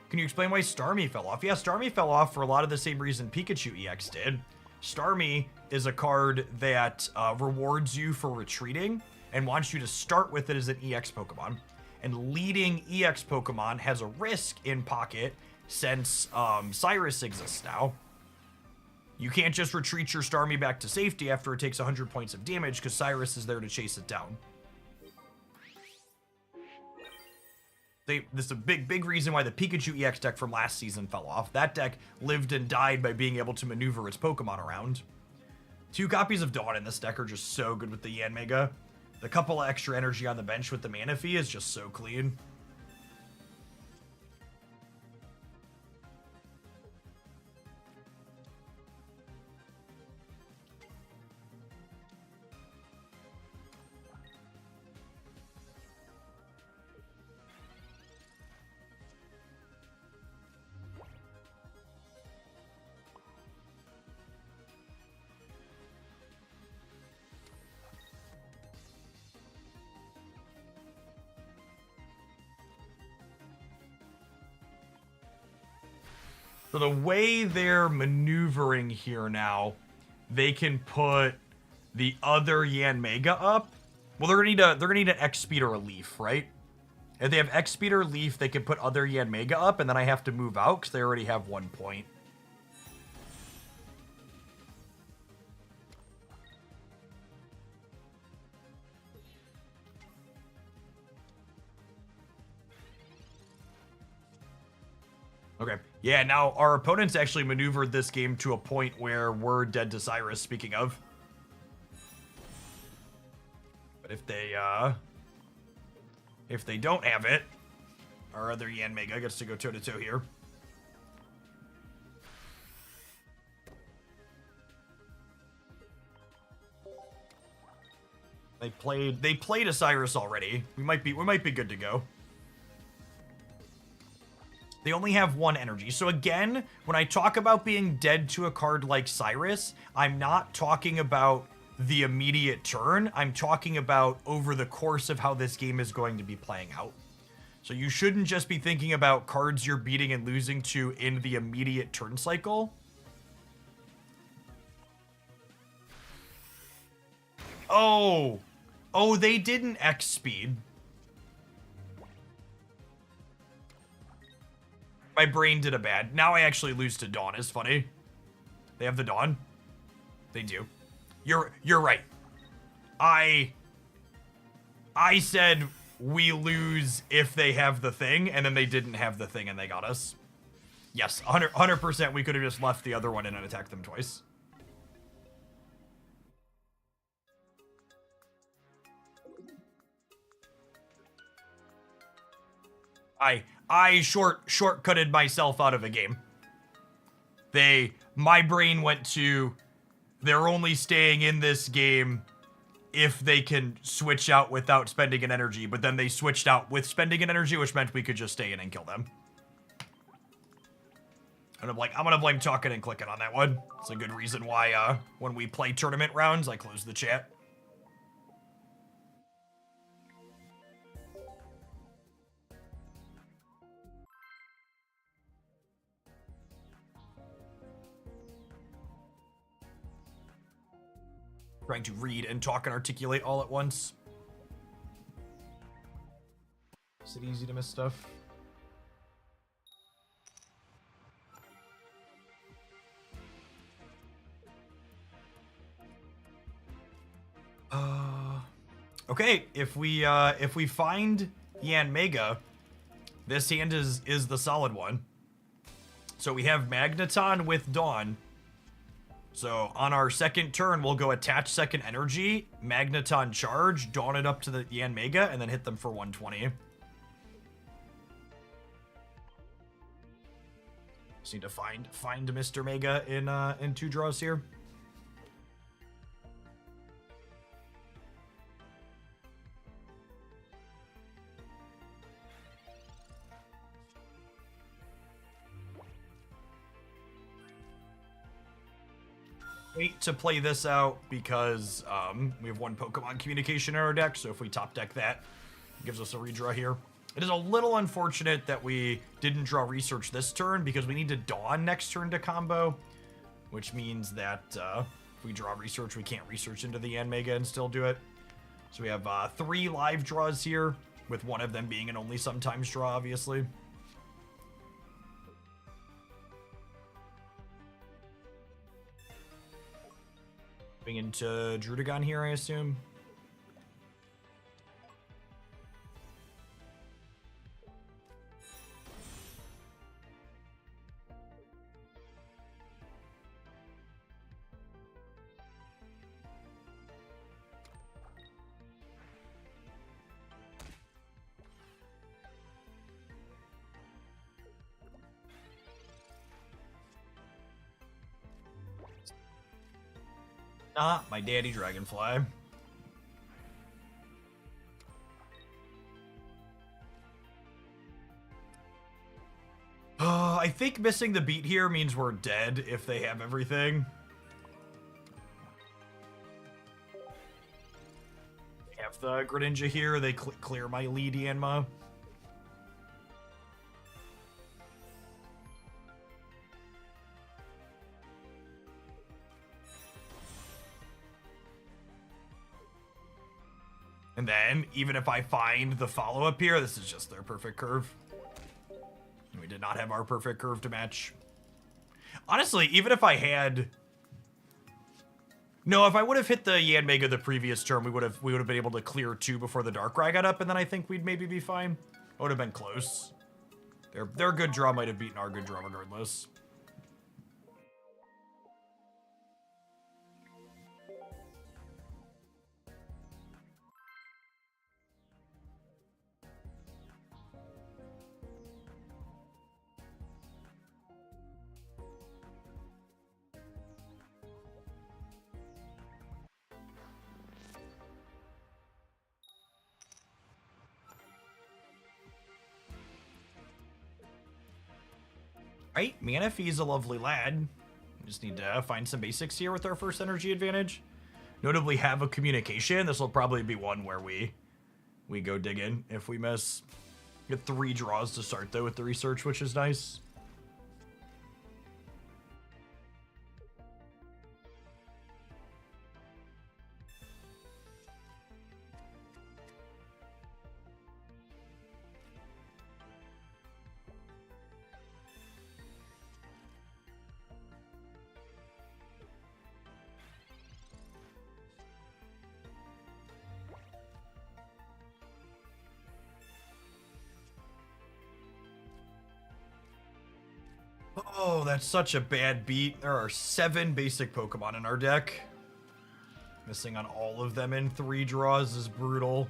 Can you explain why Starmie fell off? Yeah, Starmie fell off for a lot of the same reason Pikachu EX did. Starmie is a card that rewards you for retreating and wants you to start with it as an EX Pokemon. And leading EX Pokemon has a risk in pocket since Cyrus exists now. You can't just retreat your Starmie back to safety after it takes 100 points of damage because Cyrus is there to chase it down. This is a big reason why the Pikachu EX deck from last season fell off. That deck lived and died by being able to maneuver its Pokemon around. 2 copies of Dawn in this deck are just so good with the Yanmega. The couple of extra energy on the bench with the Manaphy is just so clean. So the way they're maneuvering here now, they can put the other Yanmega up. Well, they're gonna need an X Speed or a Leaf, right? If they have X Speed or Leaf, they can put other Yanmega up, and then I have to move out because they already have 1 point. Okay. Yeah, now our opponents actually maneuvered this game to a point where we're dead to Cyrus, speaking of. But if they don't have it, our other Yanmega gets to go toe-to-toe here. They played a Cyrus already. We might be good to go. They only have 1 energy. So again, when I talk about being dead to a card like Cyrus, I'm not talking about the immediate turn. I'm talking about over the course of how this game is going to be playing out. So you shouldn't just be thinking about cards you're beating and losing to in the immediate turn cycle. Oh, they didn't X speed. My brain did a bad. Now I actually lose to Dawn. It's funny. They have the Dawn. They do. You're right. I said we lose if they have the thing, and then they didn't have the thing and they got us. Yes, 100% we could have just left the other one in and attacked them twice. I shortcutted myself out of a game. My brain went to, they're only staying in this game if they can switch out without spending an energy, but then they switched out with spending an energy, which meant we could just stay in and kill them. And I'm gonna blame talking and clicking on that one. It's a good reason why, when we play tournament rounds, I close the chat. Trying to read and talk and articulate all at once. Is it easy to miss stuff? Okay, if we find Yanmega, this hand is the solid one. So we have Magneton with Dawn. So on our second turn, we'll go attach second energy, Magneton charge, Dawn it up to the Yanmega, and then hit them for 120. Just need to find Mr. Mega in 2 draws here. Wait to play this out because we have 1 Pokemon communication in our deck, so if we top deck that, it gives us a redraw here. It is a little unfortunate that we didn't draw research this turn because we need to Dawn next turn to combo, which means that if we draw research, we can't research into the Yanmega and still do it. So we have 3 live draws here, with one of them being an only sometimes draw, obviously. Moving into Drudagon here, I assume. Not my daddy Dragonfly. I think missing the beat here means we're dead if they have everything. They have the Greninja here. They clear my lead, Yanma. And then, even if I find the follow-up here, this is just their perfect curve. We did not have our perfect curve to match. Honestly, even if I had... No, if I would have hit the Yanmega the previous turn, we would have been able to clear 2 before the Darkrai got up, and then I think we'd maybe be fine. It would have been close. Their good draw might have beaten our good draw regardless. Right, Manaphy's a lovely lad. We just need to find some basics here with our first energy advantage. Notably have a communication. This will probably be one where we go digging if we miss. Get 3 draws to start though with the research, which is nice. Oh, that's such a bad beat. There are 7 basic Pokemon in our deck. Missing on all of them in 3 draws is brutal.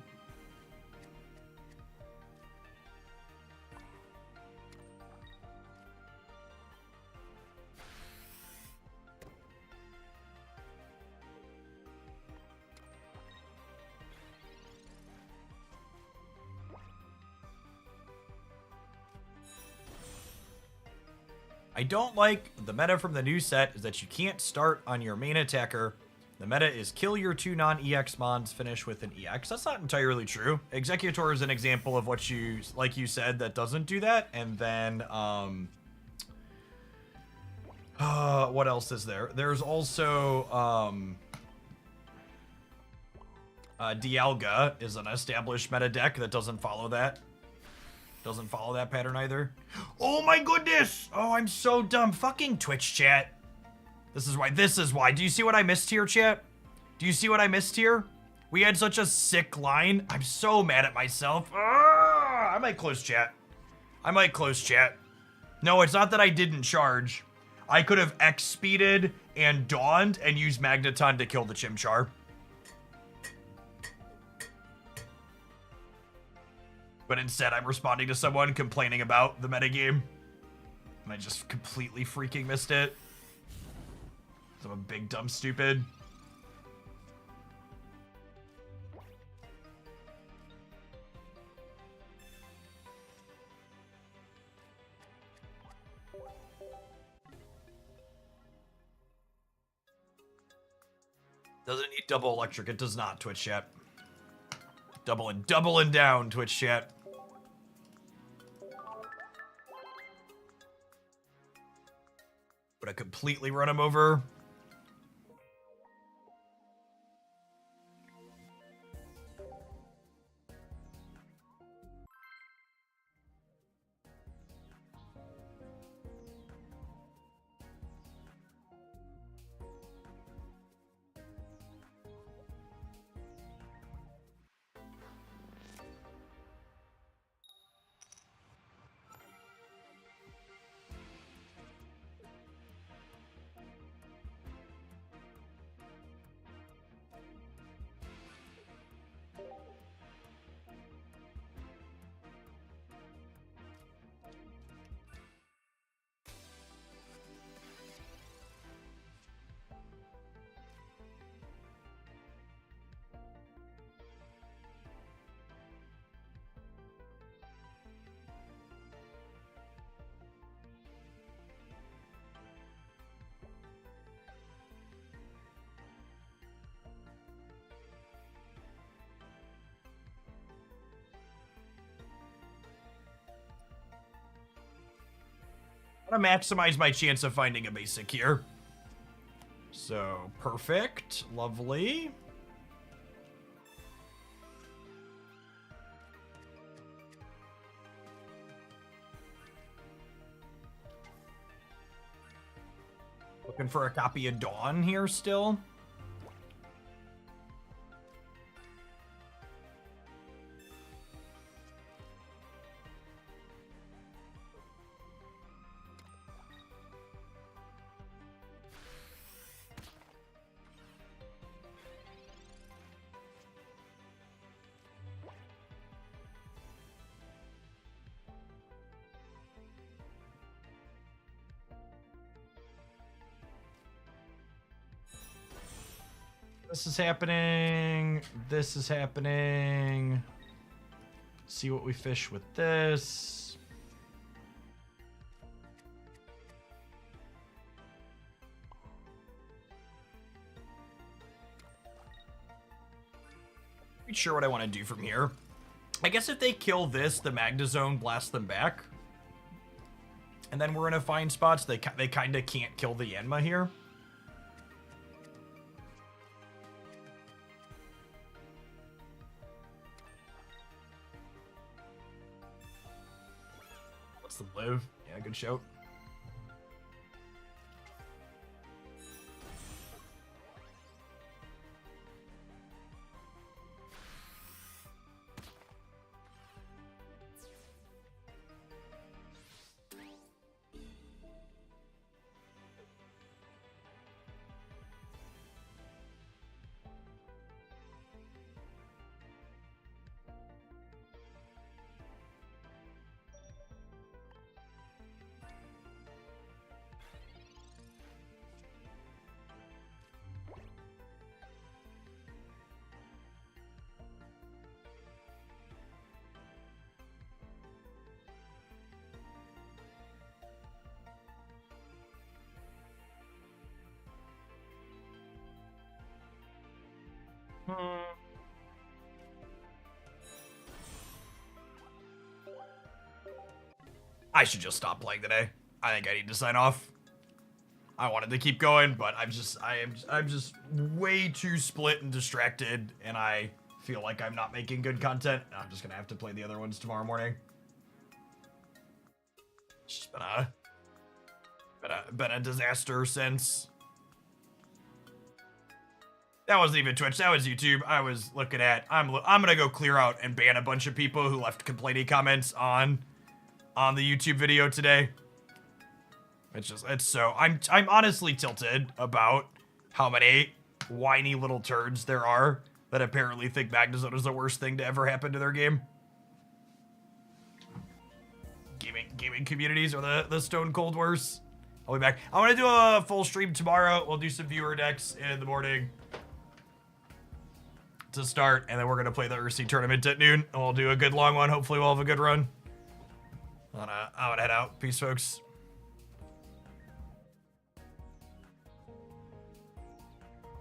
I don't like the meta from the new set is that you can't start on your main attacker. The meta is kill your 2 non-EX mons, finish with an EX. That's not entirely true. Exeggutor is an example of what you, like you said, that doesn't do that. And then, what else is there? There's also, Dialga is an established meta deck that doesn't follow that. Doesn't follow that pattern either. Oh my goodness! Oh, I'm so dumb. Fucking Twitch chat. This is why. This is why. Do you see what I missed here, chat? Do you see what I missed here? We had such a sick line. I'm so mad at myself. I might close chat. I might close chat. No, it's not that I didn't charge. I could have X-speeded and dawned and used Magneton to kill the Chimchar. But instead, I'm responding to someone complaining about the metagame. And I just completely freaking missed it. So I'm a big dumb stupid. Doesn't need double electric. It does not, Twitch chat. Doubling down, Twitch chat. Would I completely run him over? I want to maximize my chance of finding a basic here. So, perfect. Lovely. Looking for a copy of Dawn here still. This is happening. This is happening. See what we fish with this. Not sure what I want to do from here. I guess if they kill this, the Magnezone blasts them back. And then we're in a fine spot, so they kind of can't kill the Yanma here. What's the live? Yeah, good shout. I should just stop playing today. I think I need to sign off. I wanted to keep going, but I'm just way too split and distracted, and I feel like I'm not making good content. I'm just gonna have to play the other ones tomorrow morning. It's just been a disaster since. That wasn't even Twitch, that was YouTube. I was looking at, I'm gonna go clear out and ban a bunch of people who left complaining comments on the YouTube video today. I'm honestly tilted about how many whiny little turds there are that apparently think Magnezone is the worst thing to ever happen to their game. Gaming communities are the stone cold worst. I'll be back. I'm gonna do a full stream tomorrow. We'll do some viewer decks in the morning to start, and then we're gonna play the Ursi tournament at noon, and we'll do a good long one. Hopefully we'll have a good run. I'm gonna head out. Peace, folks.